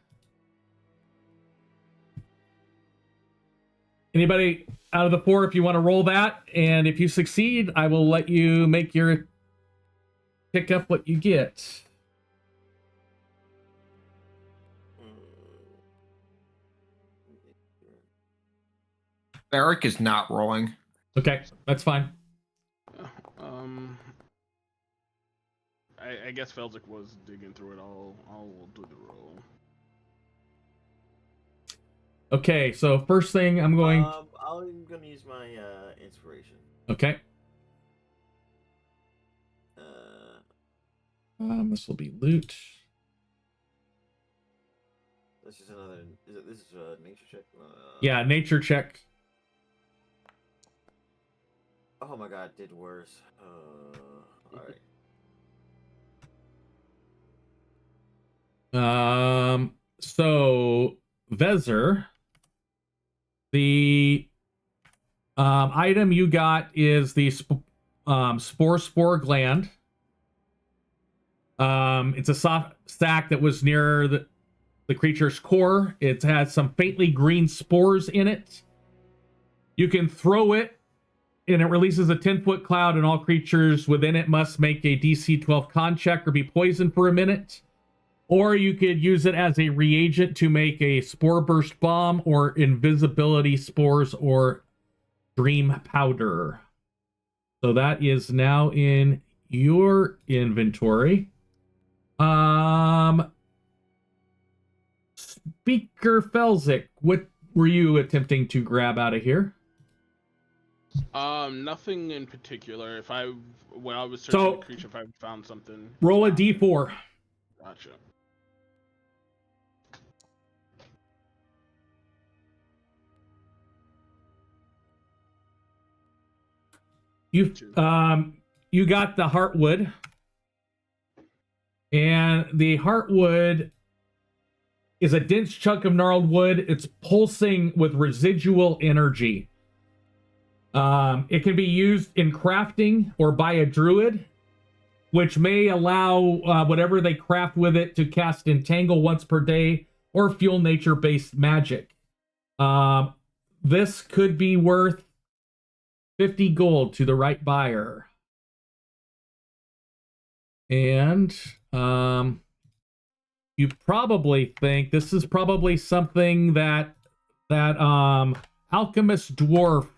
Anybody out of the four, if you want to roll that, and if you succeed, I will let you make your pick up what you get. Eric is not rolling. Okay, that's fine. I guess Felzik was digging through it. I'll do the roll. Okay, so first thing I'm going. I'm gonna use my inspiration. Okay. This will be loot. This is another. This is a nature check. Yeah, nature check. Oh my god, did worse. Alright. So Vezer, the item you got is the spore gland. It's a soft sac that was near the creature's core. It has some faintly green spores in it. You can throw it, and it releases a 10-foot cloud, and all creatures within it must make a DC 12 con check or be poisoned for a minute. Or you could use it as a reagent to make a spore burst bomb or invisibility spores or dream powder. So that is now in your inventory. Speaker Felzik, what were you attempting to grab out of here? Nothing in particular. When I was searching the creature, if I found something. Roll a d4. Gotcha. You got the heartwood, and the heartwood is a dense chunk of gnarled wood. It's pulsing with residual energy. It can be used in crafting or by a druid, which may allow whatever they craft with it to cast entangle once per day or fuel nature-based magic. This could be worth 50 gold to the right buyer. And you probably think this is probably something that alchemist dwarf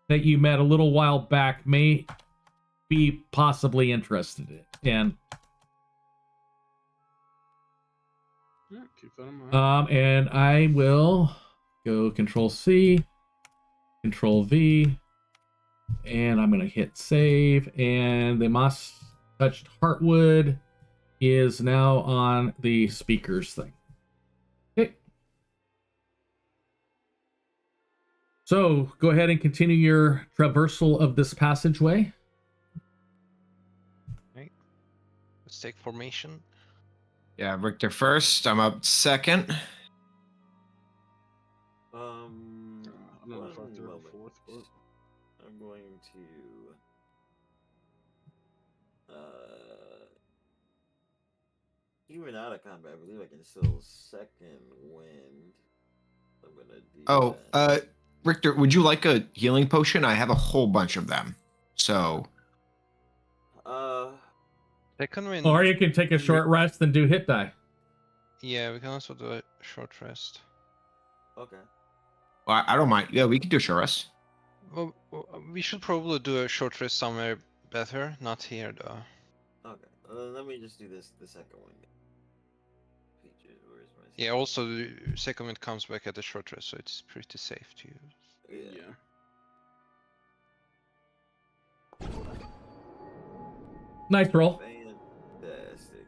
that you met a little while back may be possibly interested in. Yeah, keep that in mind. And I will go Control C, Control V, and I'm gonna hit save, and the moss touched heartwood is now on the speakers thing. Okay. So go ahead and continue your traversal of this passageway. Right. Let's take formation. Yeah, Richter first. I'm up second. I'm not one third or moment. fourth, but I'm going to Even out of combat, I believe I can still second wind. I'm gonna do Oh, that. Richter, would you like a healing potion? I have a whole bunch of them. So, Second wind. Or you can take a short rest and do hit die. Yeah, we can also do a short rest. Okay. well, I don't mind. Yeah, we can do a short rest. Well, we should probably do a short rest somewhere better, not here though. Okay. Let me just do this. The second one. Features. Where's my? Yeah, also the second wind comes back at the short rest, so it's pretty safe to use. Yeah. Nice roll. Fantastic.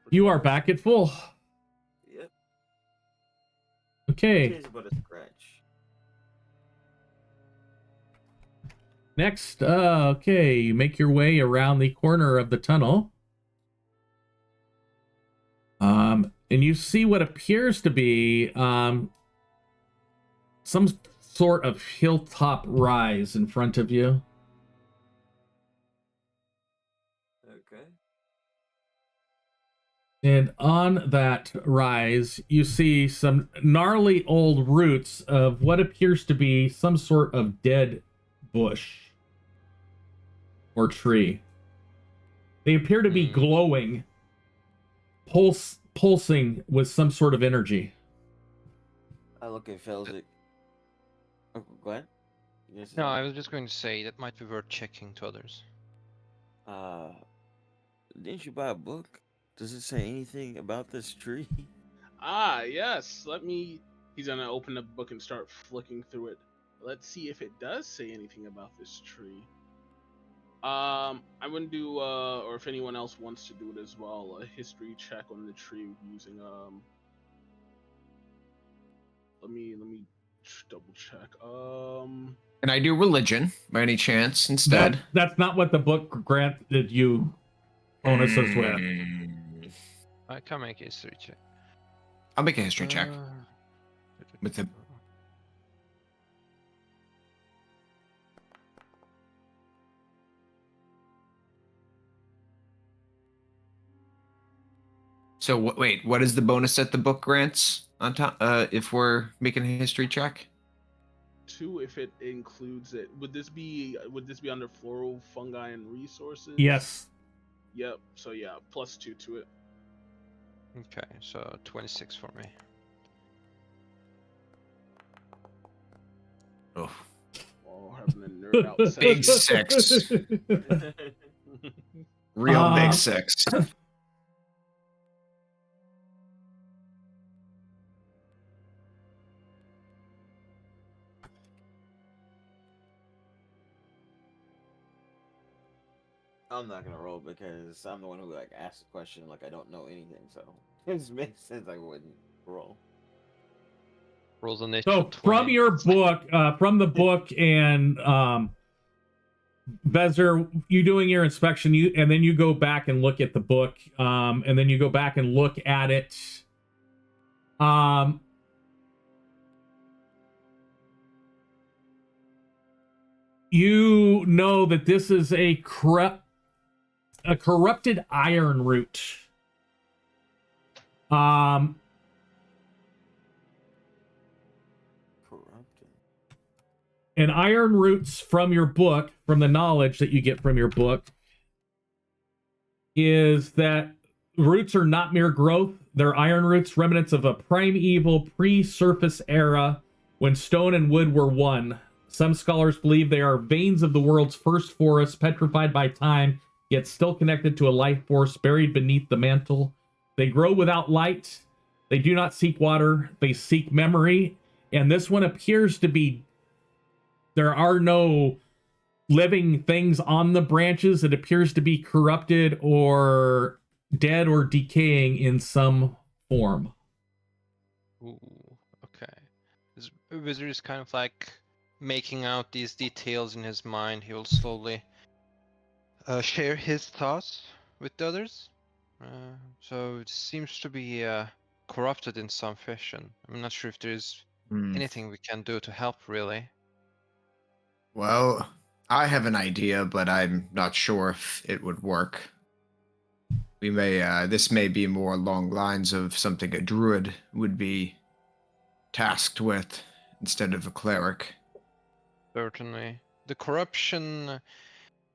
You are back at full. Yep. Okay. Here's about a scratch. Next, okay, you make your way around the corner of the tunnel. And you see what appears to be some sort of hilltop rise in front of you. Okay. And on that rise, you see some gnarly old roots of what appears to be some sort of dead bush or tree. They appear to be glowing, pulsing with some sort of energy. I look at Felzik. Oh, go ahead. Yes. No, I was just going to say that might be worth checking to others. Didn't you buy a book? Does it say anything about this tree? Ah, yes. He's gonna open the book and start flicking through it. Let's see if it does say anything about this tree. I wouldn't do, or if anyone else wants to do it as well, a history check on the tree using, let me double check. Can I do religion by any chance instead? That's not what the book granted you bonuses with. I can make a history check. I'll make a history check with the. So wait, what is the bonus that the book grants on top? If we're making a history check. 2 if it includes it. Would this be under floral, fungi, and resources? Yes. Yep. So yeah, +2 to it. Okay, so 26 for me. Oh, Oh, having a nerd out session. big 6. Real big 6. I'm not gonna roll because I'm the one who like asked the question. Like I don't know anything, so it just makes sense I wouldn't roll. Rolls a nature So 20. from your book, from the book, and Vezer, you doing your inspection, and then you go back and look at the book, and then you go back and look at it. You know that this is a corrupted iron root. Corrupted. And iron roots from your book, from the knowledge that you get from your book, is that roots are not mere growth. They're iron roots, remnants of a primeval pre-surface era when stone and wood were one. Some scholars believe they are veins of the world's first forest, petrified by time, yet still connected to a life force buried beneath the mantle. They grow without light. They do not seek water. They seek memory. And this one appears to be... There are no living things on the branches. It appears to be corrupted or dead or decaying in some form. Ooh, okay. This wizard is kind of like making out these details in his mind. He will slowly share his thoughts with the others. So it seems to be corrupted in some fashion. I'm not sure if there is anything we can do to help, really. Well, I have an idea, but I'm not sure if it would work. we may this may be more along lines of something a druid would be tasked with instead of a cleric. Certainly. The corruption.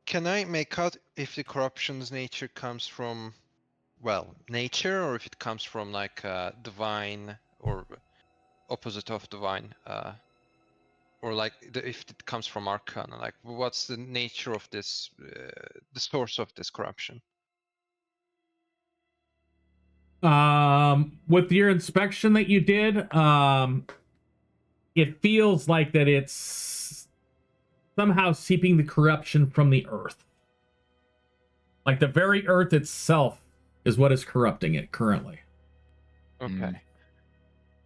Can I make out if the corruption's nature comes from, well, nature, or if it comes from like divine or opposite of divine, or like if it comes from arcana? Like, what's the nature of this, the source of this corruption? With your inspection that you did, it feels like that it's somehow seeping the corruption from the earth. Like the very earth itself is what is corrupting it currently. Okay.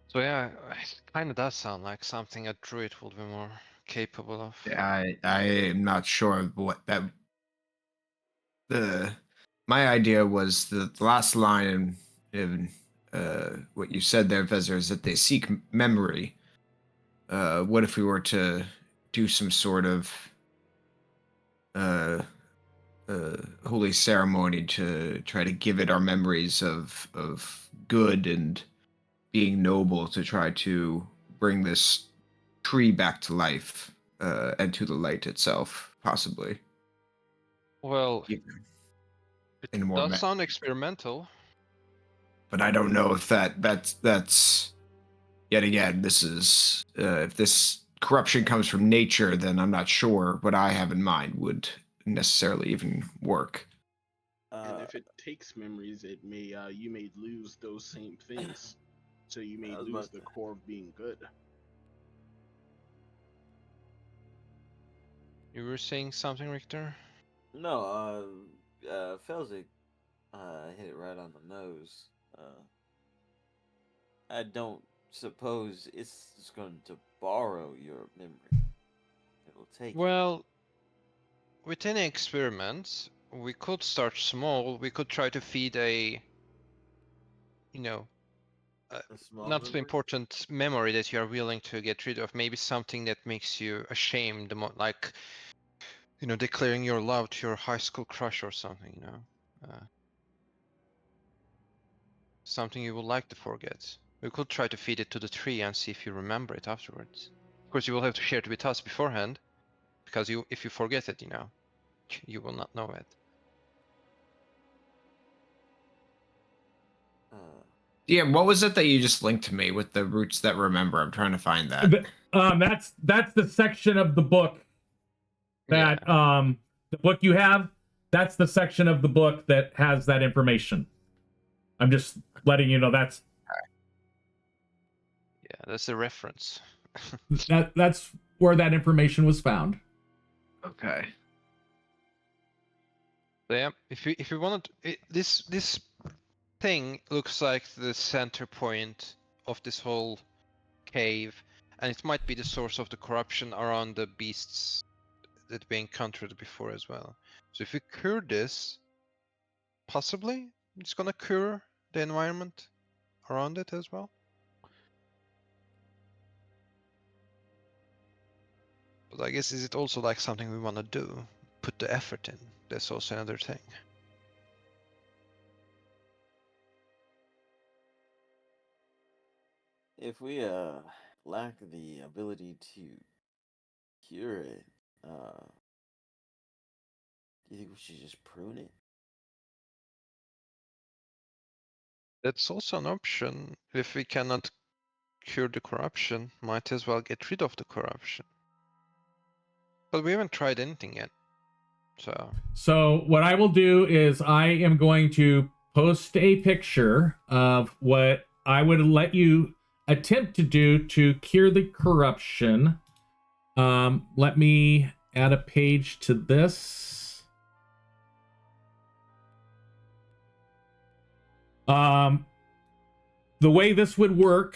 So yeah, it kind of does sound like something a druid would be more capable of. I am not sure of what that. My idea was the last line in what you said there, Vezir, is that they seek memory. What if we were to do some sort of holy ceremony to try to give it our memories of good and being noble, to try to bring this tree back to life and to the light itself, possibly. Well, Yeah. it In a more does sound experimental. But I don't know if that's yet again, this is if this corruption comes from nature, then I'm not sure what I have in mind would necessarily even work. And if it takes memories, it may you may lose those same things. So you may lose the core of being good. You were saying something, Richter? No, Felzik hit it right on the nose. I don't suppose it's just going to borrow your memory. It will take it. Well, with any experiment, we could start small. We could try to feed a, you know, A small not so memory? important memory that you are willing to get rid of. Maybe something that makes you ashamed, like, you know, declaring your love to your high school crush or something, you know. Something you would like to forget. We could try to feed it to the tree and see if you remember it afterwards. Of course, you will have to share it with us beforehand, because if you forget it, you know, you will not know it. Yeah, what was it that you just linked to me with the roots that remember? I'm trying to find that. That's the section of the book that the book you have. That's the section of the book that has that information. I'm just letting you know that's that's the reference. that's where that information was found. Okay. So yeah, if you wanted this thing looks like the center point of this whole cave, and it might be the source of the corruption around the beasts that we encountered before as well. So if we cure this, possibly it's gonna cure the environment around it as well. But I guess is it also like something we want to do? Put the effort in. That's also another thing. If we lack the ability to cure it, do you think we should just prune it? That's also an option. If we cannot cure the corruption, might as well get rid of the corruption. But we haven't tried anything yet. So what I will do is I am going to post a picture of what I would let you attempt to do to cure the corruption. Let me add a page to this. The way this would work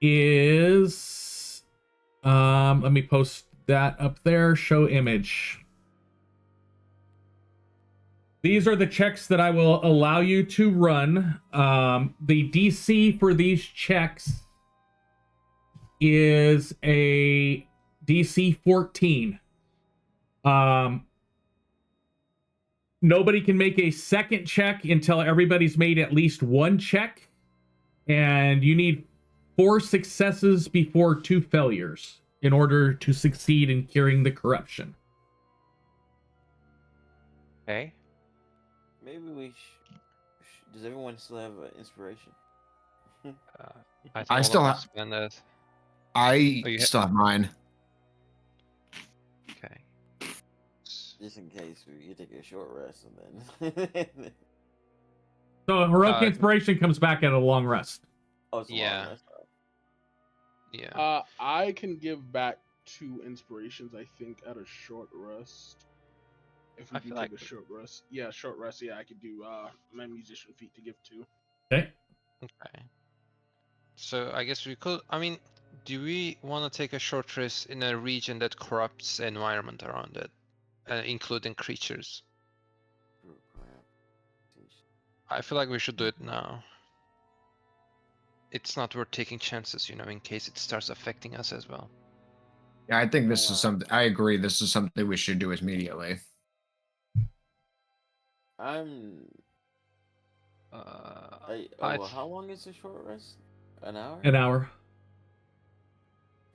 is, let me post that up there, show image. These are the checks that I will allow you to run. The DC for these checks is a DC 14. nobody can make a second check until everybody's made at least one check. And you need 4 successes before 2 failures in order to succeed in curing the corruption. Okay. Maybe we does everyone still have inspiration? I think I all still of have- us spend that. I Oh, you still have mine. Okay. Just in case you take a short rest and then. So heroic Uh, inspiration comes back at a long rest. Oh, it's a long Yeah. rest. Yeah. I can give back 2 inspirations, I think, at a short rest. If we I do feel take like- a short rest. Yeah, short rest, yeah, I could do my musician feat to give 2. Okay. Okay. So I guess we could. I mean, do we want to take a short rest in a region that corrupts the environment around it, including creatures? Oh, crap. I feel like we should do it now. It's not worth taking chances, in case it starts affecting us as well. Yeah, I think this is something. I agree. This is something we should do immediately. I'm. I Well, how long is a short rest? An hour? An hour.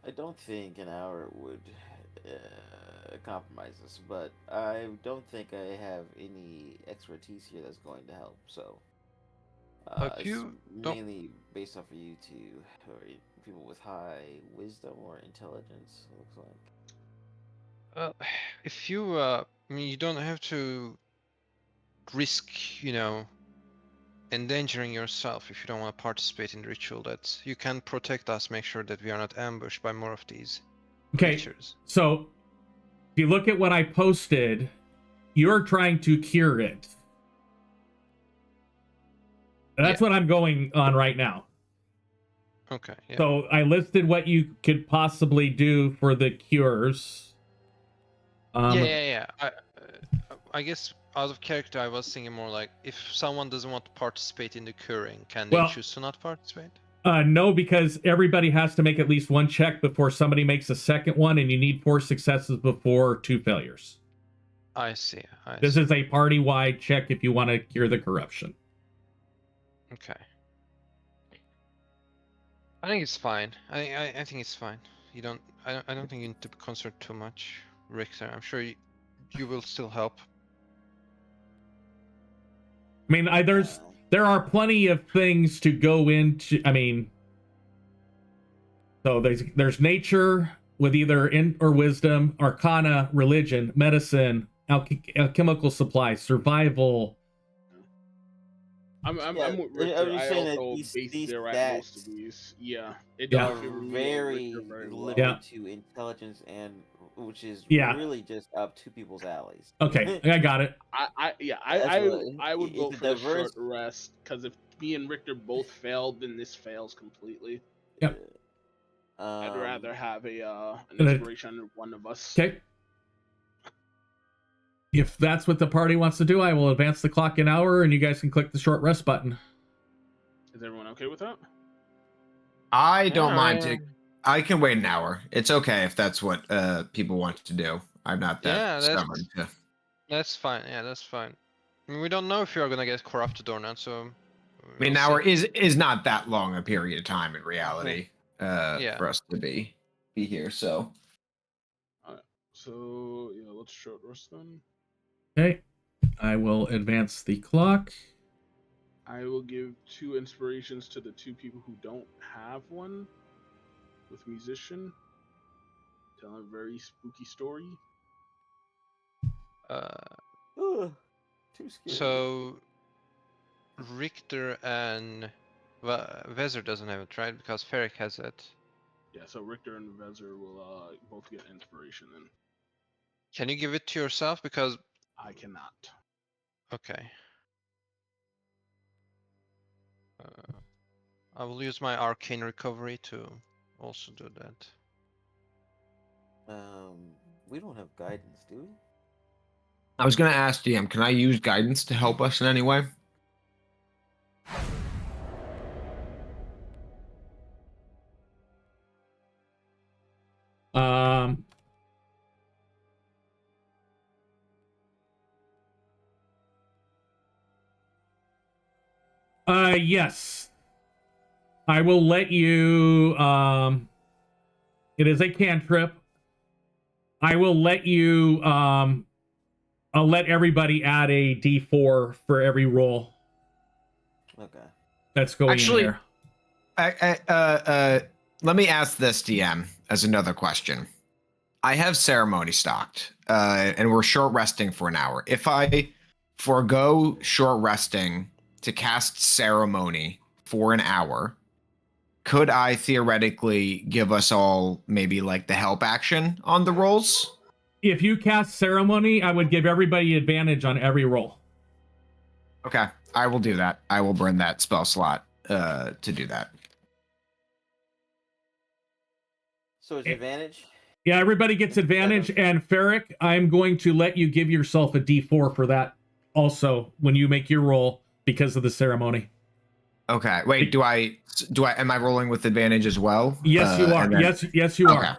I don't think an hour would compromise us, but I don't think I have any expertise here that's going to help. So, If it's you don't- mainly based off of you two, or people with high wisdom or intelligence. It looks like. Well, if you, I mean, you don't have to risk, endangering yourself if you don't want to participate in the ritual. That you can protect us, make sure that we are not ambushed by more of these Okay. creatures. So if you look at what I posted, you're trying to cure it. That's what I'm going on right now. Okay. Yeah. So I listed what you could possibly do for the cures. Yeah. I guess out of character, I was thinking more like if someone doesn't want to participate in the curing, can they Well- choose to not participate? No, because everybody has to make at least one check before somebody makes a second one, and you need 4 successes before 2 failures. I see. This is a party-wide check if you want to cure the corruption. Okay. I think it's fine. I think it's fine. You don't. I don't think you need to be concerned too much, Richter. I'm sure you will still help. I mean, there are plenty of things to go into. I mean, so there's nature with either in or wisdom, arcana, religion, medicine, alchemical supplies, survival. I'm Yeah, with I'm Richter. just I saying that also these base there at most of stats these. Yeah, it Yeah. does are favor me and very Richter very well. limited Yeah. to intelligence, and which is Yeah. really just up to people's alleys. Okay, I got it. I would It's vote a for the diverse- short rest because if me and Richter both failed, then this fails completely. Yep. I'd rather have an And it- inspiration under one of us. Okay. If that's what the party wants to do, I will advance the clock an hour, and you guys can click the short rest button. Is everyone okay with that? I don't Yeah, mind. yeah. I can wait an hour. It's okay if that's what people want to do. I'm not that Yeah, that's- stubborn. To... That's fine. Yeah, that's fine. I mean, we don't know if you are gonna get corrupted or not, so. I mean, an hour is not that long a period of time in reality Yeah. for us to be here. So So yeah, let's short rest then. Okay. I will advance the clock. I will give 2 inspirations to the 2 people who don't have one. With musician, tell a very spooky story. Ugh, too scary. So. Richter and Vezer doesn't have it, right? Because Ferric has it. Yeah, so Richter and Vezer will both get inspiration then. Can you give it to yourself? Because I cannot. okay. I will use my arcane recovery to also do that. We don't have guidance, do we? I was going to ask DM, can I use guidance to help us in any way? Yes. I will let you, it is a cantrip. I will let you, I'll let everybody add a D4 for every roll. Okay. That's going Actually, in there. let me ask this, DM, as another question. I have ceremony stocked, and we're short resting for an hour. If I forego short resting to cast ceremony for an hour, could I theoretically give us all maybe like the help action on the rolls? If you cast ceremony, I would give everybody advantage on every roll. Okay, I will do that. I will burn that spell slot to do that. So it's advantage? Yeah, everybody gets advantage, and Ferric, I'm going to let you give yourself a D4 for that also when you make your roll because of the ceremony. Okay. Wait, am I rolling with advantage as well? Yes, you are. Then, yes, you are.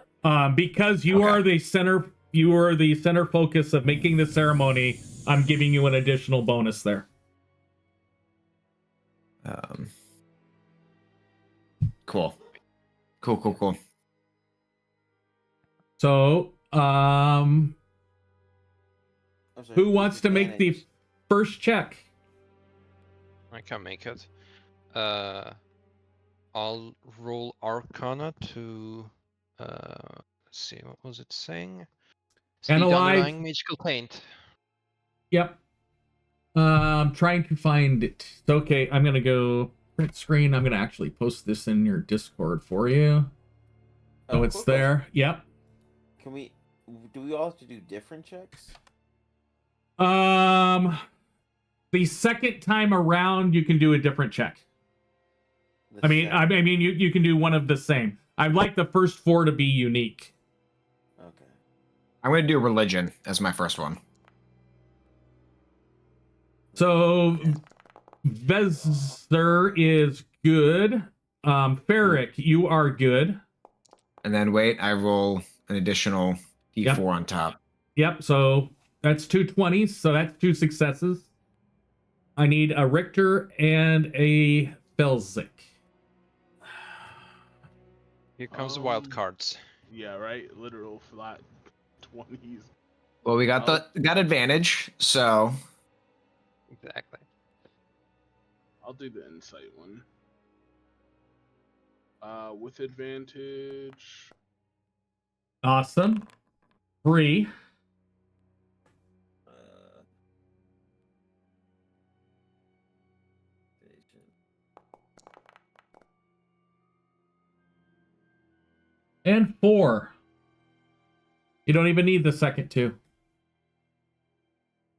Because you are the center focus of making the ceremony, I'm giving you an additional bonus there. Cool. So, I'm sorry, who who's wants to make the advantage? first check? I can make it. I'll roll Arcana to let's see, what was it saying? See the Analyze. underlying magical paint. Yep. Trying to find it. Okay, I'm gonna go print screen. I'm gonna actually post this in your Discord for you. Oh, it's quick there. question. Yep. Do we all have to do different checks? The second time around, you can do a different check. The I mean, second- you can do one of the same. I'd like the first 4 to be unique. Okay. I'm going to do religion as my first one. So, Vezzer is good. Ferric, you are good. And then wait, I roll an additional D4 Yep. on top. Yep, so that's 2 20s, so that's 2 successes. I need a Richter and a Felzik. Here comes the wild cards. Yeah, right. Literal flat 20s. Well, we got got advantage, so Exactly. I'll do the insight one. With advantage. Awesome. 3. And 4. You don't even need the second 2.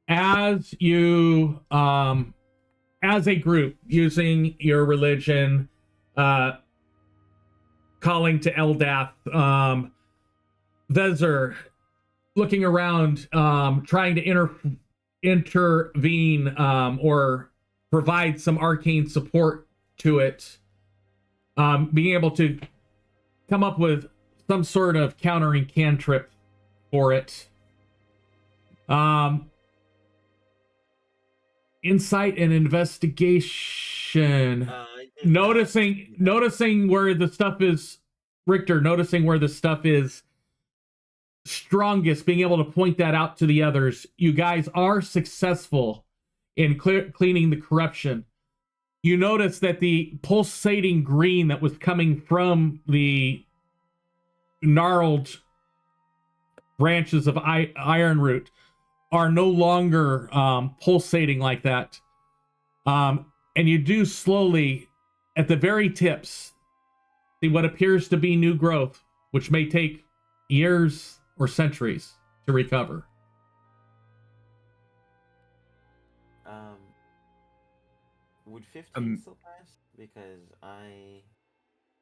As you, as a group, using your religion, calling to Eldath, Vezzer, looking around, trying to intervene or provide some arcane support to it, being able to come up with some sort of countering cantrip for it. Insight and investigation. Noticing where the stuff is, Richter, noticing where the stuff is strongest, being able to point that out to the others. You guys are successful in cleaning the corruption. You notice that the pulsating green that was coming from the gnarled branches of ironroot are no longer pulsating like that. And you do slowly, at the very tips, see what appears to be new growth, which may take years or centuries to recover. Would 15 still pass? Because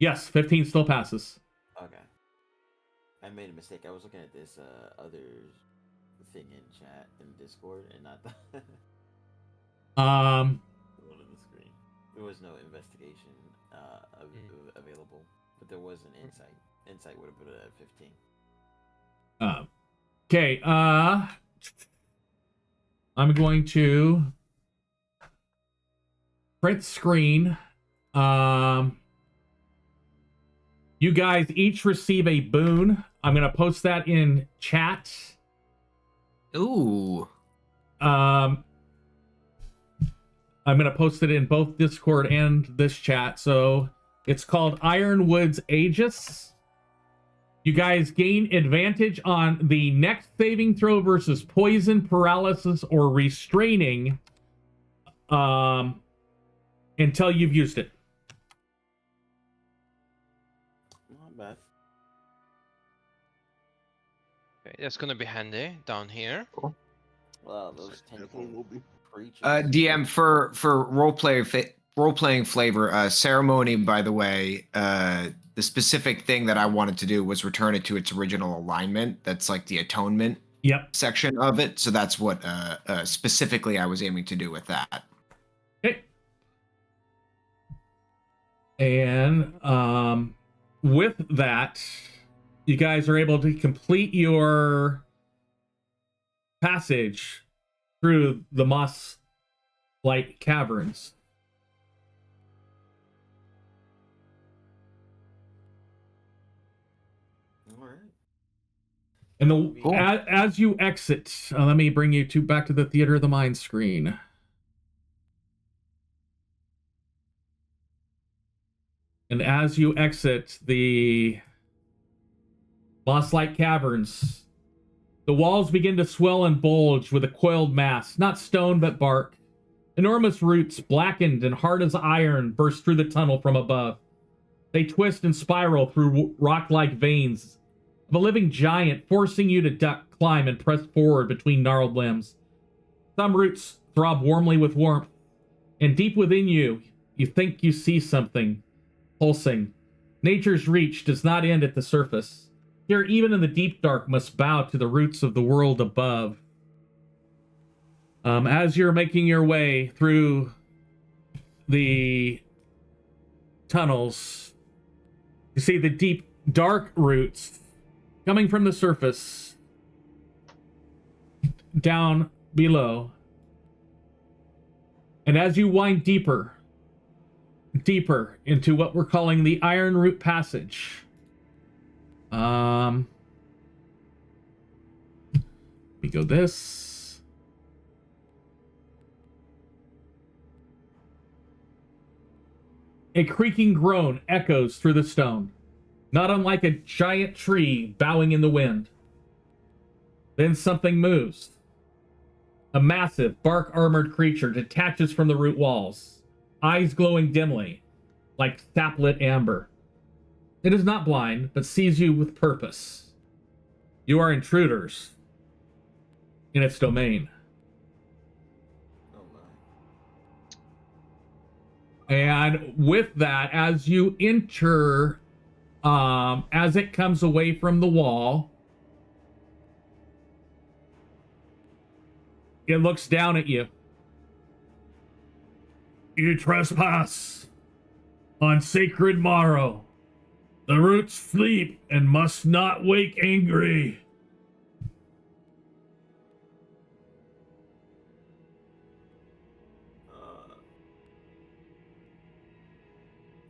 Yes, 15 still passes. Okay. I made a mistake. I was looking at this other thing in chat in Discord and not the one on the screen. There was no investigation available, but there was an insight. Insight would have put it at 15. Okay, I'm going to print screen. You guys each receive a boon. I'm going to post that in chat. Ooh. I'm going to post it in both Discord and this chat. So it's called Ironwood's Aegis. You guys gain advantage on the next saving throw versus poison, paralysis, or restraining until you've used it. Not bad. Okay, that's gonna be handy down here. Wow, those tentacle Definitely will be. creatures. DM for role-playing flavor, ceremony, by the way, the specific thing that I wanted to do was return it to its original alignment. That's like the atonement Yep. section of it. So that's what specifically I was aiming to do with that. Okay. And with that, you guys are able to complete your passage through the moss-like caverns. All right. And the Cool. as you exit, let me bring you back to the Theater of the Mind screen. And as you exit the moss-like caverns, the walls begin to swell and bulge with a coiled mass, not stone but bark. Enormous roots, blackened and hard as iron, burst through the tunnel from above. They twist and spiral through rock-like veins of a living giant, forcing you to duck, climb, and press forward between gnarled limbs. Some roots throb warmly with warmth, and deep within you, you think you see something pulsing. Nature's reach does not end at the surface. Here, even in the deep dark, must bow to the roots of the world above. As you're making your way through the tunnels, you see the deep, dark roots coming from the surface down below. And as you wind deeper into what we're calling the Iron Root Passage, we go this. A creaking groan echoes through the stone, not unlike a giant tree bowing in the wind. Then something moves. A massive, bark-armored creature detaches from the root walls, eyes glowing dimly, like saplit amber. It is not blind, but sees you with purpose. You are intruders in its domain. Oh my. And with that, as you enter, as it comes away from the wall, it looks down at you. You trespass on sacred morrow. The roots sleep and must not wake angry.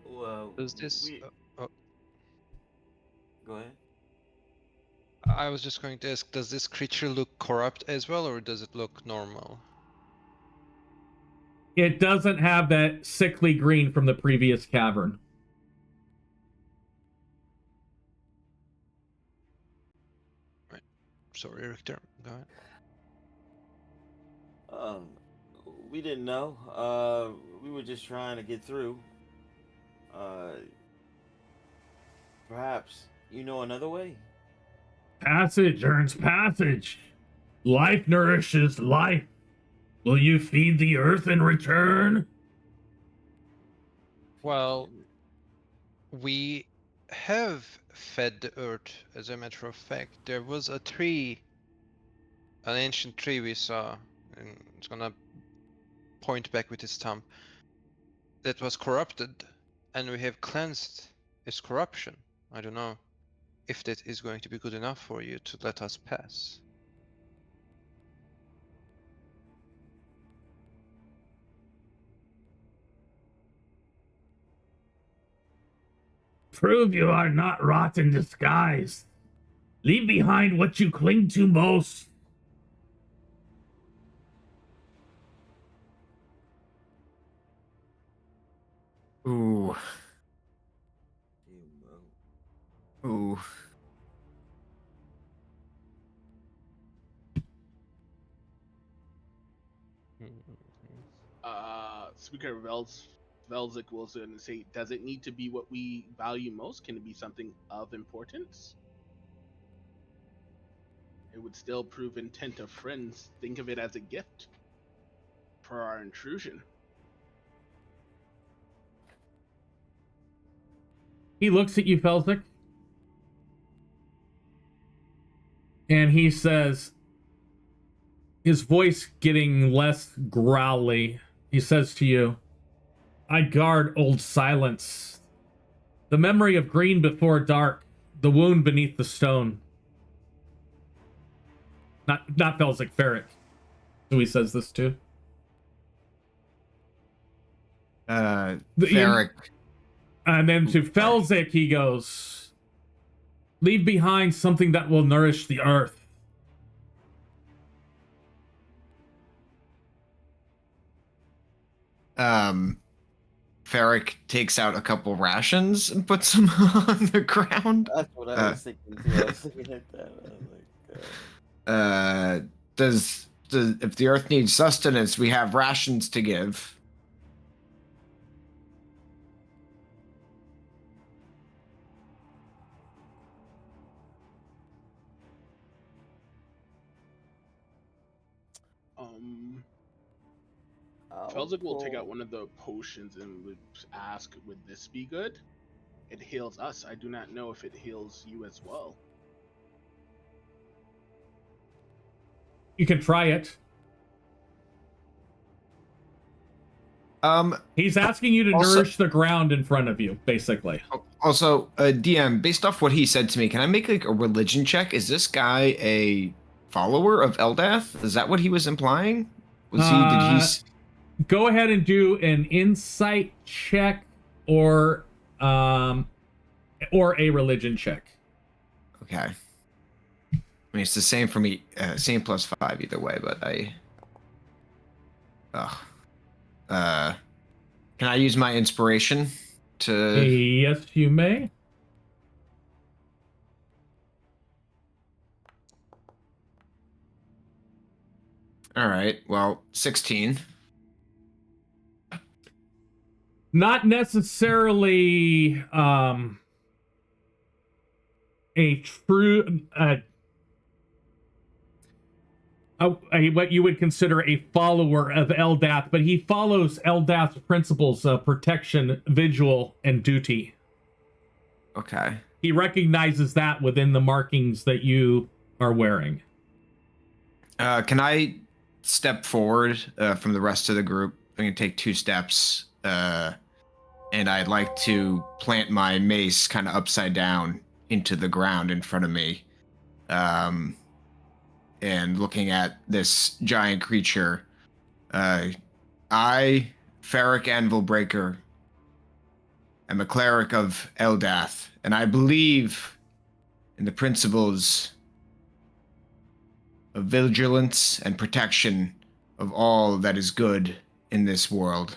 Well, Does this? Go ahead. I was just going to ask, does this creature look corrupt as well, or does it look normal? It doesn't have that sickly green from the previous cavern. Sorry, Richter. Go ahead. We didn't know. We were just trying to get through. Perhaps you know another way. Passage earns passage. Life nourishes life. Will you feed the earth in return? Well, we have fed the earth, as a matter of fact. There was a tree, an ancient tree we saw, and it's gonna point back with his thumb, that was corrupted, and we have cleansed its corruption. I don't know if that is going to be good enough for you to let us pass. Prove you are not rot in disguise. Leave behind what you cling to most. Ooh. Ooh. Speaker of Velzik will say, does it need to be what we value most? Can it be something of importance? It would still prove intent of friends. Think of it as a gift for our intrusion. He looks at you, Felzik, and he says, his voice getting less growly, he says to you, I guard old silence. The memory of green before dark, the wound beneath the stone. Not Felzik, Ferric, who he says this to. Ferric. And then to Felzik, he goes, leave behind something that will nourish the earth. Ferric takes out a couple rations and puts them on the ground. That's what I was thinking too. I was thinking like that. I was like, Does if the earth needs sustenance, we have rations to give. Felzik will take out one of the potions and would ask, would this be good? It heals us. I do not know if it heals you as well. You can try it. He's asking you to nourish the ground in front of you, basically. Also, DM, based off what he said to me, can I make like a religion check? Is this guy a follower of Eldath? Is that what he was implying? Was he? Did he? Go ahead and do an insight check or a religion check. Okay. I mean, it's the same for me. Same +5 either way, but can I use my inspiration to? Yes, you may. All right. Well, 16. Not necessarily a true what you would consider a follower of Eldath, but he follows Eldath's principles of protection, vigil, and duty. Okay. He recognizes that within the markings that you are wearing. Can I step forward from the rest of the group? I'm going to take 2 steps, and I'd like to plant my mace kind of upside down into the ground in front of me. And looking at this giant creature, I, Ferric Anvilbreaker, am a cleric of Eldath, and I believe in the principles of vigilance and protection of all that is good in this world.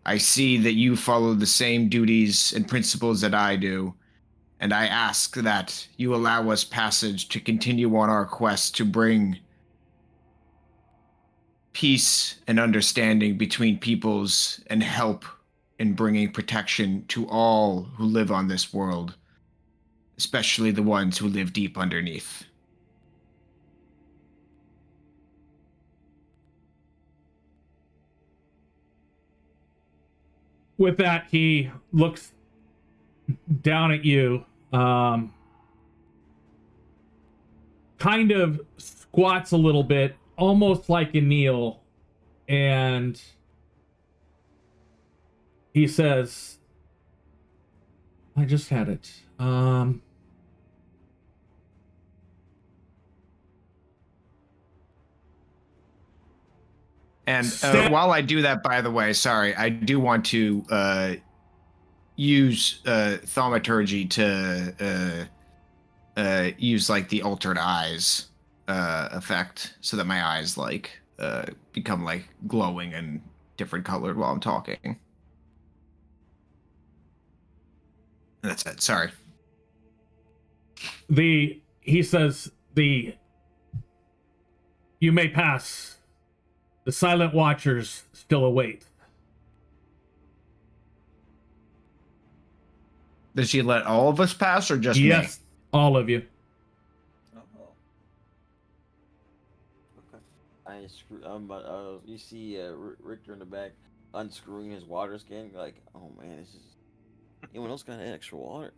I see that you follow the same duties and principles that I do, and I ask that you allow us passage to continue on our quest to bring peace and understanding between peoples and help in bringing protection to all who live on this world, especially the ones who live deep underneath. With that, he looks down at you, kind of squats a little bit, almost like a kneel, and he says, I just had it. And while I do that, by the way, sorry, I do want to use thaumaturgy to use like the altered eyes effect, so that my eyes like become like glowing and different colored while I'm talking. And that's it. Sorry. He says you may pass. The silent watchers still await. Did she let all of us pass, or just Yes, me? all of you. Oh. Okay. I screw. You see Richter in the back unscrewing his water skin. Like, oh man, this is. Anyone else got extra water?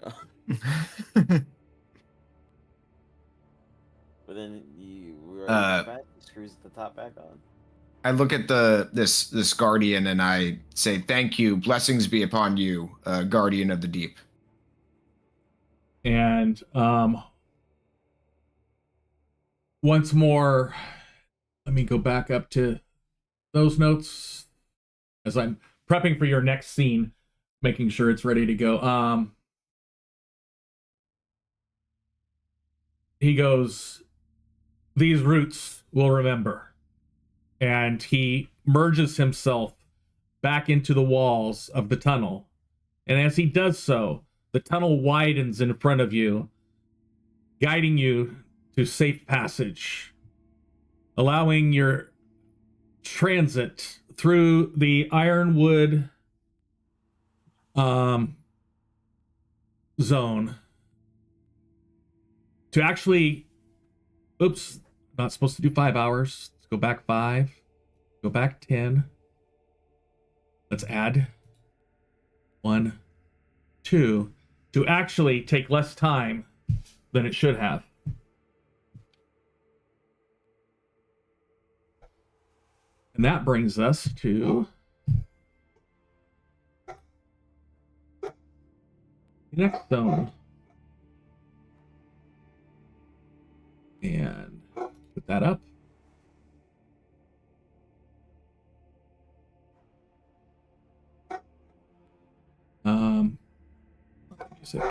But then he screws the top back on. I look at this guardian and I say, "Thank you, blessings be upon you, guardian of the deep." And once more, let me go back up to those notes as I'm prepping for your next scene, making sure it's ready to go. He goes, "These roots will remember." And he merges himself back into the walls of the tunnel. And as he does so, the tunnel widens in front of you, guiding you to safe passage, allowing your transit through the ironwood zone to actually, oops, not supposed to do 5 hours. Let's go back 5, go back 10. Let's add 1, 2 to actually take less time than it should have. And that brings us to the next zone. And put that up. Music.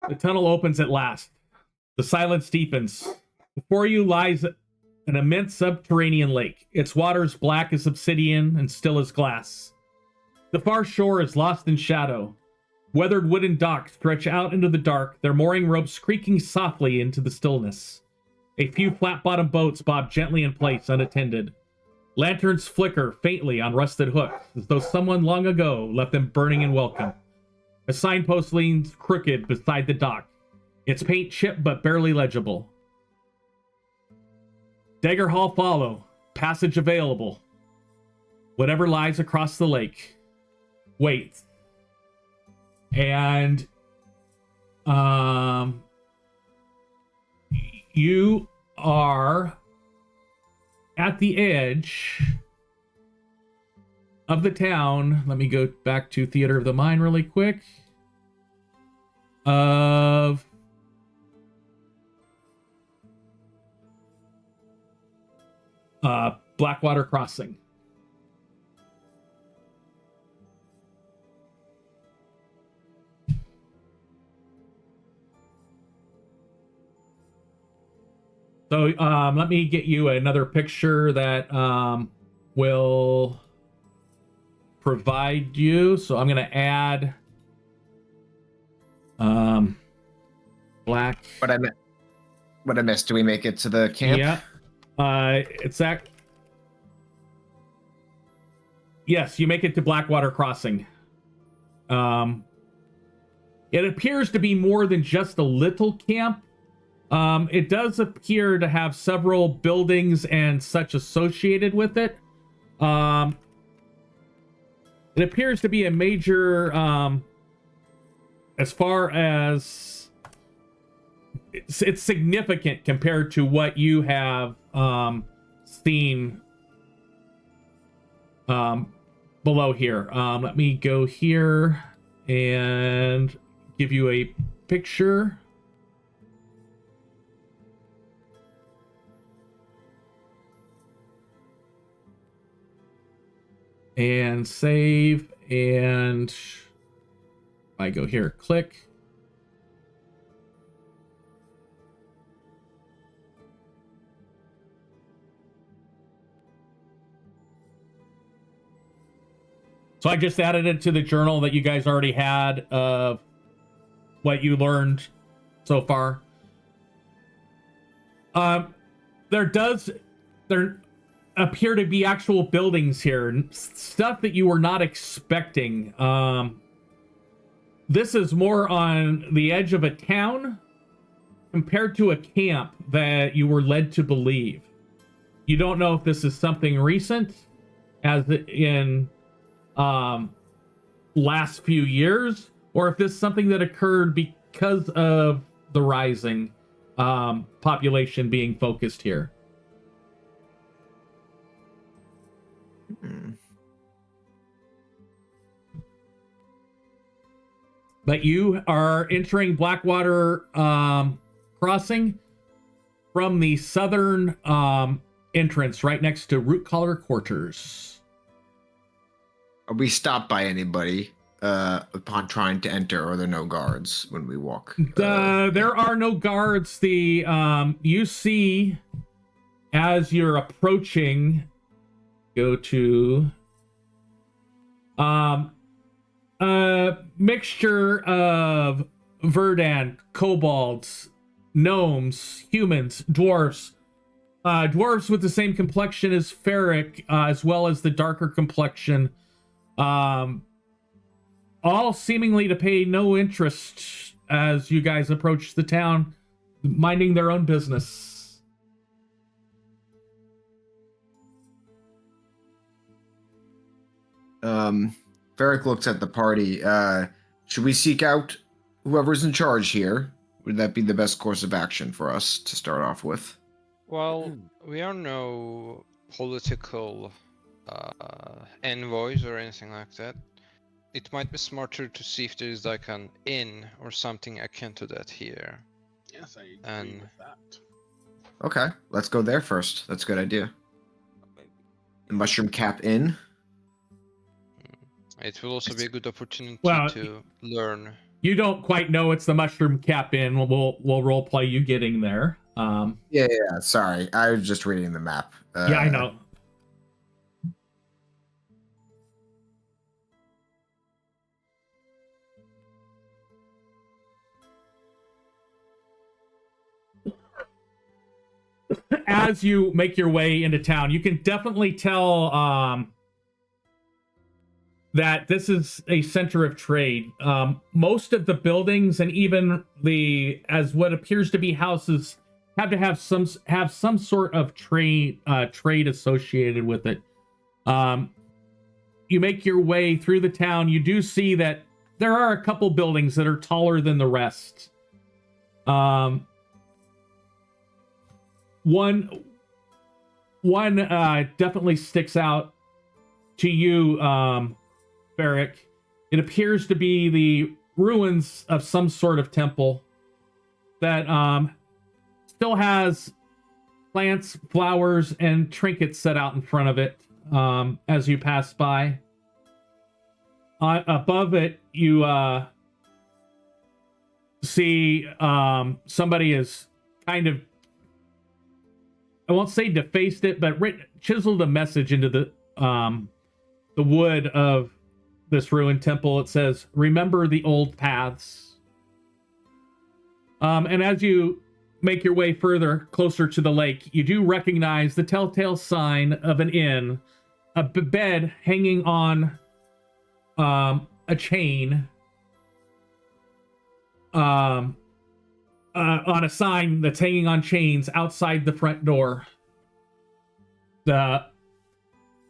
The tunnel opens at last. The silence deepens. Before you lies an immense subterranean lake. Its waters black as obsidian and still as glass. The far shore is lost in shadow. Weathered wooden docks stretch out into the dark, their mooring ropes creaking softly into the stillness. A few flat-bottomed boats bob gently in place, unattended. Lanterns flicker faintly on rusted hooks, as though someone long ago left them burning in welcome. A signpost leans crooked beside the dock, its paint chipped but barely legible. Daggerfall Hollow, passage available. Whatever lies across the lake. Wait. And you are at the edge of the town. Let me go back to Theater of the Mind really quick. Of Blackwater Crossing. So let me get you another picture that will provide you. So I'm going to add black. What I missed? Do we make it to the camp? Yeah. It's that. Yes, you make it to Blackwater Crossing. It appears to be more than just a little camp. It does appear to have several buildings and such associated with it. It appears to be a major, as far as it's significant compared to what you have seen below here. Let me go here and give you a picture. and save, and I go here, click. So I just added it to the journal that you guys already had of what you learned so far. There appear to be actual buildings here, stuff that you were not expecting. This is more on the edge of a town compared to a camp that you were led to believe. You don't know if this is something recent, as in last few years, or if this is something that occurred because of the rising population being focused here. But you are entering Blackwater Crossing from the southern entrance right next to Root Collar Quarters. Are we stopped by anybody upon trying to enter, or are there no guards when we walk? There are no guards. You see, as you're approaching, go to a mixture of Verdan, kobolds, gnomes, humans, dwarves. Dwarves with the same complexion as Ferric, as well as the darker complexion. All seemingly to pay no interest as you guys approach the town, minding their own business. Ferric looks at the party. Should we seek out whoever's in charge here? Would that be the best course of action for us to start off with? Well, we are no political envoys or anything like that. It might be smarter to see if there is like an inn or something akin to that here. Yes, I agree And- with that. Okay, let's go there first. That's a good idea. The Mushroom Cap Inn. It will also be a good opportunity Well, to learn. You don't quite know it's the Mushroom Cap Inn. We'll role play you getting there. Yeah, sorry. I was just reading the map. Yeah, I know. As you make your way into town, you can definitely tell that this is a center of trade. Most of the buildings and even as what appears to be houses have to have some sort of trade associated with it. You make your way through the town. You do see that there are a couple buildings that are taller than the rest. One definitely sticks out to you, Ferric. It appears to be the ruins of some sort of temple that still has plants, flowers, and trinkets set out in front of it as you pass by. Above it, you see somebody is kind of, I won't say defaced it, but chiseled a message into the wood of this ruined temple. It says, "Remember the old paths." And as you make your way closer to the lake, you do recognize the telltale sign of an inn, a bed hanging on a chain, on a sign that's hanging on chains outside the front door.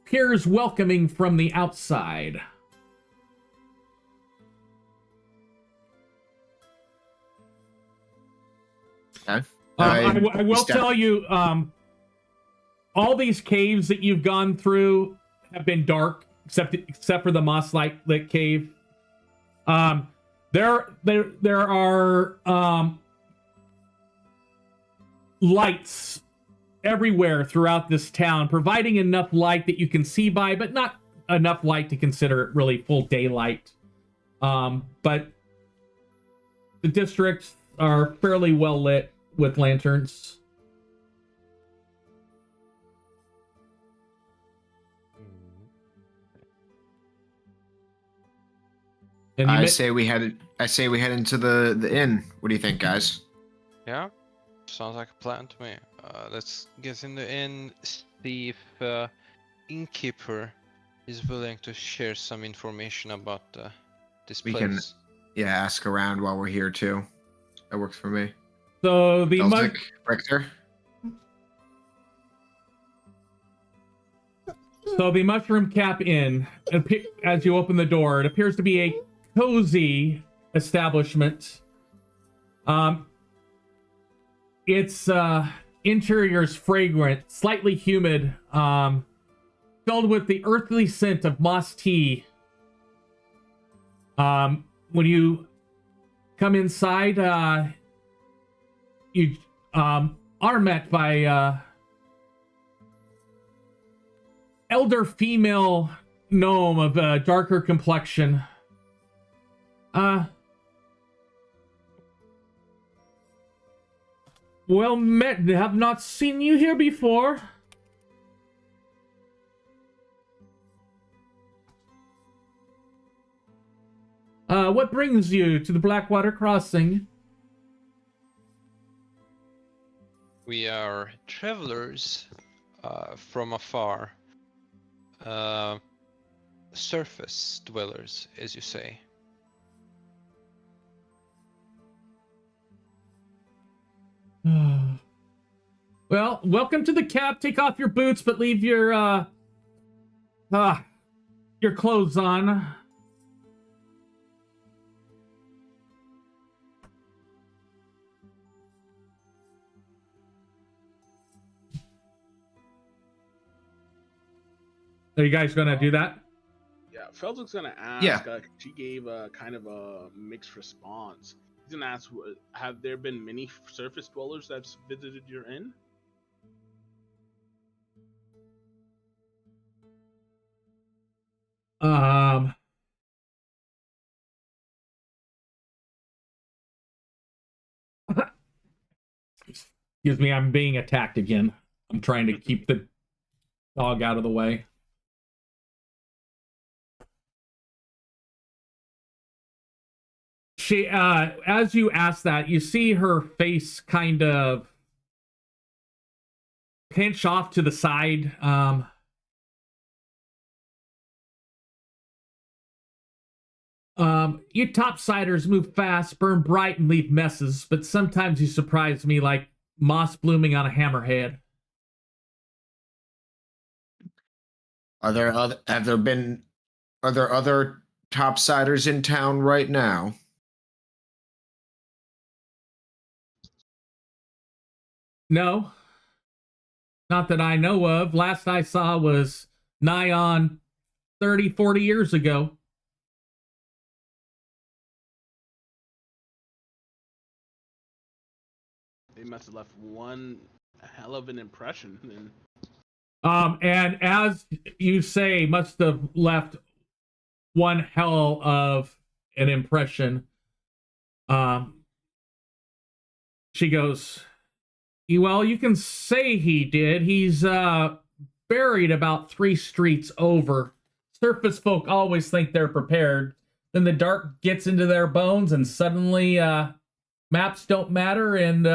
Appears welcoming from the outside. Okay. I will tell you, all these caves that you've gone through have been dark, except for the moss lit cave. There are lights everywhere throughout this town, providing enough light that you can see by, but not enough light to consider it really full daylight. But the districts are fairly well lit with lanterns. And I say we head into the inn. What do you think, guys? Yeah, sounds like a plan to me. Let's get in the inn, see if innkeeper is willing to share some information about this We place. can, ask around while we're here too. That works for me. So the Belzic, Richter. So the Mushroom Cap Inn, as you open the door, it appears to be a cozy establishment. Its interior is fragrant, slightly humid, filled with the earthly scent of moss tea. When you come inside, you are met by elder female gnome of a darker complexion. Well met, have not seen you here before. What brings you to the Blackwater Crossing? We are travelers from afar. Surface dwellers, as you say. Well, welcome to the cab. Take off your boots, but leave your clothes on. Are you guys gonna do that? Yeah, Felzic's gonna ask. Yeah. She gave kind of a mixed response. He's gonna ask, have there been many surface dwellers that's visited your inn? Excuse me, I'm being attacked again. I'm trying to keep the dog out of the way. She, as you ask that, you see her face kind of pinch off to the side. You topsiders move fast, burn bright, and leave messes, but sometimes you surprise me like moss blooming on a hammerhead. Are there other topsiders in town right now? No, not that I know of. Last I saw was nigh on 30, 40 years ago. They must have left one hell of an impression. And And as you say, must have left one hell of an impression. She goes, well, you can say he did. He's buried about 3 streets over. Surface folk always think they're prepared. Then the dark gets into their bones and suddenly maps don't matter and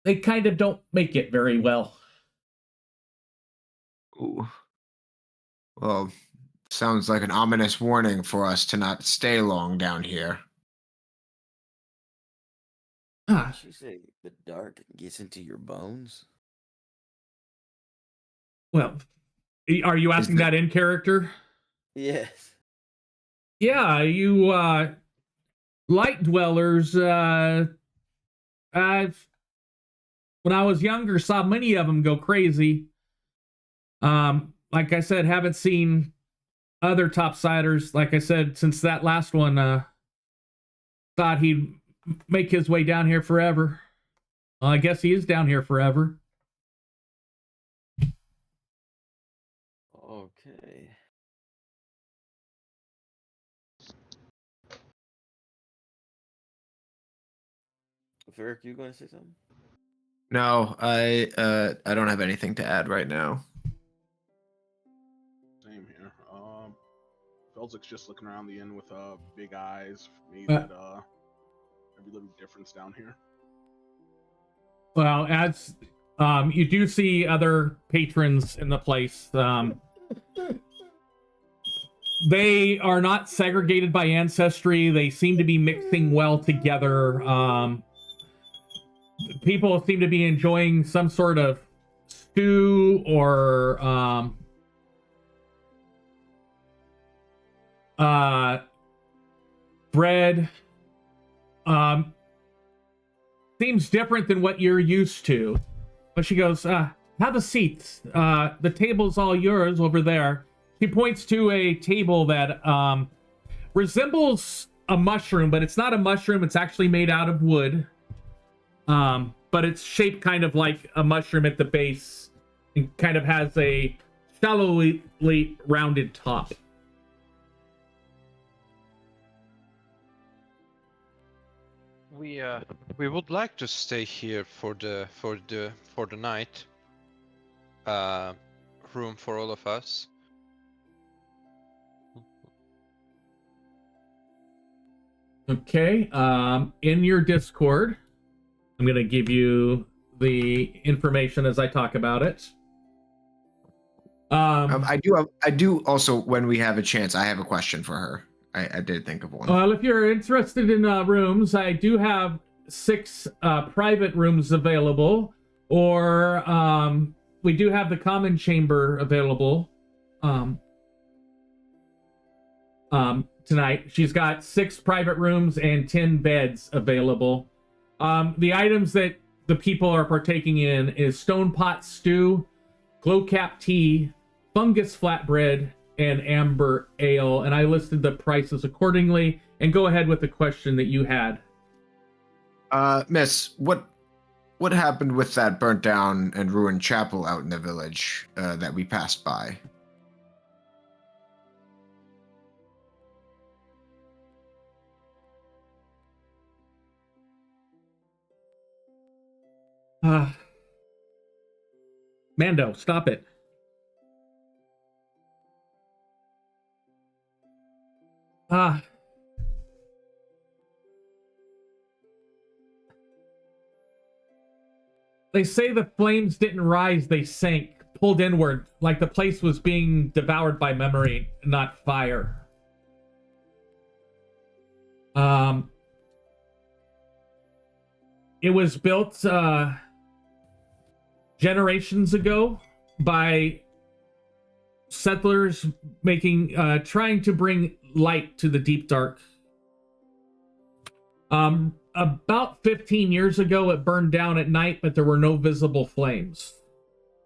they kind of don't make it very well. Ooh. Well, sounds like an ominous warning for us to not stay long down here. She say the dark gets into your bones? Well, are you asking that in character? Yes. Yeah, you light dwellers, I've when I was younger saw many of them go crazy. Like I said, haven't seen other topsiders, like I said, since that last one thought he'd make his way down here forever. Well, I guess he is down here forever. Ferric, you going to say something? No, I don't have anything to add right now. Same here. Felzic's just looking around the inn with big eyes. Made Uh, that every little difference down here. Well, as you do see other patrons in the place, they are not segregated by ancestry. They seem to be mixing well together. People seem to be enjoying some sort of stew or bread. Seems different than what you're used to. But she goes, have a seat. The table's all yours over there. She points to a table that resembles a mushroom, but it's not a mushroom. It's actually made out of wood. But it's shaped kind of like a mushroom at the base. It kind of has a shallowly rounded top. We would like to stay here for the night. Room for all of us. Okay. In your Discord, I'm gonna give you the information as I talk about it. I do also, when we have a chance, I have a question for her. I did think of one. Well, if you're interested in rooms, I do have 6 private rooms available, or we do have the common chamber available tonight. She's got 6 private rooms and 10 beds available. The items that the people are partaking in is stone pot stew, glow cap tea, fungus flatbread, and amber ale, and I listed the prices accordingly. And go ahead with the question that you had. Miss, what happened with that burnt down and ruined chapel out in the village that we passed by? Mando, stop it. They say the flames didn't rise, they sank, pulled inward, like the place was being devoured by memory, not fire. It was built generations ago by settlers trying to bring light to the deep dark. About 15 years ago, it burned down at night, but there were no visible flames.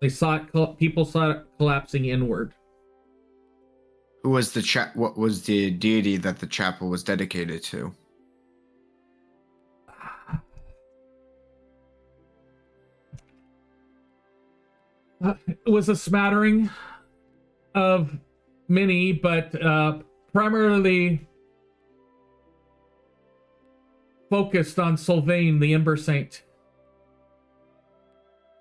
People saw it collapsing inward. Who was what was the deity that the chapel was dedicated to? It was a smattering of many, but primarily focused on Sylvain, the Ember Saint.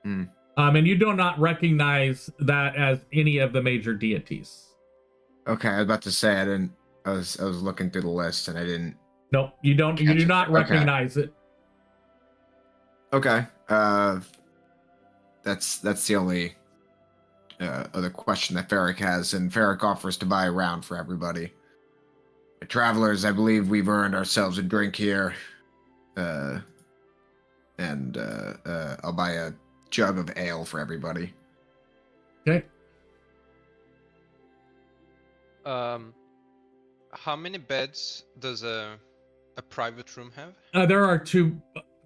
And you do not recognize that as any of the major deities. Okay, I was about to say I didn't. I was looking through the list and I didn't. Nope, you don't. You do not recognize it. Okay. That's the only other question that Ferric has, and Ferric offers to buy a round for everybody. Travelers, I believe we've earned ourselves a drink here. And I'll buy a jug of ale for everybody. Okay. How many beds does a private room have? There are two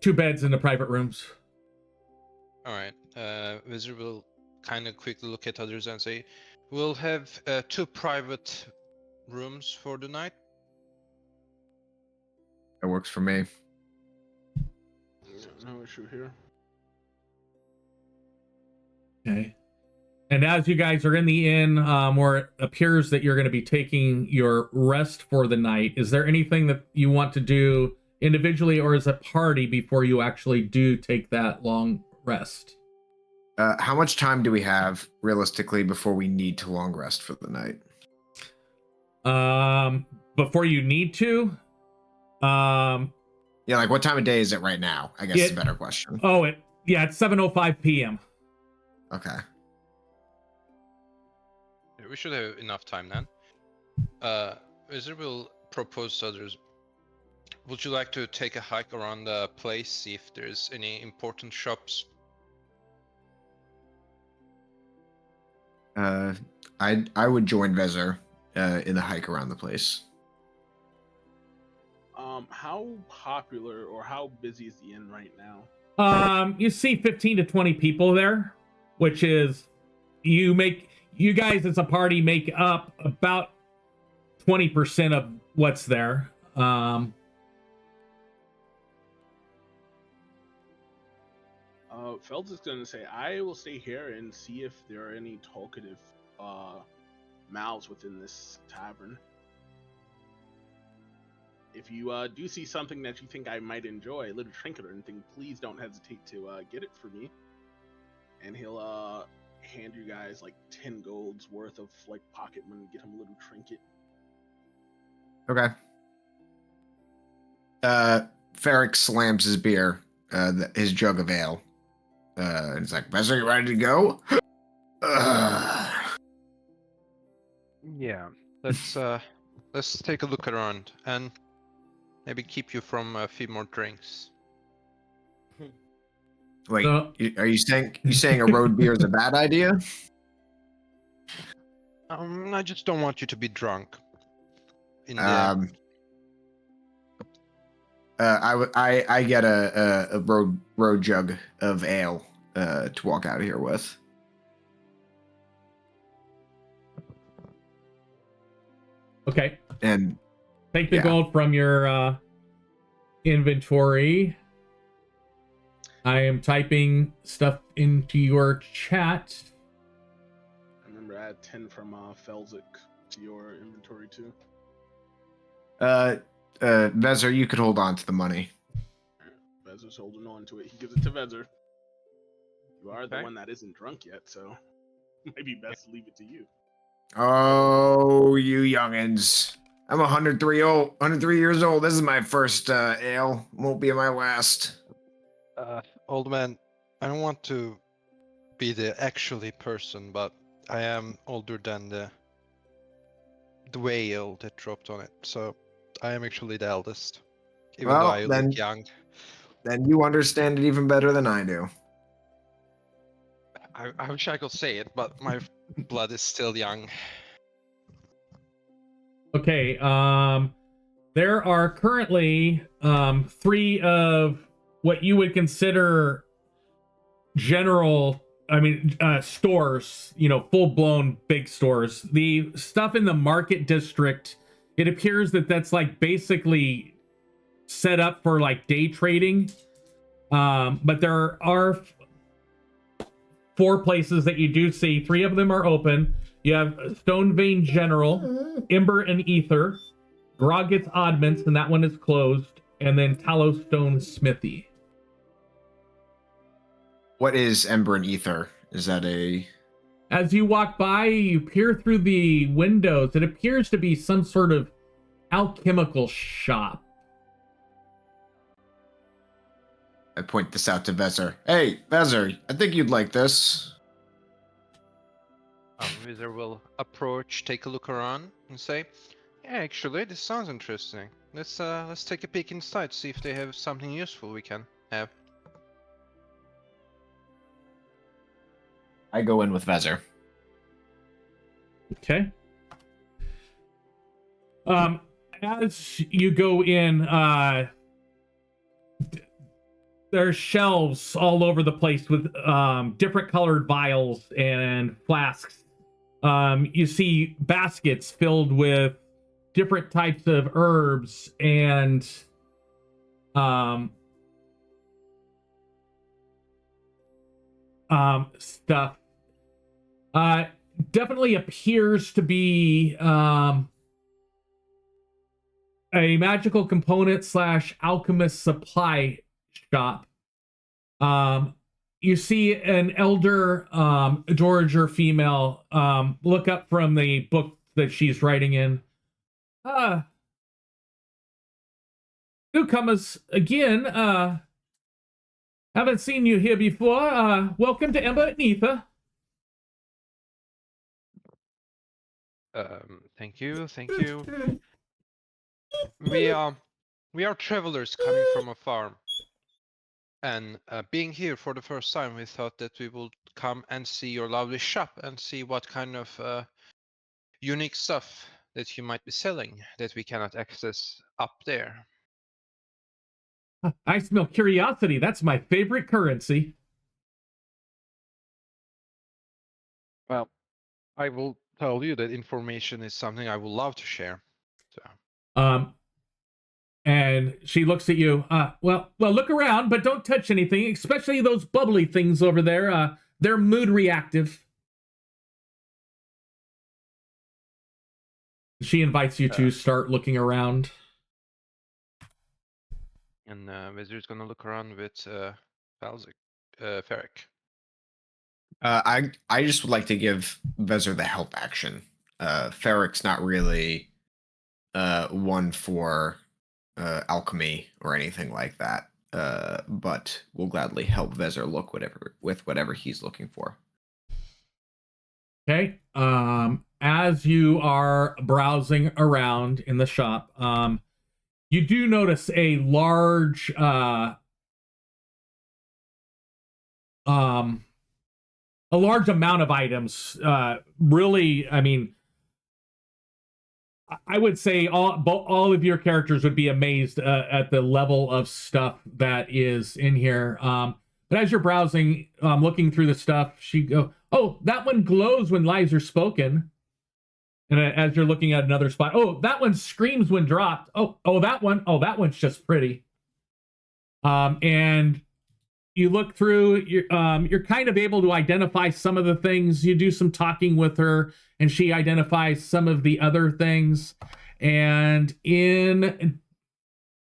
beds in the private rooms. All right. Wizard will kind of quickly look at others and say, "We'll have 2 private rooms for the night." That works for me. No issue here. Okay. And as you guys are in the inn, where it appears that you're going to be taking your rest for the night, is there anything that you want to do individually or as a party before you actually do take that long rest. How much time do we have realistically before we need to long rest for the night? Before you need to, Yeah, like what time of day is it right now? I guess is a better question. It's 7:05 p.m. Okay. Yeah, we should have enough time then. Wizard will propose to others. Would you like to take a hike around the place, see if there's any important shops? I would join Vezir in the hike around the place. How popular or how busy is the inn right now? You see 15 to 20 people there, which is you guys as a party make up about 20% of what's there. Feld is gonna say, I will stay here and see if there are any talkative mouths within this tavern. If you do see something that you think I might enjoy, a little trinket or anything, please don't hesitate to get it for me. And he'll hand you guys like 10 golds worth of like pocket money, get him a little trinket. Okay. Ferric slams his beer, his jug of ale. And he's like, Vezir, you ready to go? Yeah. Let's take a look around and maybe keep you from a few more drinks. Wait, are you saying a road beer is a bad idea? I just don't want you to be drunk. In the I get a road jug of ale to walk out of here with. Okay. And take the gold from your inventory. I am typing stuff into your chat. Remember, add 10 from Felzik to your inventory too. Vezir, you could hold on to the money. Vezir's holding on to it. He gives it to Vezir. You are the one that isn't drunk yet, so maybe best to leave it to you. Oh, you youngins. I'm 103 years old. This is my first ale. Won't be my last. Old man, I don't want to be the actually person, but I am older than the whale that dropped on it, so I am actually the eldest. Even though I look young. Then you understand it even better than I do. I wish I could say it, but my blood is still young. Okay, there are currently 3 of what you would consider stores, full-blown big stores. The stuff in the market district, it appears that that's like basically set up for like day trading. But there are 4 places that you do see. 3 of them are open. You have Stone Vein General, Ember and Ether, Groggett's Oddments, and that one is closed, and then Tallowstone Smithy. What is Ember and Ether? Is that a... As you walk by, you peer through the windows. It appears to be some sort of alchemical shop. I point this out to Vezir. Hey, Vezir, I think you'd like this. Wizard will approach, take a look around, and say, "Yeah, actually, this sounds interesting. Let's take a peek inside, see if they have something useful we can have." I go in with Vezir. Okay. As you go in, there's shelves all over the place with different colored vials and flasks. You see baskets filled with different types of herbs and stuff. Definitely appears to be a magical component / alchemist supply shop. You see an elder dowager female look up from the book that she's writing in. Newcomers again. Haven't seen you here before. Welcome to Ember and Ether. Thank you. We are travelers coming from afar, and being here for the first time, we thought that we would come and see your lovely shop and see what kind of unique stuff that you might be selling that we cannot access up there. I smell curiosity. That's my favorite currency. Well, I will tell you that information is something I would love to share. So. And she looks at you. Well, look around, but don't touch anything, especially those bubbly things over there. They're mood reactive. She invites you to start looking around. And Wizard's gonna look around with Ferric. I just would like to give Vezir the help action. Ferric's not really one for alchemy or anything like that, but will gladly help Vezir look with whatever he's looking for. Okay. As you are browsing around in the shop, you do notice a large amount of items. Really, I mean, I would say all of your characters would be amazed at the level of stuff that is in here. But as you're browsing, looking through the stuff, she go, "Oh, that one glows when lies are spoken." And as you're looking at another spot, "Oh, that one screams when dropped." Oh, that one. Oh, that one's just pretty. And you look through, you're kind of able to identify some of the things. You do some talking with her, and she identifies some of the other things. And in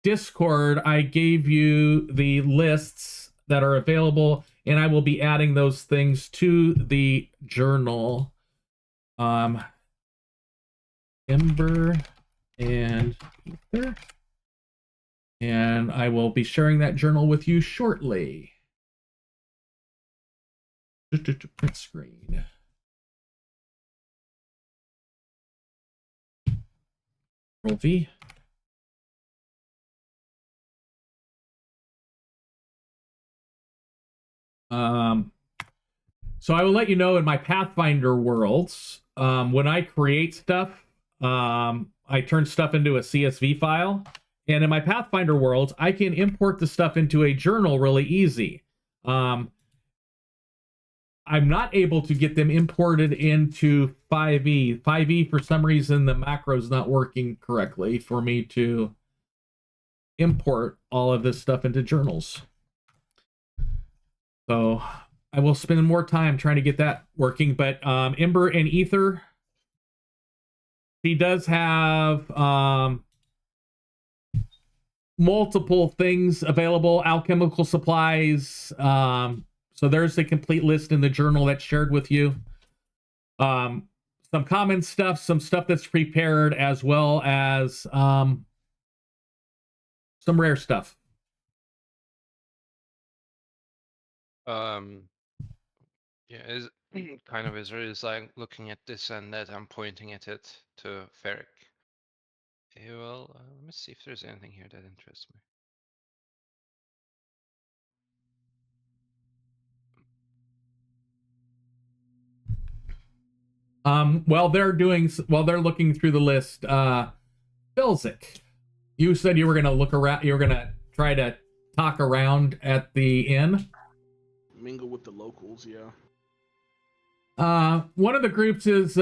Discord, I gave you the lists that are available, and I will be adding those things to the journal. Ember and Ether. And I will be sharing that journal with you shortly. Print screen. Control V. So I will let you know in my Pathfinder worlds, when I create stuff, I turn stuff into a CSV file. And in my Pathfinder worlds, I can import the stuff into a journal really easy. I'm not able to get them imported into 5e. 5e, for some reason, the macro's not working correctly for me to import all of this stuff into journals. So I will spend more time trying to get that working. But Ember and Ether, she does have multiple things available, alchemical supplies. So there's a complete list in the journal that's shared with you. Some common stuff, some stuff that's prepared, as well as some rare stuff. Yeah, is kind of is like looking at this and that. I'm pointing at it to Ferric. Okay, well, let me see if there's anything here that interests me. While they're looking through the list, Belzik, you said you were gonna look around. You were gonna try to talk around at the inn. Mingle with the locals, yeah. One of the groups is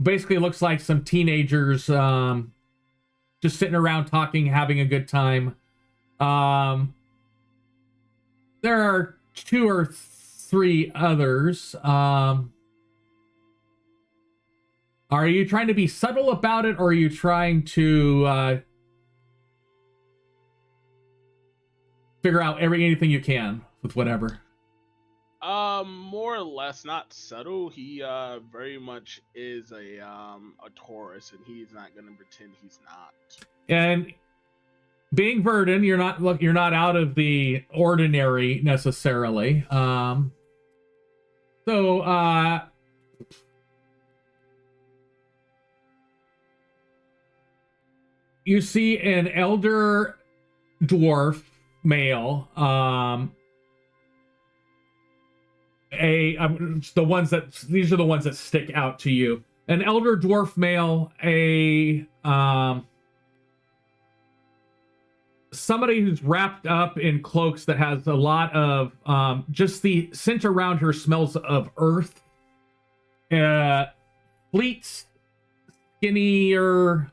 basically looks like some teenagers just sitting around talking, having a good time. There are 2 or 3 others. Are you trying to be subtle about it, or are you trying to figure out anything you can with whatever? More or less, not subtle. He very much is a Taurus, and he's not gonna pretend he's not. And being Verdant, you're not out of the ordinary necessarily. You see an elder dwarf male, these are the ones that stick out to you. An elder dwarf male, somebody who's wrapped up in cloaks that has a lot of just the scent around her smells of earth. Fleet, skinnier,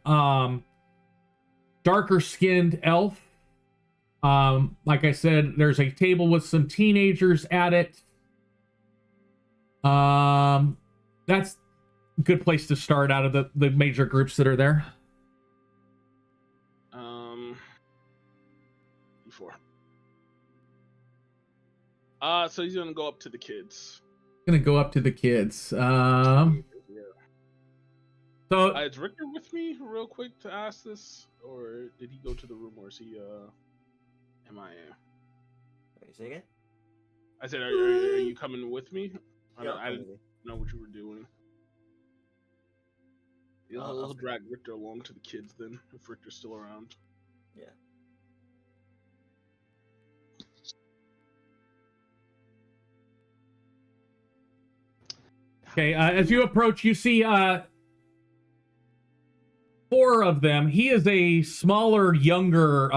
darker skinned elf. Like I said, there's a table with some teenagers at it. That's a good place to start out of the major groups that are there. Before. So he's gonna go up to the kids. Gonna go up to the kids. Yeah. So Is Richter with me real quick to ask this, or did he go to the room, or is he MIA? Wait, say again? I said, are you coming with me? Yeah, I didn't know what you were doing. He'll drag Richter along to the kids then, if Richter's still around. Yeah. okay, as you approach, you see 4 of them. He is a smaller, younger,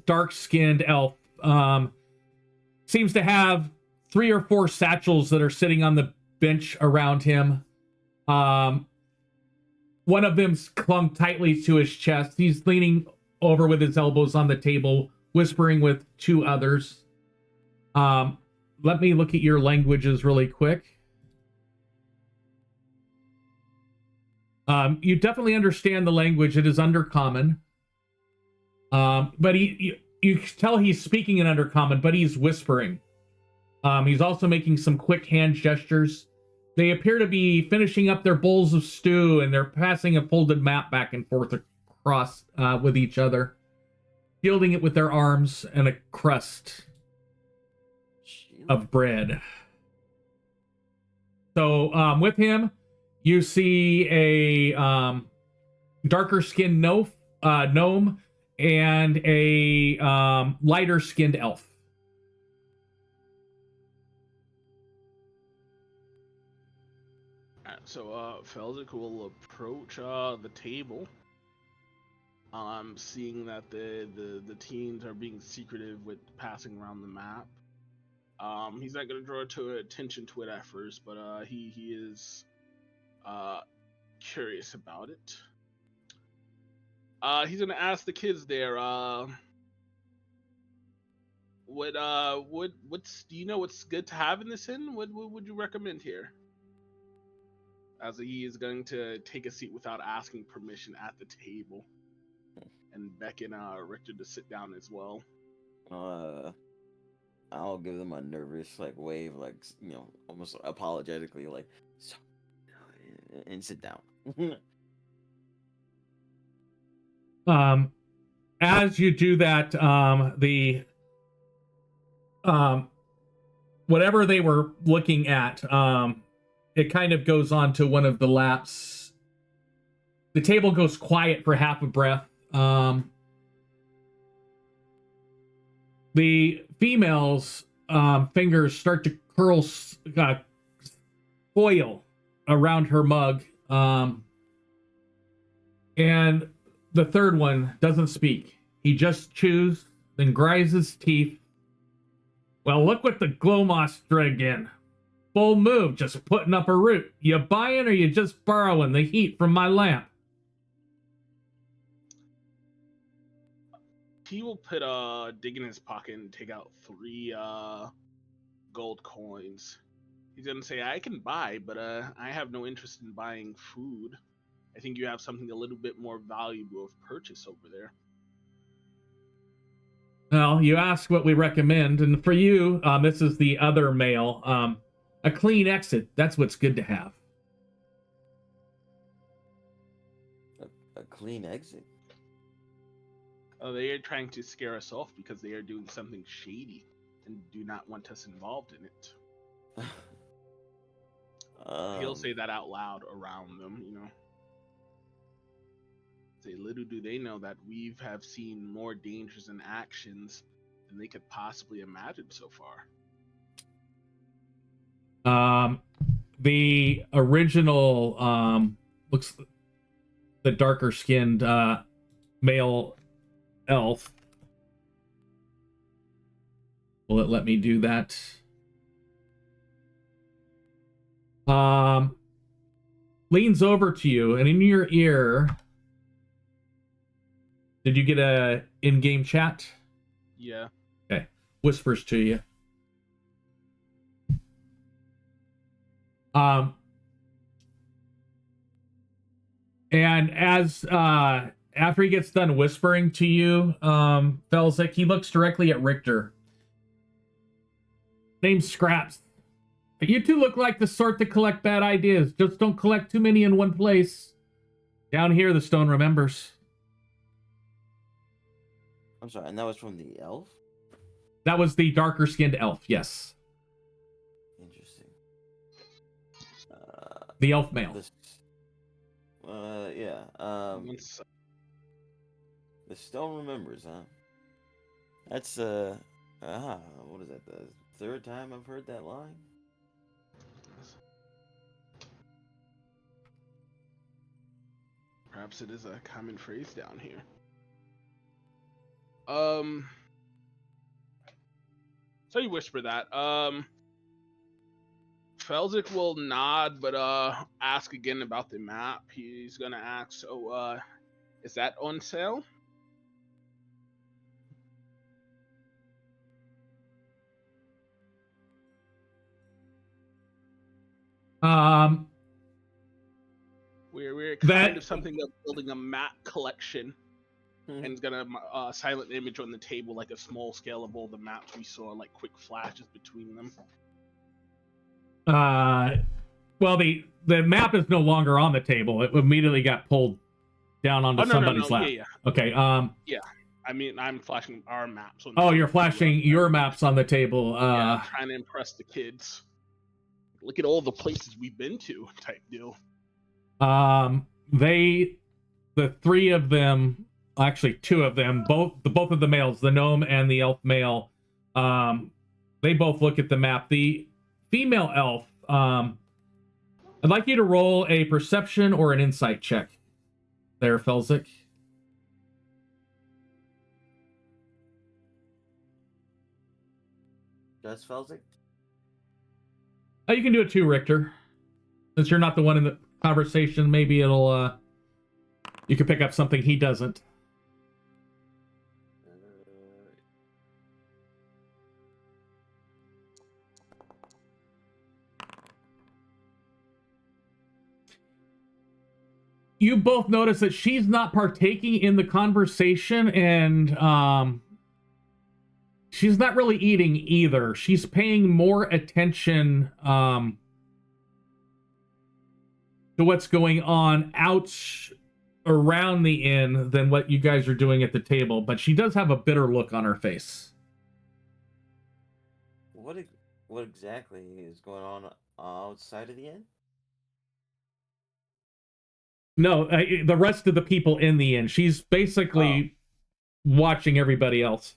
dark-skinned elf. Seems to have 3 or 4 satchels that are sitting on the bench around him. One of them's clung tightly to his chest. He's leaning over with his elbows on the table, whispering with 2 others. Let me look at your languages really quick. You definitely understand the language. It is Undercommon. But you can tell he's speaking in Undercommon, but he's whispering. He's also making some quick hand gestures. They appear to be finishing up their bowls of stew, and they're passing a folded map back and forth across with each other, shielding it with their arms and a crust of bread. So with him, you see a darker skinned gnome and a lighter skinned elf. So Felzik will approach the table. Seeing that the teens are being secretive with passing around the map. He's not gonna draw attention to it at first, but he is curious about it. He's gonna ask the kids there, what's do you know what's good to have in this inn? What would you recommend here? As he is going to take a seat without asking permission at the table, and beckon Richter to sit down as well. I'll give them a nervous wave, almost apologetically, so, and sit down. As you do that, whatever they were looking at, it kind of goes on to one of the laps. The table goes quiet for half a breath. The female's fingers start to curl foil around her mug. And the third one doesn't speak. He just chews, then grinds his teeth. Well, look what the Glowmoss dragged in. Bold move, just putting up a root. You buying or you just borrowing the heat from my lamp? He will put dig in his pocket and take out 3 gold coins, He's gonna say, I can buy, but I have no interest in buying food. I think you have something a little bit more valuable of purchase over there. Well, you ask what we recommend, and for you, this is the other male. A clean exit. That's what's good to have. A clean exit. They are trying to scare us off because they are doing something shady and do not want us involved in it. He'll say that out loud around them, you know. Say, little do they know that we have seen more dangers and actions than they could possibly imagine so far. The original looks the darker skinned male elf. Will it let me do that? Leans over to you, and in your ear, did you get a in-game chat? Yeah. Okay. Whispers to you. And as after he gets done whispering to you, Felzik, he looks directly at Richter. Name's Scraps. You two look like the sort to collect bad ideas. Just don't collect too many in one place. Down here, the stone remembers. I'm sorry, and that was from the elf? That was the darker-skinned elf, yes. Interesting. The elf male. Yeah. The stone remembers, huh? That's, what is that, the third time I've heard that line? Perhaps it is a common phrase down here. So you whisper that. Felzik will nod, but ask again about the map. He's gonna ask, so is that on sale? We're kind of something of building a map collection. And it's gonna silent image on the table, like a small scale of all the maps we saw, like quick flashes between them. Well, the map is no longer on the table. It immediately got pulled down onto somebody's lap. Yeah. Okay. Yeah. I mean, I'm flashing our maps. You're flashing your maps on the table. Yeah, I'm trying to impress the kids. Look at all the places we've been to, type deal. The three of them, actually two of them, both of the males, the gnome and the elf male, they both look at the map. The female elf, I'd like you to roll a perception or an insight check. There, Felzik. Does Felzik? You can do it too, Richter. Since you're not the one in the conversation, maybe it'll, you can pick up something he doesn't. You both notice that she's not partaking in the conversation, and she's not really eating either. She's paying more attention to what's going on out around the inn than what you guys are doing at the table, but she does have a bitter look on her face. What exactly is going on outside of the inn? No, the rest of the people in the inn. She's basically watching everybody else.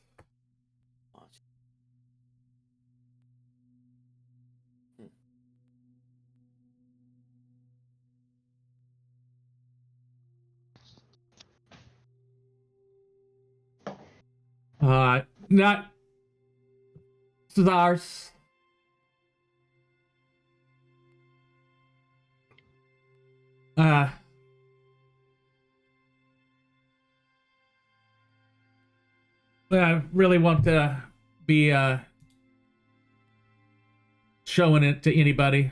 Not Cesar's. I really want to be showing it to anybody.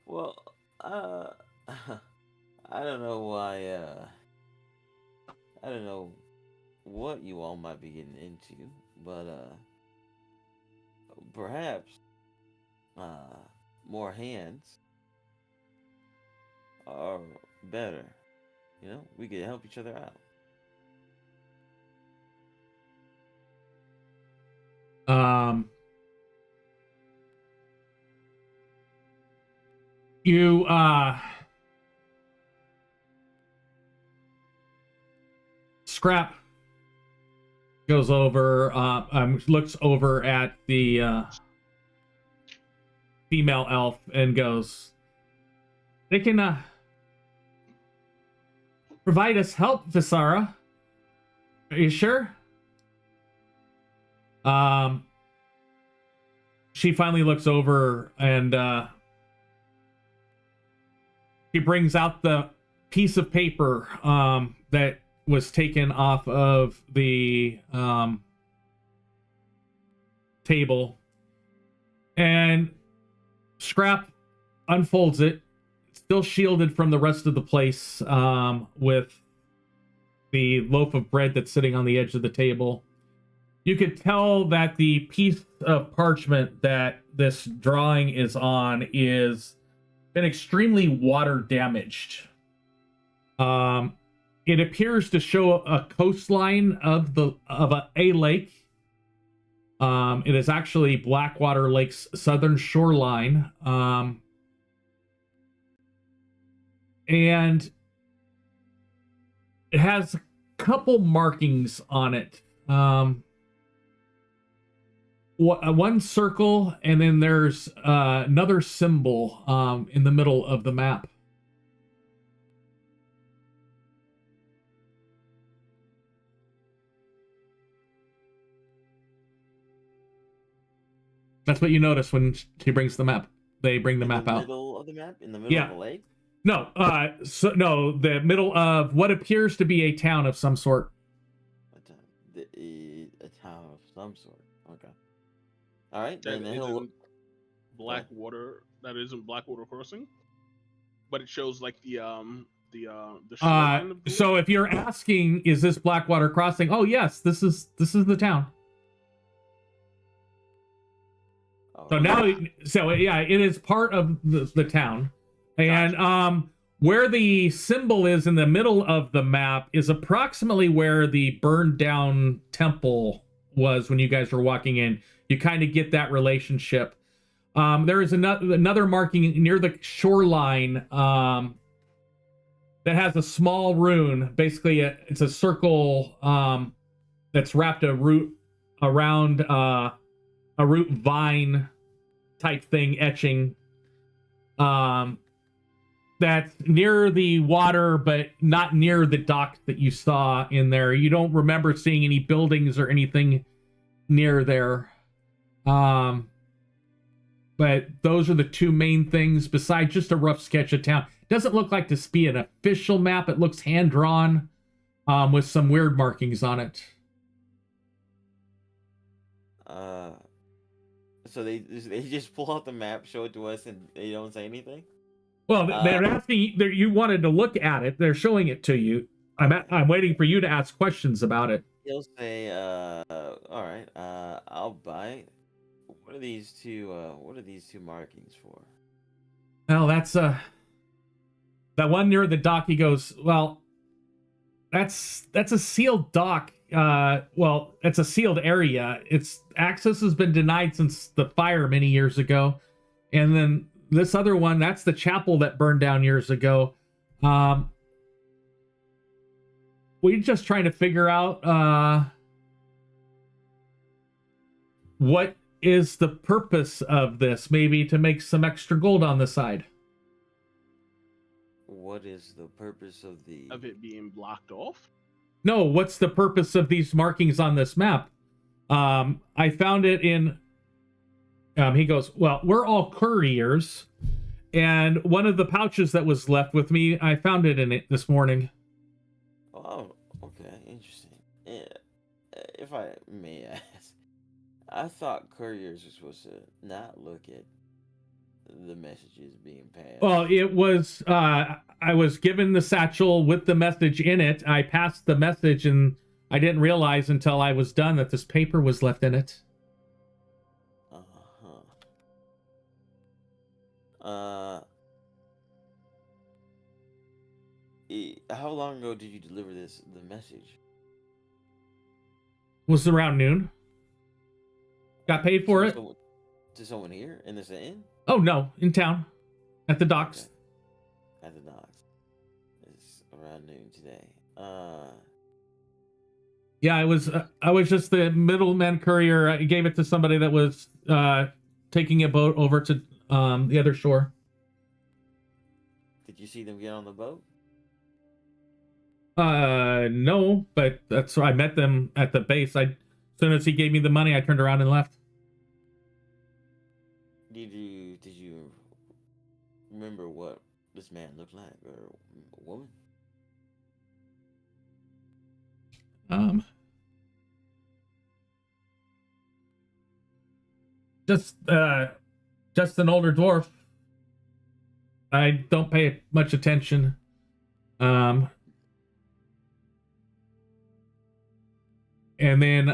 Well, I don't know why, I don't know what you all might be getting into, but, perhaps, more hands are better. You know, we could help each other out. You Scrap goes over, looks over at the female elf and goes, they can provide us help, Visara. Are you sure? She finally looks over and she brings out the piece of paper that was taken off of the table, and Scrap unfolds it, still shielded from the rest of the place, with the loaf of bread that's sitting on the edge of the table. You could tell that the piece of parchment that this drawing is on is been extremely water damaged. It appears to show a coastline of a lake. It is actually Blackwater Lake's southern shoreline. And it has a couple markings on it. One circle, and then there's another symbol in the middle of the map. That's what you notice when she brings the map. They bring the map out. In the middle of the map? In the middle of the lake? No, no, the middle of what appears to be a town of some sort. A town of some sort. Okay. All right. That And then he'll look. Blackwater. That isn't Blackwater Crossing, but it shows like the shoreline of the so if you're asking, is this Blackwater Crossing? Oh yes, this is the town. So now, yeah, it is part of the town, and where the symbol is in the middle of the map is approximately where the burned down temple was when you guys were walking in. You kind of get that relationship. There is another marking near the shoreline that has a small rune. Basically, it's a circle that's wrapped around a root vine type thing, etching. That's near the water, but not near the dock that you saw in there. You don't remember seeing any buildings or anything near there. But those are the two main things besides just a rough sketch of town. Doesn't look like to be an official map. It looks hand-drawn with some weird markings on it. So they just pull out the map, show it to us, and they don't say anything? Well, they're asking. You wanted to look at it. They're showing it to you. I'm waiting for you to ask questions about it. He'll say, "All right, I'll buy it. What are these two markings for?" Well, that's that one near the dock. He goes, well, that's a sealed dock. Well, it's a sealed area. Its access has been denied since the fire many years ago. And then this other one, that's the chapel that burned down years ago. We're just trying to figure out what is the purpose of this. Maybe to make some extra gold on the side. What is the purpose of it being blocked off? No, what's the purpose of these markings on this map? I found it in... he goes, well, we're all couriers, and one of the pouches that was left with me, I found it in it this morning. Oh, okay, interesting. If I may ask, I thought couriers were supposed to not look at the messages being passed. Well, it was, I was given the satchel with the message in it. I passed the message and I didn't realize until I was done that this paper was left in it. How long ago did you deliver the message? Was around noon. Got paid for it. To someone here in this inn? Oh, no, in town. At the docks. Okay. At the docks. It's around noon today. Yeah, I was just the middleman courier. I gave it to somebody that was taking a boat over to the other shore. Did you see them get on the boat? No, but that's I met them at the base. As soon as he gave me the money, I turned around and left. Did you remember what this man looked like, or a woman? Just an older dwarf. I don't pay much attention. And then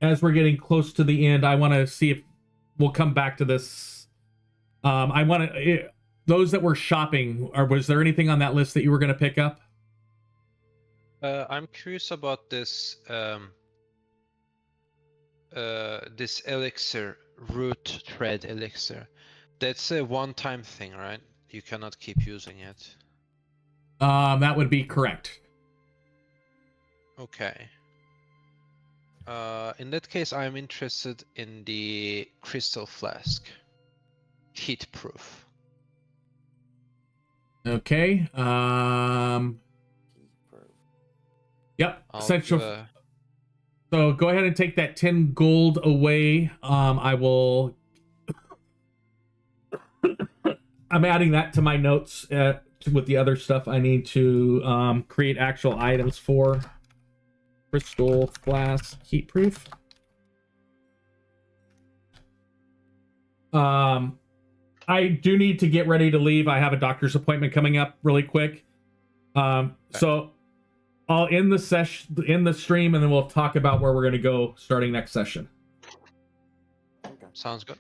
as we're getting close to the end, I want to see if we'll come back to this. I want to those that were shopping, or was there anything on that list that you were going to pick up? I'm curious about this this elixir, root thread elixir. That's a one-time thing, right? You cannot keep using it. That would be correct. Okay. In that case, I'm interested in the crystal flask. Heat proof. Okay. Yep. Essential. So go ahead and take that 10 gold away. I will. I'm adding that to my notes with the other stuff I need to create actual items for. Crystal flask heat proof. I do need to get ready to leave. I have a doctor's appointment coming up really quick. So I'll end the stream, and then we'll talk about where we're going to go starting next session. Sounds good.